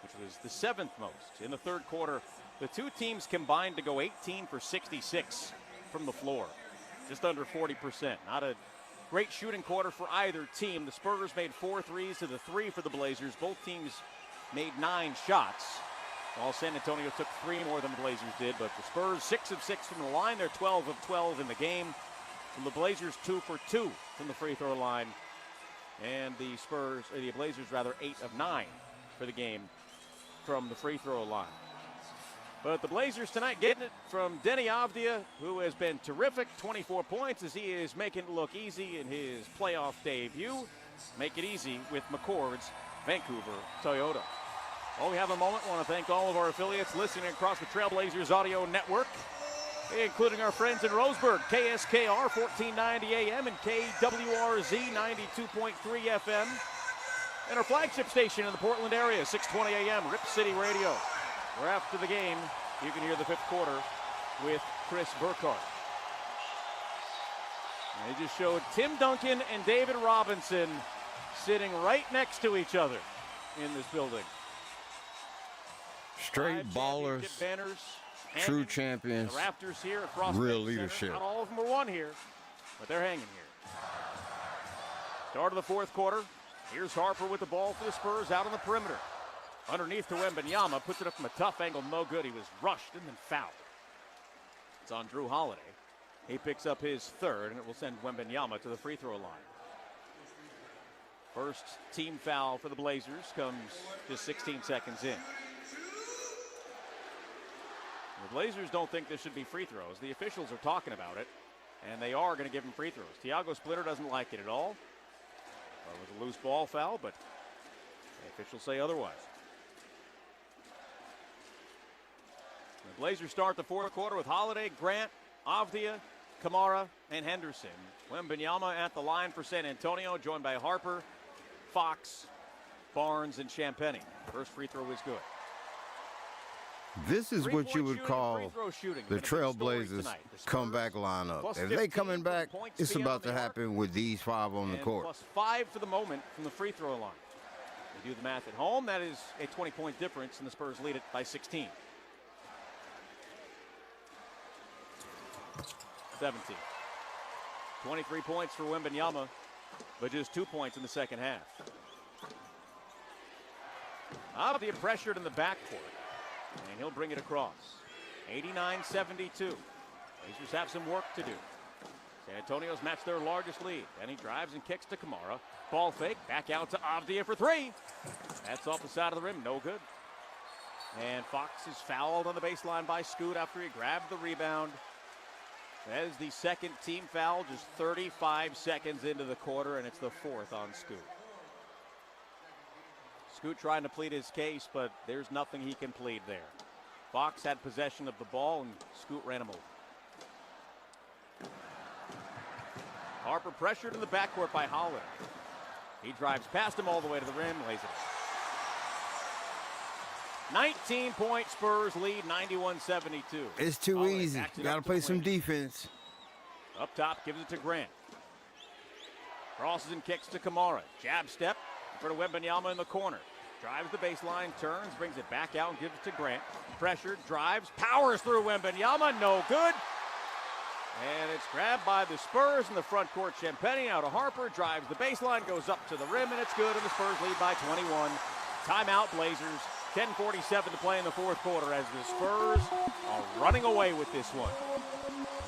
which was the 7th most. In the third quarter, the two teams combined to go 18 for 66 from the floor, just under 40%. Not a great shooting quarter for either team. The Spurs made 4 threes to the 3 for the Blazers. Both teams made 9 shots, while San Antonio took 3 more than the Blazers did. But the Spurs 6 of 6 from the line. They're 12 of 12 in the game. And the Blazers 2 for 2 from the free throw line. And the Blazers 8 of 9 for the game from the free throw line. But the Blazers tonight getting it from Denny Avdia, who has been terrific. 24 points as he is making it look easy in his playoff debut. Make it easy with McCord's Vancouver Toyota. Well, we have a moment. I want to thank all of our affiliates listening across the Trailblazers audio network, including our friends in Roseburg, KSKR 1490 AM and KWRZ 92.3 FM. And our flagship station in the Portland area, 620 AM, Rip City Radio, where after the game, you can hear the fifth quarter with Chris Burkhardt. And they just showed Tim Duncan and David Robinson sitting right next to each other in this building. Straight ballers, banners, true champions, the rafters here across real the leadership. Center. Not all of them are won here, but they're hanging here. Start of the fourth quarter. Here's Harper with the ball for the Spurs out on the perimeter. Underneath to Wembanyama, puts it up from a tough angle, no good. He was rushed and then fouled. It's on Drew Holiday. He picks up his third, and it will send Wembanyama to the free throw line. First team foul for the Blazers comes just 16 seconds in. The Blazers don't think this should be free throws. The officials are talking about it, and they are going to give him free throws. Thiago Splitter doesn't like it at all. It was a loose ball foul, but the officials say otherwise. The Blazers start the fourth quarter with Holiday, Grant, Avdia, Kamara, and Henderson. Wembanyama at the line for San Antonio, joined by Harper, Fox, Barnes, and Champagnie. First free throw is good. This is what you would call the Trailblazers comeback lineup. If they coming back, it's about to happen with these five on the court. +5 for the moment from the free throw line. They do the math at home. That is a 20-point difference, and the Spurs lead it by 16. 17. 23 points for Wembanyama, but just 2 points in the second half. Avdia pressured in the backcourt, and he'll bring it across. 89-72. Blazers have some work to do. San Antonio's matched their largest lead. Then he drives and kicks to Kamara. Ball fake, back out to Avdia for three. That's off the side of the rim, no good. And Fox is fouled on the baseline by Scoot after he grabbed the rebound. That is the second team foul, just 35 seconds into the quarter, and it's the fourth on Scoot. Scoot trying to plead his case, but there's nothing he can plead there. Fox had possession of the ball, and Scoot ran him over. Harper pressured in the backcourt by Holiday. He drives past him all the way to the rim, lays it in. 19-point Spurs lead, 91-72. It's too easy. Got to play some defense. Up top, gives it to Grant. Crosses and kicks to Kamara. Jab step for Wembanyama in the corner. Drives the baseline, turns, brings it back out and gives it to Grant. Pressured, drives, powers through Wembanyama, no good. And it's grabbed by the Spurs in the front court. Champagnie out of Harper, drives the baseline, goes up to the rim, and it's good, and the Spurs lead by 21. Timeout, Blazers. 10:47 to play in the fourth quarter as the Spurs are running away with this one.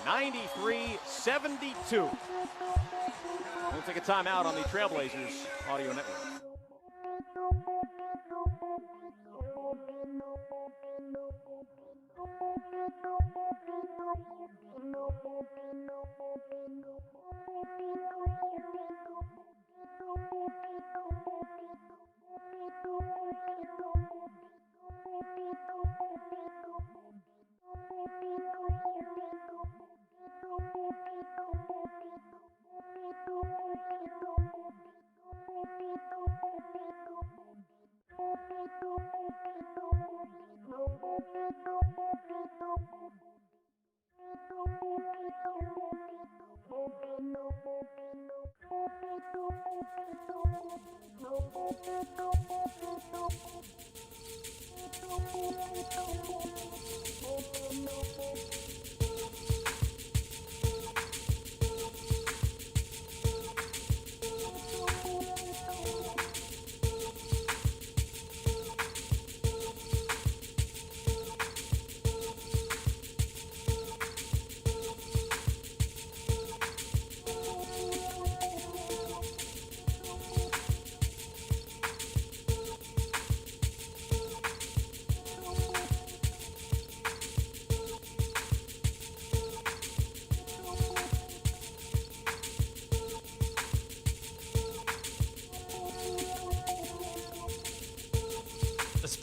93-72. We'll take a timeout on the Trailblazers audio network.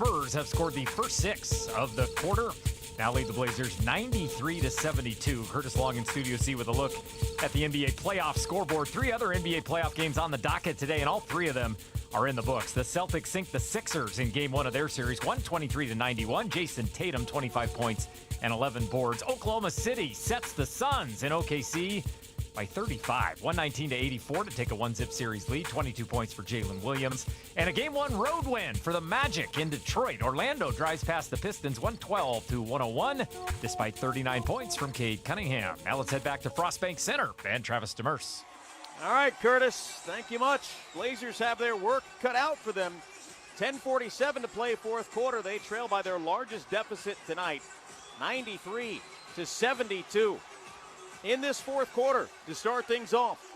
Spurs have scored the first 6 of the quarter. Now lead the Blazers 93-72. Curtis Long in Studio C with a look at the NBA playoff scoreboard. 3 other NBA playoff games on the docket today, and all 3 of them are in the books. The Celtics sink the Sixers in game 1 of their series, 123-91. Jason Tatum, 25 points and 11 boards. Oklahoma City sets the Suns in OKC by 35, 119-84 to take a 1-zip series lead. 22 points for Jalen Williams. And a game 1 road win for the Magic in Detroit. Orlando drives past the Pistons 112-101 despite 39 points from Cade Cunningham. Now let's head back to Frostbank Center and Travis Demers. All right, Curtis, thank you much. Blazers have their work cut out for them. 10:47 to play fourth quarter. They trail by their largest deficit tonight, 93-72. In this fourth quarter, to start things off,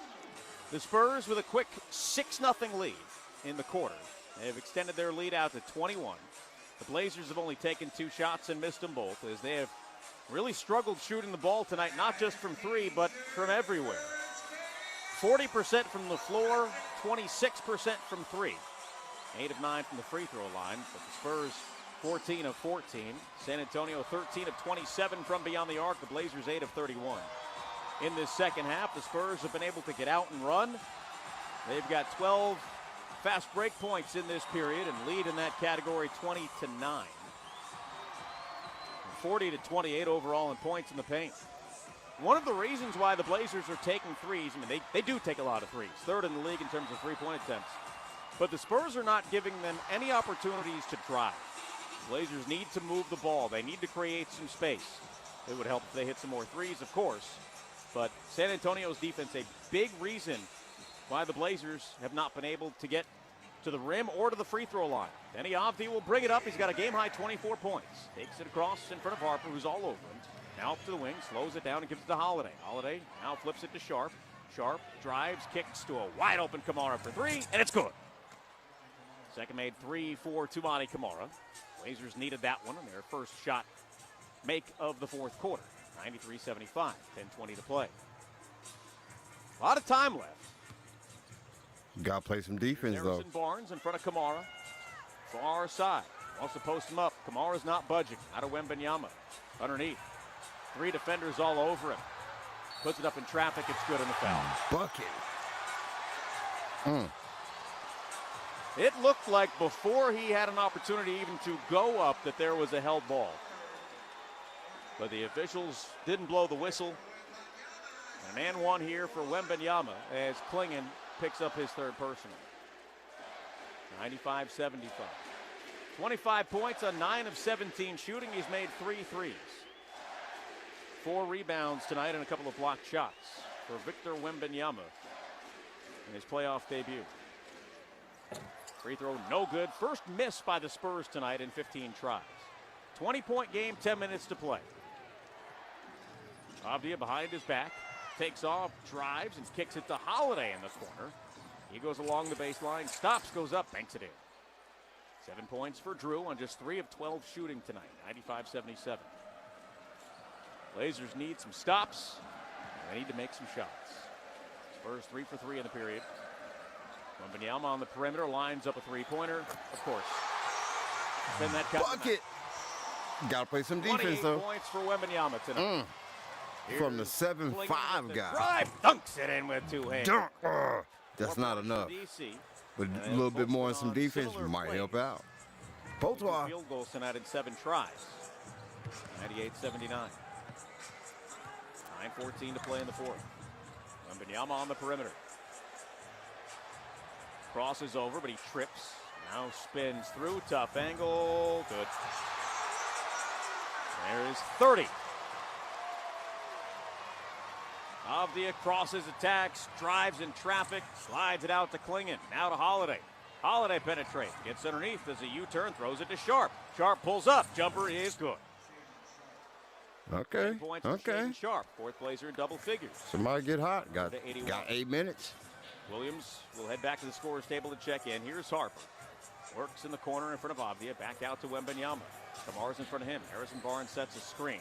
the Spurs with a quick 6-0 lead in the quarter. They have extended their lead out to 21. The Blazers have only taken 2 shots and missed them both, as they have really struggled shooting the ball tonight, not just from 3, but from everywhere. 40% from the floor, 26% from 3. 8 of 9 from the free throw line, but the Spurs 14 of 14. San Antonio 13 of 27 from beyond the arc. The Blazers 8 of 31. In this second half, the Spurs have been able to get out and run. They've got 12 fast break points in this period and lead in that category 20-9. 40-28 overall in points in the paint. One of the reasons why the Blazers are taking threes, I mean, they do take a lot of threes, 3rd in the league in terms of three-point attempts, but the Spurs are not giving them any opportunities to drive. The Blazers need to move the ball. They need to create some space. It would help if they hit some more threes, of course, but San Antonio's defense, a big reason why the Blazers have not been able to get to the rim or to the free throw line. Denny Avdija will bring it up. He's got a game-high 24 points. Takes it across in front of Harper, who's all over him. Now up to the wing, slows it down and gives it to Holiday. Holiday now flips it to Sharp. Sharp drives, kicks to a wide-open Kamara for 3, and it's good. Second made 3 for Toumani Kamara. Blazers needed that one on their first shot make of the fourth quarter. 93-75, 10:20 to play. A lot of time left. Got to play some defense, though. Harrison Barnes in front of Kamara. Far side. Wants to post him up. Kamara's not budging. Out of Wembanyama. Underneath. 3 defenders all over him. Puts it up in traffic. It's good in the foul. Bucket. It looked like before he had an opportunity even to go up that there was a held ball. But the officials didn't blow the whistle. An and 1 here for Wembanyama as Klingon picks up his 3rd personal. 95-75. 25 points on 9 of 17 shooting. He's made 3 threes. 4 rebounds tonight and a couple of blocked shots for Victor Wembanyama in his playoff debut. Free throw no good. First miss by the Spurs tonight in 15 tries. 20-point game, 10 minutes to play. Avdija behind his back. Takes off, drives, and kicks it to Holiday in the corner. He goes along the baseline, stops, goes up, banks it in. 7 points for Drew on just 3 of 12 shooting tonight, 95-77. Blazers need some stops. They need to make some shots. Spurs 3 for 3 in the period. Wembanyama on the perimeter, lines up a 3-pointer, of course. Then that bucket. Got to play some defense, though. 28 points for Wembanyama tonight. From the 7-5 guy. Drive, dunks it in with 2 hands. Dunk. That's not enough. But a little bit more on some defense might help out. Potoi. Field goals tonight in 7 tries. 98-79. 9:14 to play in the fourth. Wembanyama on the perimeter. Crosses over, but he trips. Now spins through. Tough angle. Good. There is 30. Avdija crosses, attacks, drives in traffic, slides it out to Klingon. Now to Holiday. Holiday penetrates, gets underneath, does a U-turn, throws it to Sharp. Sharp pulls up, jumper is good. Okay, okay. Sharp, 4th Blazer in double figures. Somebody get hot. Got 8 minutes. Williams will head back to the scorer's table to check in. Here's Harper. Works in the corner in front of Avdija. Back out to Wembanyama. Kamara's in front of him. Harrison Barnes sets a screen.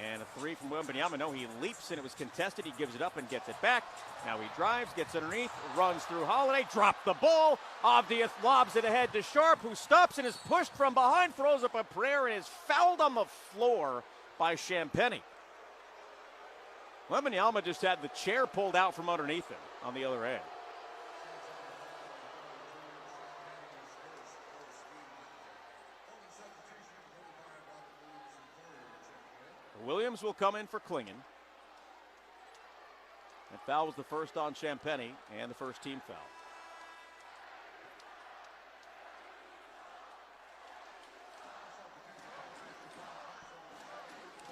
And a 3 from Wembanyama. No, he leaps and it was contested. He gives it up and gets it back. Now he drives, gets underneath, runs through Holiday, dropped the ball. Avdija lobs it ahead to Sharp, who stops and is pushed from behind, throws up a prayer, and is fouled on the floor by Champagny. Wembanyama just had the chair pulled out from underneath him on the other end. Williams will come in for Klingen. That foul was the first on Champagny and the first team foul.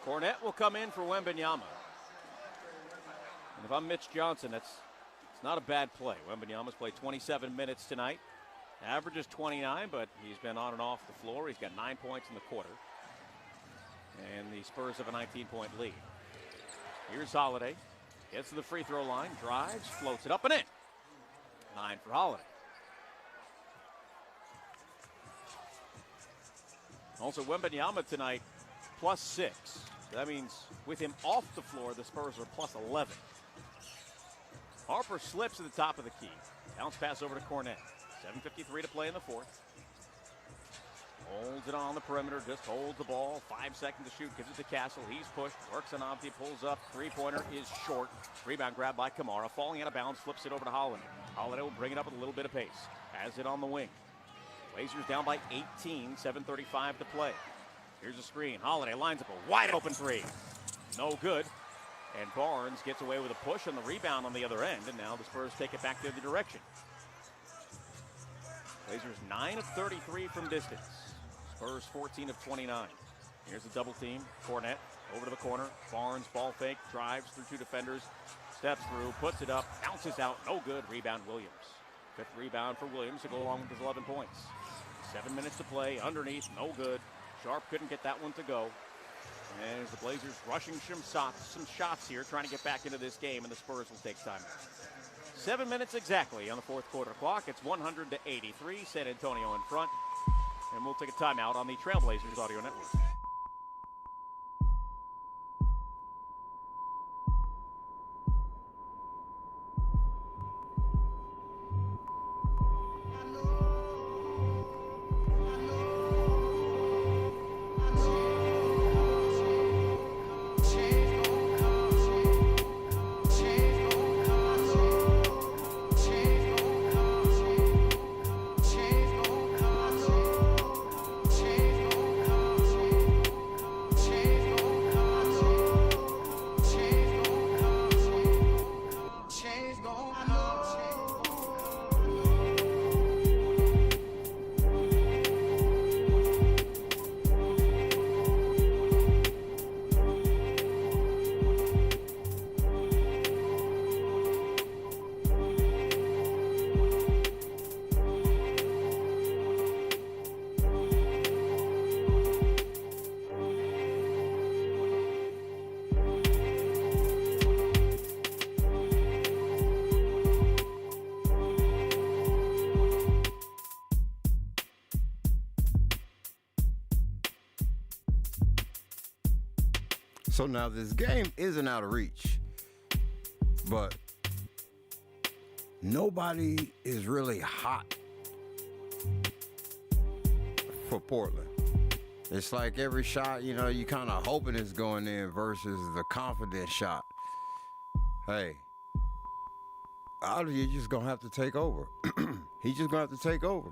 Cornette will come in for Wembanyama. And if I'm Mitch Johnson, it's not a bad play. Wembanyama's played 27 minutes tonight. Averages 29, but he's been on and off the floor. He's got 9 points in the quarter. And the Spurs have a 19-point lead. Here's Holiday. Gets to the free throw line, drives, floats it up and in. 9 for Holiday. Also, Wembanyama tonight, +6. That means with him off the floor, the Spurs are +11. Harper slips at the top of the key. Bounce pass over to Cornette. 7:53 to play in the fourth. Holds it on the perimeter, just holds the ball. 5 seconds to shoot, gives it to Castle. He's pushed, works on Avdija, pulls up. Three-pointer is short. Rebound grab by Kamara. Falling out of bounds, flips it over to Holiday. Holiday will bring it up with a little bit of pace. Has it on the wing. Blazers down by 18, 7:35 to play. Here's a screen. Holiday lines up a wide open three. No good. And Barnes gets away with a push on the rebound on the other end, and now the Spurs take it back the other direction. Blazers 9 of 33 from distance. Spurs 14 of 29. Here's a double team. Cornette over to the corner. Barnes ball fake, drives through two defenders, steps through, puts it up, bounces out, no good. Rebound Williams. Fifth rebound for Williams to go along with his 11 points. 7 minutes to play, underneath, no good. Sharp couldn't get that one to go. And as the Blazers rushing some shots here, trying to get back into this game, and the Spurs will take time. 7 minutes exactly on the fourth quarter clock. It's 100-83, San Antonio in front. And we'll take a timeout on the Trailblazers Audio Network. So now this game isn't out of reach, but nobody is really hot for Portland. It's like every shot, you know, you kind of hoping it's going in versus the confident shot. Hey, ADVIJA just going to have to take over. He's just going to have to take over.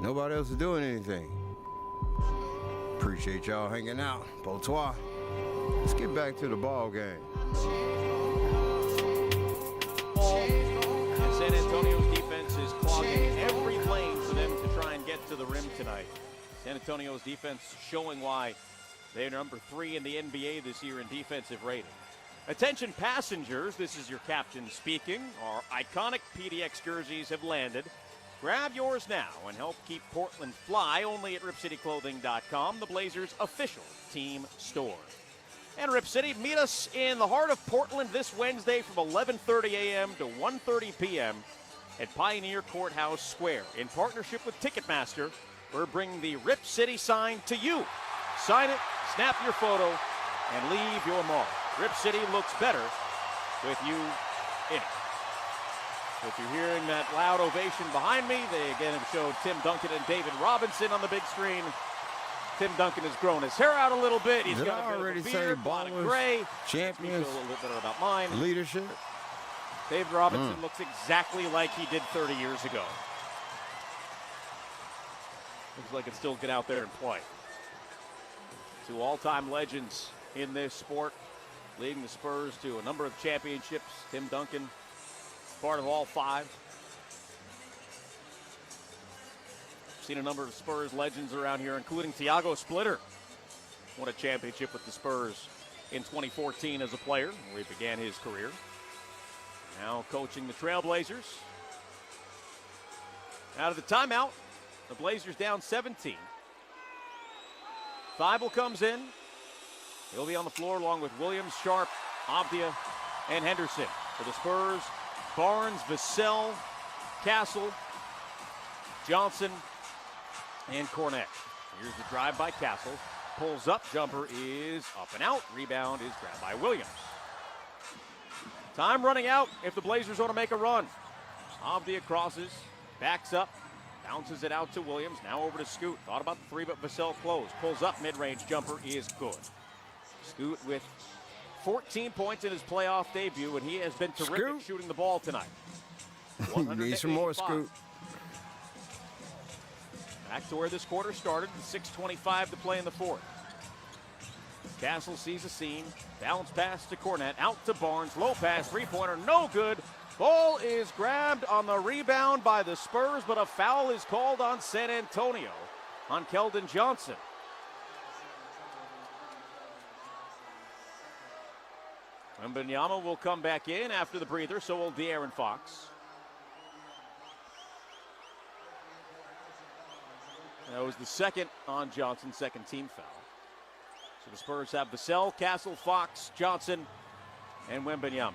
Nobody else is doing anything. Appreciate y'all hanging out. Potoi. Let's get back to the ball game. And San Antonio's defense is clogging every lane for them to try and get to the rim tonight. San Antonio's defense showing why they're number 3 in the NBA this year in defensive rating. Attention passengers, this is your captain speaking. Our iconic PDX jerseys have landed. Grab yours now and help keep Portland fly only at RipCityClothing.com, the Blazers' official team store. And Rip City, meet us in the heart of Portland this Wednesday from 11:30 a.m. to 1:30 p.m. at Pioneer Courthouse Square. In partnership with Ticketmaster, we're bringing the Rip City sign to you. Sign it, snap your photo, and leave your mark. Rip City looks better with you in it. So if you're hearing that loud ovation behind me, they again have showed Tim Duncan and David Robinson on the big screen. Tim Duncan has grown his hair out a little bit. He's Did got I a bit already of a say beard, a lot of ballers, gray. champions, Makes me feel a little bit better about mine. leadership? David Robinson looks exactly like he did 30 years ago. Looks like it's still get out there and play. Two all-time legends in this sport, leading the Spurs to a number of championships. Tim Duncan, part of all 5. Seen a number of Spurs legends around here, including Thiago Splitter. Won a championship with the Spurs in 2014 as a player, where he began his career. Now coaching the Trailblazers. Out of the timeout, the Blazers down 17. Thibault comes in. He'll be on the floor along with Williams, Sharp, ADVIJA, and Henderson. For the Spurs, Barnes, Vassell, Castle, Johnson, and Cornette. Here's the drive by Castle. Pulls up, jumper is up and out. Rebound is grabbed by Williams. Time running out if the Blazers want to make a run. ADVIJA crosses, backs up, bounces it out to Williams. Now over to Scoot. Thought about the 3, but Vassell closed. Pulls up, mid-range jumper is good. Scoot with 14 points in his playoff debut, and he has been terrific shooting the ball tonight. Need some more, Scoot. Back to where this quarter started, 6:25 to play in the fourth. Castle sees a seam, bounce pass to Cornette, out to Barnes, low pass, three-pointer, no good. Ball is grabbed on the rebound by the Spurs, but a foul is called on San Antonio, on Keldon Johnson. Wembanyama will come back in after the breather, so will De'Aaron Fox. That was the second on Johnson, second team foul. So the Spurs have Vassell, Castle, Fox, Johnson, and Wembanyama.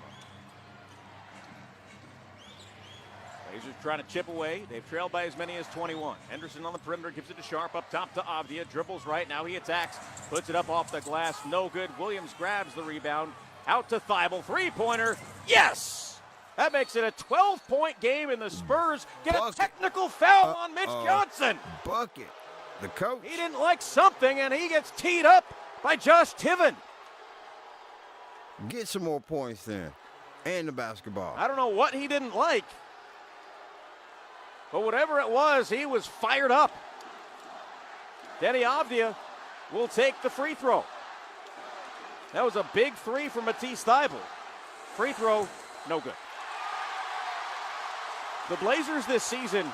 Blazers trying to chip away. They've trailed by as many as 21. Henderson on the perimeter gives it to Sharp, up top to ADVIJA. Dribbles right, now he attacks. Puts it up off the glass, no good. Williams grabs the rebound. Out to Thibault, three-pointer, yes! That makes it a 12-point game, and the Spurs get a technical foul on Mitch Johnson. Bucket. The coach. He didn't like something, and he gets teed up by Josh Tiven. Get some more points then. And the basketball. I don't know what he didn't like. But whatever it was, he was fired up. Denny ADVIJA will take the free throw. That was a big three from Matisse Thybulle. Free throw, no good. The Blazers this season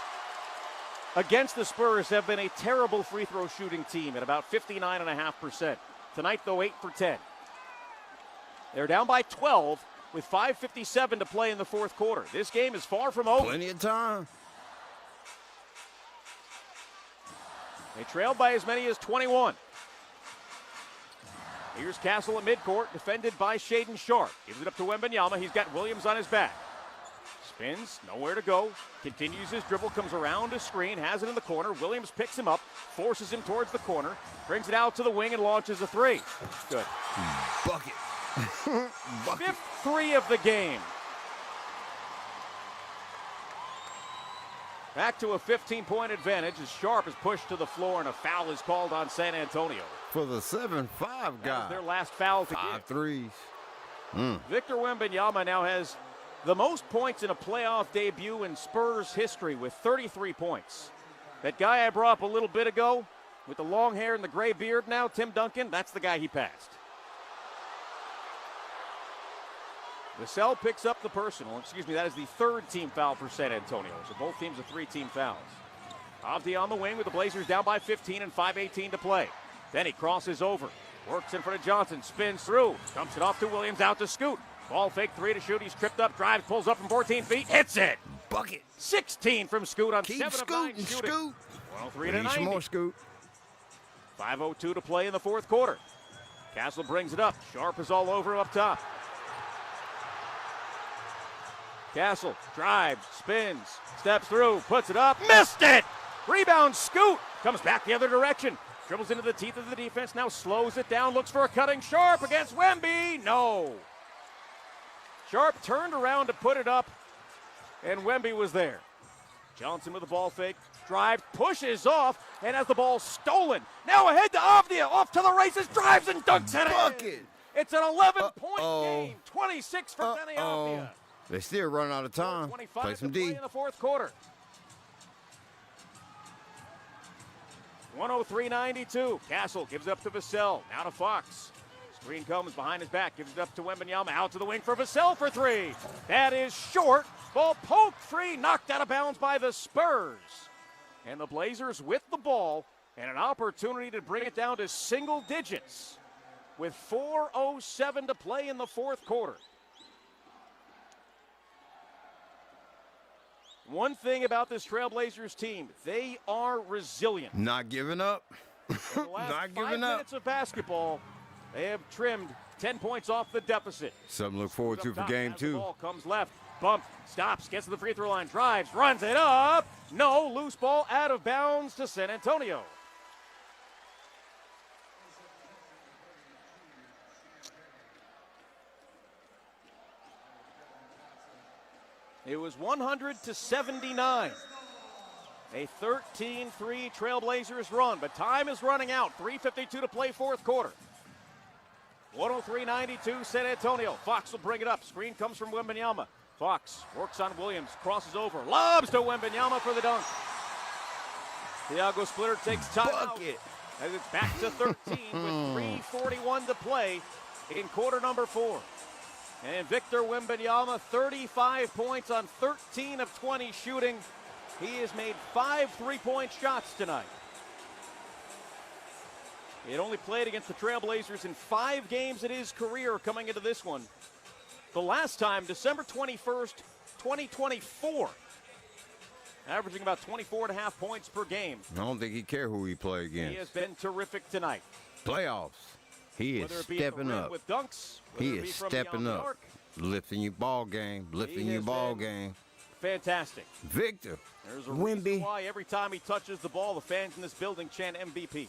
against the Spurs have been a terrible free throw shooting team at about 59.5%. Tonight, though, 8 for 10. They're down by 12 with 5:57 to play in the fourth quarter. This game is far from over. Plenty of time. They trailed by as many as 21. Here's Castle at midcourt, defended by Shaedon Sharp. Gives it up to Wembanyama. He's got Williams on his back. Spins, nowhere to go. Continues his dribble, comes around a screen, has it in the corner. Williams picks him up, forces him towards the corner, brings it out to the wing and launches a three. Good. Bucket. Bucket. Fifth three of the game. Back to a 15-point advantage as Sharp is pushed to the floor and a foul is called on San Antonio. For the 7-5 guy. That was their last foul to 5 give. threes. Victor Wembanyama now has the most points in a playoff debut in Spurs history with 33 points. That guy I brought up a little bit ago with the long hair and the gray beard now, Tim Duncan, that's the guy he passed. Vassell picks up the personal. That is the third team foul for San Antonio. So both teams are 3-team fouls. ADVIJA on the wing with the Blazers down by 15 and 5:18 to play. Then he crosses over, works in front of Johnson, spins through, dumps it off to Williams, out to Scoot. Ball fake three to shoot. He's tripped up, drives, pulls up from 14 feet, hits it. Bucket. 16 from Scoot on Keep 7 of 9 shooting. Scoot. 103 to 90. Some more, Scoot. 5:02 to play in the fourth quarter. Castle brings it up. Sharp is all over him up top. Castle drives, spins, steps through, puts it up, missed it! Rebound, Scoot, comes back the other direction. Dribbles into the teeth of the defense, now slows it down, looks for a cutting Sharp against Wemby. No. Sharp turned around to put it up, and Wemby was there. Johnson with the ball fake, drive, pushes off, and has the ball stolen. Now ahead to ADVIJA, off to the races, drives and dunks it in. It's an 11-point game, 26 for Denny ADVIJA. They still run out of time. Play some D. In the fourth quarter. 103-92. Castle gives it up to Vassell. Now to Fox. Screen comes behind his back. Gives it up to Wembanyama. Out to the wing for Vassell for three. That is short. Ball poked free. Knocked out of bounds by the Spurs. And the Blazers with the ball and an opportunity to bring it down to single digits with 4:07 to play in the fourth quarter. One thing about this Trailblazers team, they are resilient. Not giving up. Not giving up. 5 minutes of basketball, they have trimmed 10 points off the deficit. Something to look forward to for game 2. The ball comes left, bump, stops, gets to the free throw line, drives, runs it up. No, loose ball out of bounds to San Antonio. It was 100-79. A 13-3 Trailblazers run, but time is running out. 3:52 to play fourth quarter. 103-92 San Antonio. Fox will bring it up. Screen comes from Wembanyama. Fox works on Williams, crosses over, lobs to Wembanyama for the dunk. Thiago Splitter takes time out as it's back to 13 with 3:41 to play in quarter number 4. And Victor Wembanyama, 35 points on 13 of 20 shooting. He has made 5 3-point shots tonight. He had only played against the Trailblazers in 5 games in his career coming into this one. The last time, December 21st, 2024. Averaging about 24.5 points per game. I don't think he cares who he play against. He has been terrific tonight. Playoffs. He is stepping up. With dunks, he is stepping up. Lifting your ball game. Lifting your ball game. Fantastic. Victor. There's a reason why every time he touches the ball, the fans in this building chant MVP.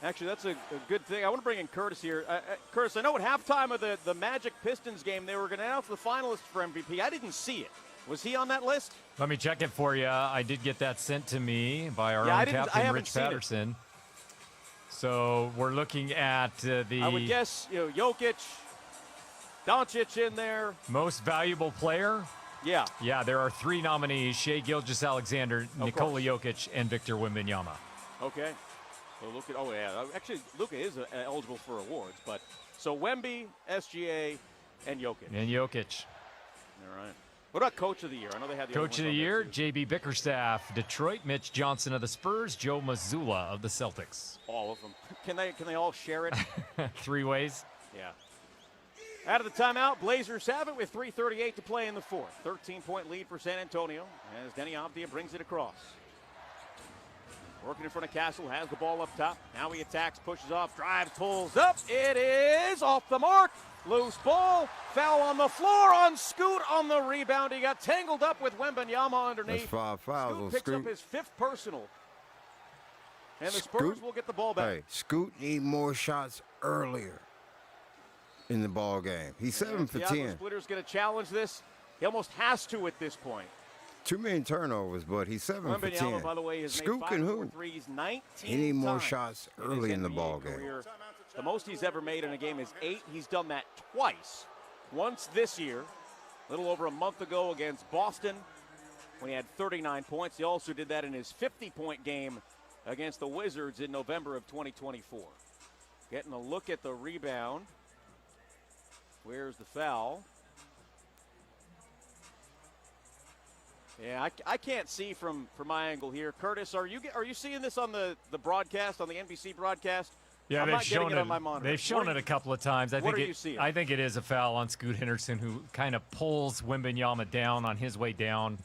Actually, that's a good thing. I want to bring in Curtis here. Curtis, I know at halftime of the Magic Pistons game, they were going to announce the finalists for MVP. I didn't see it. Was he on that list? Let me check it for you. I did get that sent to me by our own captain, Rich Patterson. So we're looking at the... I would guess, Jokic, Doncic in there. Most valuable player? Yeah. Yeah, there are 3 nominees: Shai Gilgeous-Alexander, Nikola Jokic, and Victor Wembanyama. Okay. So actually, Luka is eligible for awards, but so Wemby, SGA, and Jokic. All right. What about Coach of the Year? I know they had the Coach of the Year, J.B. Bickerstaff, Detroit; Mitch Johnson of the Spurs; Joe Mazzulla of the Celtics. All of them. Can they all share it? 3 ways. Yeah. Out of the timeout, Blazers have it with 3:38 to play in the fourth. 13-point lead for San Antonio as Denny ADVIJA brings it across. Working in front of Castle, has the ball up top. Now he attacks, pushes off, drives, pulls up. It is off the mark. Loose ball. Foul on the floor on Scoot on the rebound. He got tangled up with Wembanyama underneath. That's 5 fouls on Scoot picks up his 5th personal. And the Spurs will get the ball back. Hey, Scoot need more shots earlier in the ball game. He's 7 for 10. Splitter's going to challenge this. He almost has to at this point. Too many turnovers, but he's 7 for 10. By the way, has Scoot made 5 can hoop. threes 19 He need more times shots early in the NBA ball career. game. The most he's ever made in a game is 8. He's done that twice. Once this year, a little over a month ago against Boston, when he had 39 points. He also did that in his 50-point game against the Wizards in November of 2024. Getting a look at the rebound. Where's the foul? Yeah, I can't see from my angle here. Curtis, are you seeing this on the broadcast, on the NBC broadcast? Yeah, they've shown it on my monitor. They've shown it a couple of times. I think it is a foul on Scoot Henderson, who kind of pulls Wembanyama down on his way down.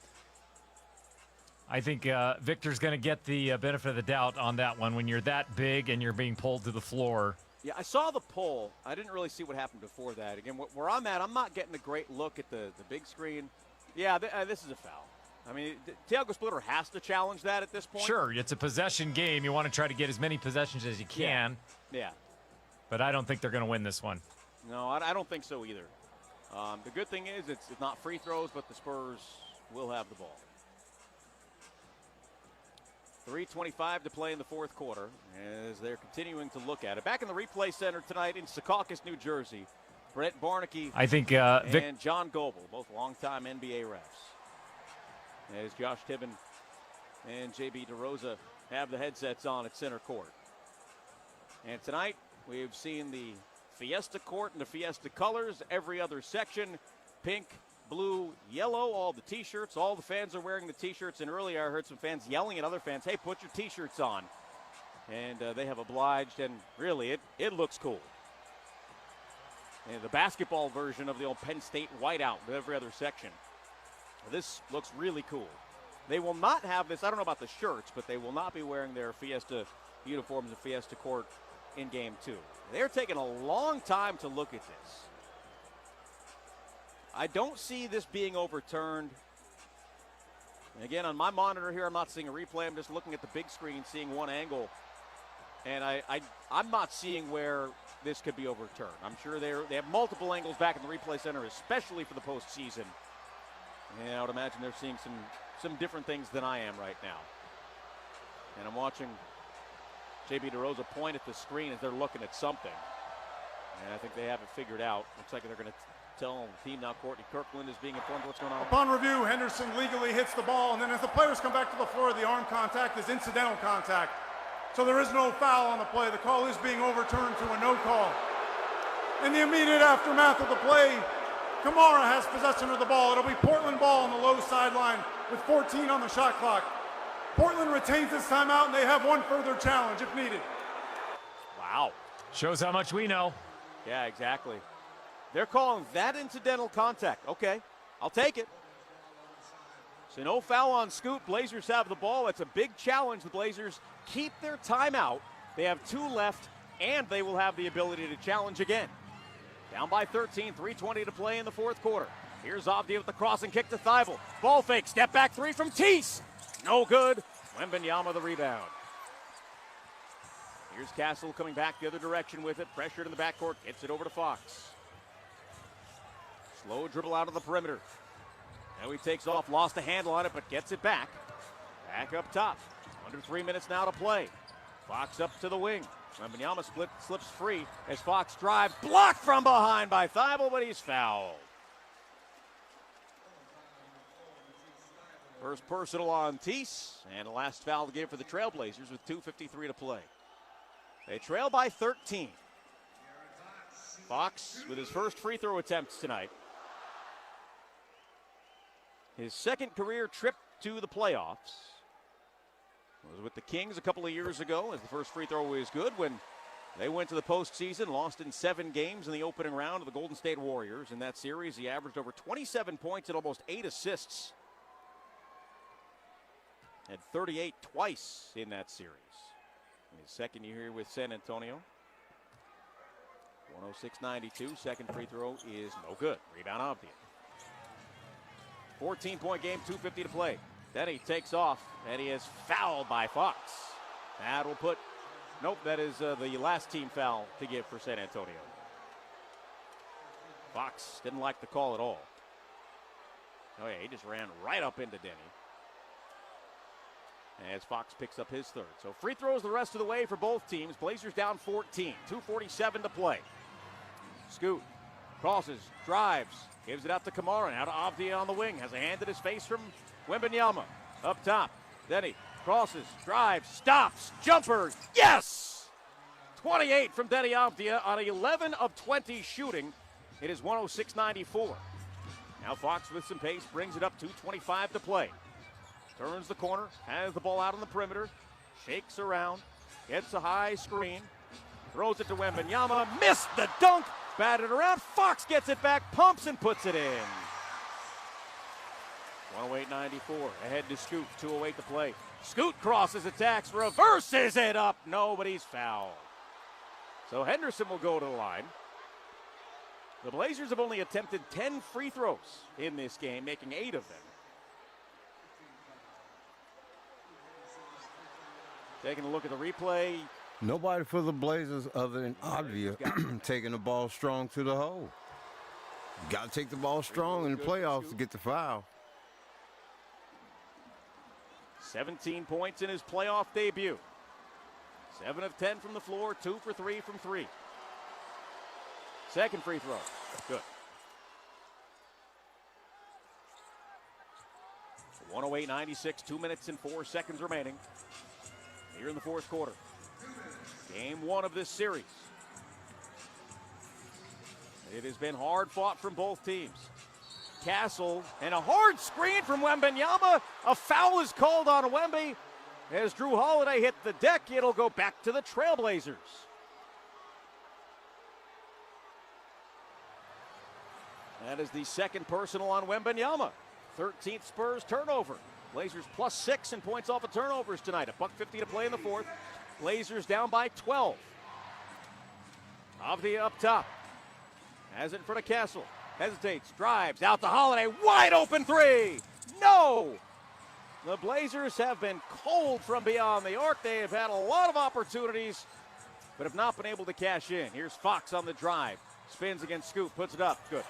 I think Victor's going to get the benefit of the doubt on that one when you're that big and you're being pulled to the floor. Yeah, I saw the pull. I didn't really see what happened before that. Again, where I'm at, I'm not getting a great look at the big screen. Yeah, this is a foul. I mean, Thiago Splitter has to challenge that at this point. Sure, it's a possession game. You want to try to get as many possessions as you can. Yeah. But I don't think they're going to win this one. No, I don't think so either. The good thing is it's not free throws, but the Spurs will have the ball. 3:25 to play in the fourth quarter as they're continuing to look at it. Back in the replay center tonight in Secaucus, New Jersey, Brett Barnaky I think and John Goebel, both longtime NBA refs. As Josh Tibbin and JB DeRosa have the headsets on at center court. And tonight we've seen the Fiesta court and the Fiesta colors, every other section, pink, blue, yellow, all the T-shirts. All the fans are wearing the T-shirts, and earlier I heard some fans yelling at other fans, hey, put your T-shirts on. And they have obliged, and really, it looks cool. And the basketball version of the old Penn State whiteout with every other section. This looks really cool. They will not have this, I don't know about the shirts, but they will not be wearing their Fiesta uniforms and Fiesta court in Game 2. They're taking a long time to look at this. I don't see this being overturned. And again, on my monitor here, I'm not seeing a replay. I'm just looking at the big screen, seeing one angle. And I'm not seeing where this could be overturned. I'm sure they have multiple angles back in the replay center, especially for the postseason. And I would imagine they're seeing some different things than I am right now. And I'm watching JB DeRosa point at the screen as they're looking at something. And I think they have it figured out. Looks like they're going to tell the team now Courtney Kirkland is being informed of what's going on. Upon review, Henderson legally hits the ball, and then as the players come back to the floor, the arm contact is incidental contact. So there is no foul on the play. The call is being overturned to a no call. In the immediate aftermath of the play, Kamara has possession of the ball. It'll be Portland ball on the low sideline with 14 on the shot clock. Portland retains this timeout, and they have one further challenge if needed. Wow. Shows how much we know. Yeah, exactly. They're calling that incidental contact. Okay, I'll take it. So no foul on Scoot. Blazers have the ball. It's a big challenge. The Blazers keep their timeout. They have 2 left, and they will have the ability to challenge again. Down by 13, 3:20 to play in the fourth quarter. Here's Avdia with the crossing kick to Thibault. Ball fake, step back 3 from Tease. No good. Wembanyama the rebound. Here's Castle coming back the other direction with it. Pressured in the backcourt, gets it over to Fox. Slow dribble out of the perimeter. Now he takes off, lost a handle on it, but gets it back. Back up top. Under 3 minutes now to play. Fox up to the wing. Wembanyama slips free as Fox drives. Blocked from behind by Thibault, but he's fouled. First personal on Tease, and the last foul to give for the Trailblazers with 2:53 to play. They trail by 13. Fox with his first free throw attempts tonight. His second career trip to the playoffs was with the Kings a couple of years ago, as the first free throw was good when they went to the postseason, lost in 7 games in the opening round of the Golden State Warriors. In that series, he averaged over 27 points and almost 8 assists. Had 38 twice in that series. In his second year here with San Antonio. 106-92. Second free throw is no good. Rebound Avdia. 14-point game, 2:50 to play. Then he takes off, and he is fouled by Fox. That will put, nope, that is the last team foul to give for San Antonio. Fox didn't like the call at all. Oh yeah, he just ran right up into Denny. As Fox picks up his third. So free throws the rest of the way for both teams. Blazers down 14, 2:47 to play. Scoot crosses, drives, gives it out to Kamara. Now to Avdia on the wing. Has a hand at his face from Wembanyama. Up top. Denny crosses, drives, stops, jumper. Yes! 28 from Denny Avdia on 11 of 20 shooting. It is 106-94. Now Fox with some pace brings it up, 2:25 to play. Turns the corner, has the ball out on the perimeter, shakes around, gets a high screen, throws it to Wembanyama, missed the dunk, batted around, Fox gets it back, pumps and puts it in. 108-94, ahead to Scoot, 2:08 to play. Scoot crosses, attacks, reverses it up, nobody's fouled. So Henderson will go to the line. The Blazers have only attempted 10 free throws in this game, making 8 of them. Taking a look at the replay, Nobody for the Blazers other than ADVIJA taking the ball strong to the hole. Got to take the ball strong in the playoffs to get the foul. 17 points in his playoff debut. 7 of 10 from the floor, 2 for 3 from 3. Second free throw. Good. 108-96, 2 minutes and 4 seconds remaining here in the fourth quarter. Game 1 of this series. It has been hard fought from both teams. Castle and a hard screen from Wembanyama. A foul is called on Wemby. As Drew Holiday hit the deck, it'll go back to the Trailblazers. That is the second personal on Wembanyama. 13th Spurs turnover. Blazers +6 in points off of turnovers tonight. $1:50 to play in the fourth. Blazers down by 12. ADVIJA up top. Has it in front of Castle. Hesitates, drives, out to Holiday. Wide open three. No! The Blazers have been cold from beyond the arc. They have had a lot of opportunities, but have not been able to cash in. Here's Fox on the drive. Spins against Scoot, puts it up. Good.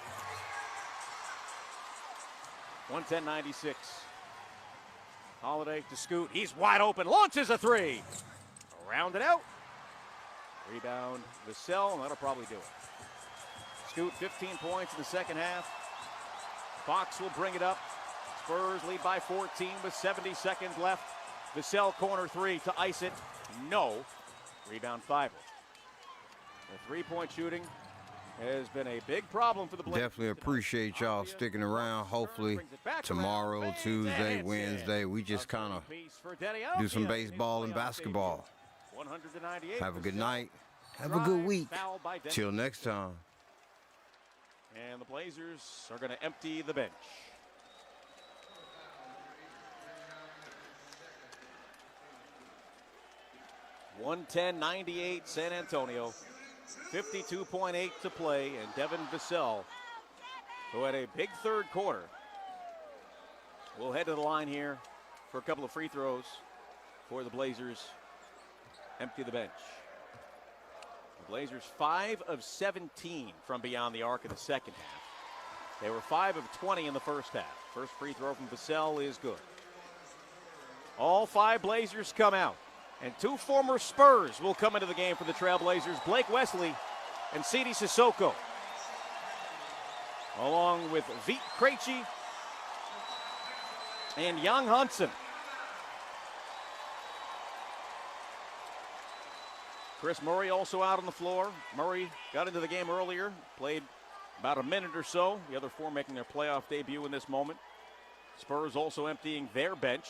110-96. Holiday to Scoot. He's wide open. Launches a three. Around it out. Rebound Vassell, and that'll probably do it. Scoot 15 points in the second half. Fox will bring it up. Spurs lead by 14 with 70 seconds left. Vassell corner three to ice it. No. Rebound Five. The three-point shooting has been a big problem for the Blazers. Definitely appreciate y'all sticking around. Hopefully tomorrow, Tuesday, Wednesday, we just kind of do some baseball and basketball. Have a good night. Have a good week. Till next time. And the Blazers are going to empty the bench. (110-98) San Antonio. 52.8 to play, and Devin Vassell, who had a big third quarter, will head to the line here for a couple of free throws for the Blazers. Empty the bench. The Blazers 5 of 17 from beyond the arc in the second half. They were 5 of 20 in the first half. First free throw from Vassell is good. All 5 Blazers come out. And 2 former Spurs will come into the game for the Trailblazers, Blake Wesley and Sidi Sissoko. Along with Vit Krejci and Young Hudson. Chris Murray also out on the floor. Murray got into the game earlier, played about a minute or so. The other 4 making their playoff debut in this moment. Spurs also emptying their bench,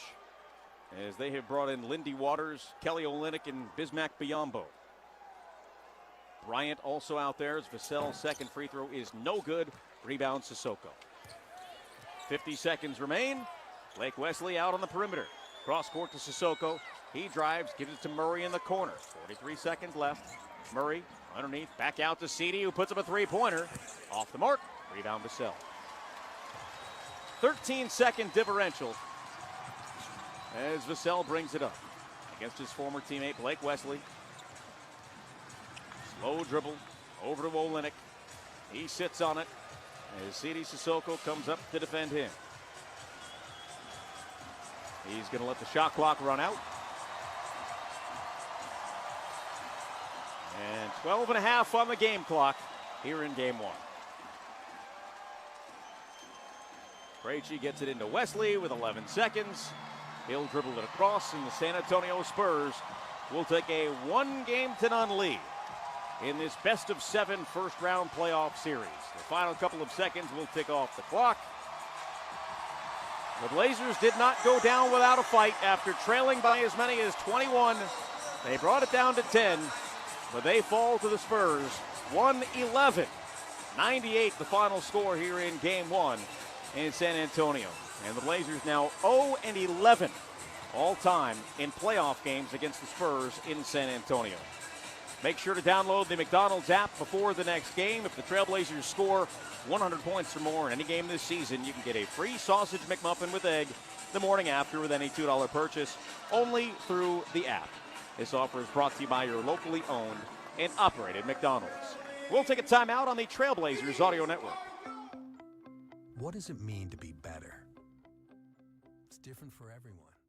as they have brought in Lindy Waters, Kelly Olynyk, and Bismack Biyombo. Bryant also out there as Vassell's second free throw is no good. Rebound Sissoko. 50 seconds remain. Blake Wesley out on the perimeter. Cross court to Sissoko. He drives, gives it to Murray in the corner. 43 seconds left. Murray underneath, back out to Sidi, who puts up a three-pointer. Off the mark. Rebound Vassell. 13-second differential as Vassell brings it up against his former teammate Blake Wesley. Slow dribble over to Olynyk. He sits on it as Sidi Sissoko comes up to defend him. He's going to let the shot clock run out. And 12 and a half on the game clock here in game 1. Krejci gets it into Wesley with 11 seconds. He'll dribble it across, and the San Antonio Spurs will take a 1-0 lead in this best-of-7 first-round playoff series. The final couple of seconds will tick off the clock. The Blazers did not go down without a fight after trailing by as many as 21. They brought it down to 10, but they fall to the Spurs 111. 98 the final score here in game 1 in San Antonio. And the Blazers now 0-11 all time in playoff games against the Spurs in San Antonio. Make sure to download the McDonald's app before the next game. If the Trailblazers score 100 points or more in any game this season, you can get a free sausage McMuffin with egg the morning after with any $2 purchase, only through the app. This offer is brought to you by your locally owned and operated McDonald's. We'll take a timeout on the Trailblazers Audio Network. What does it mean to be better? It's different for everyone.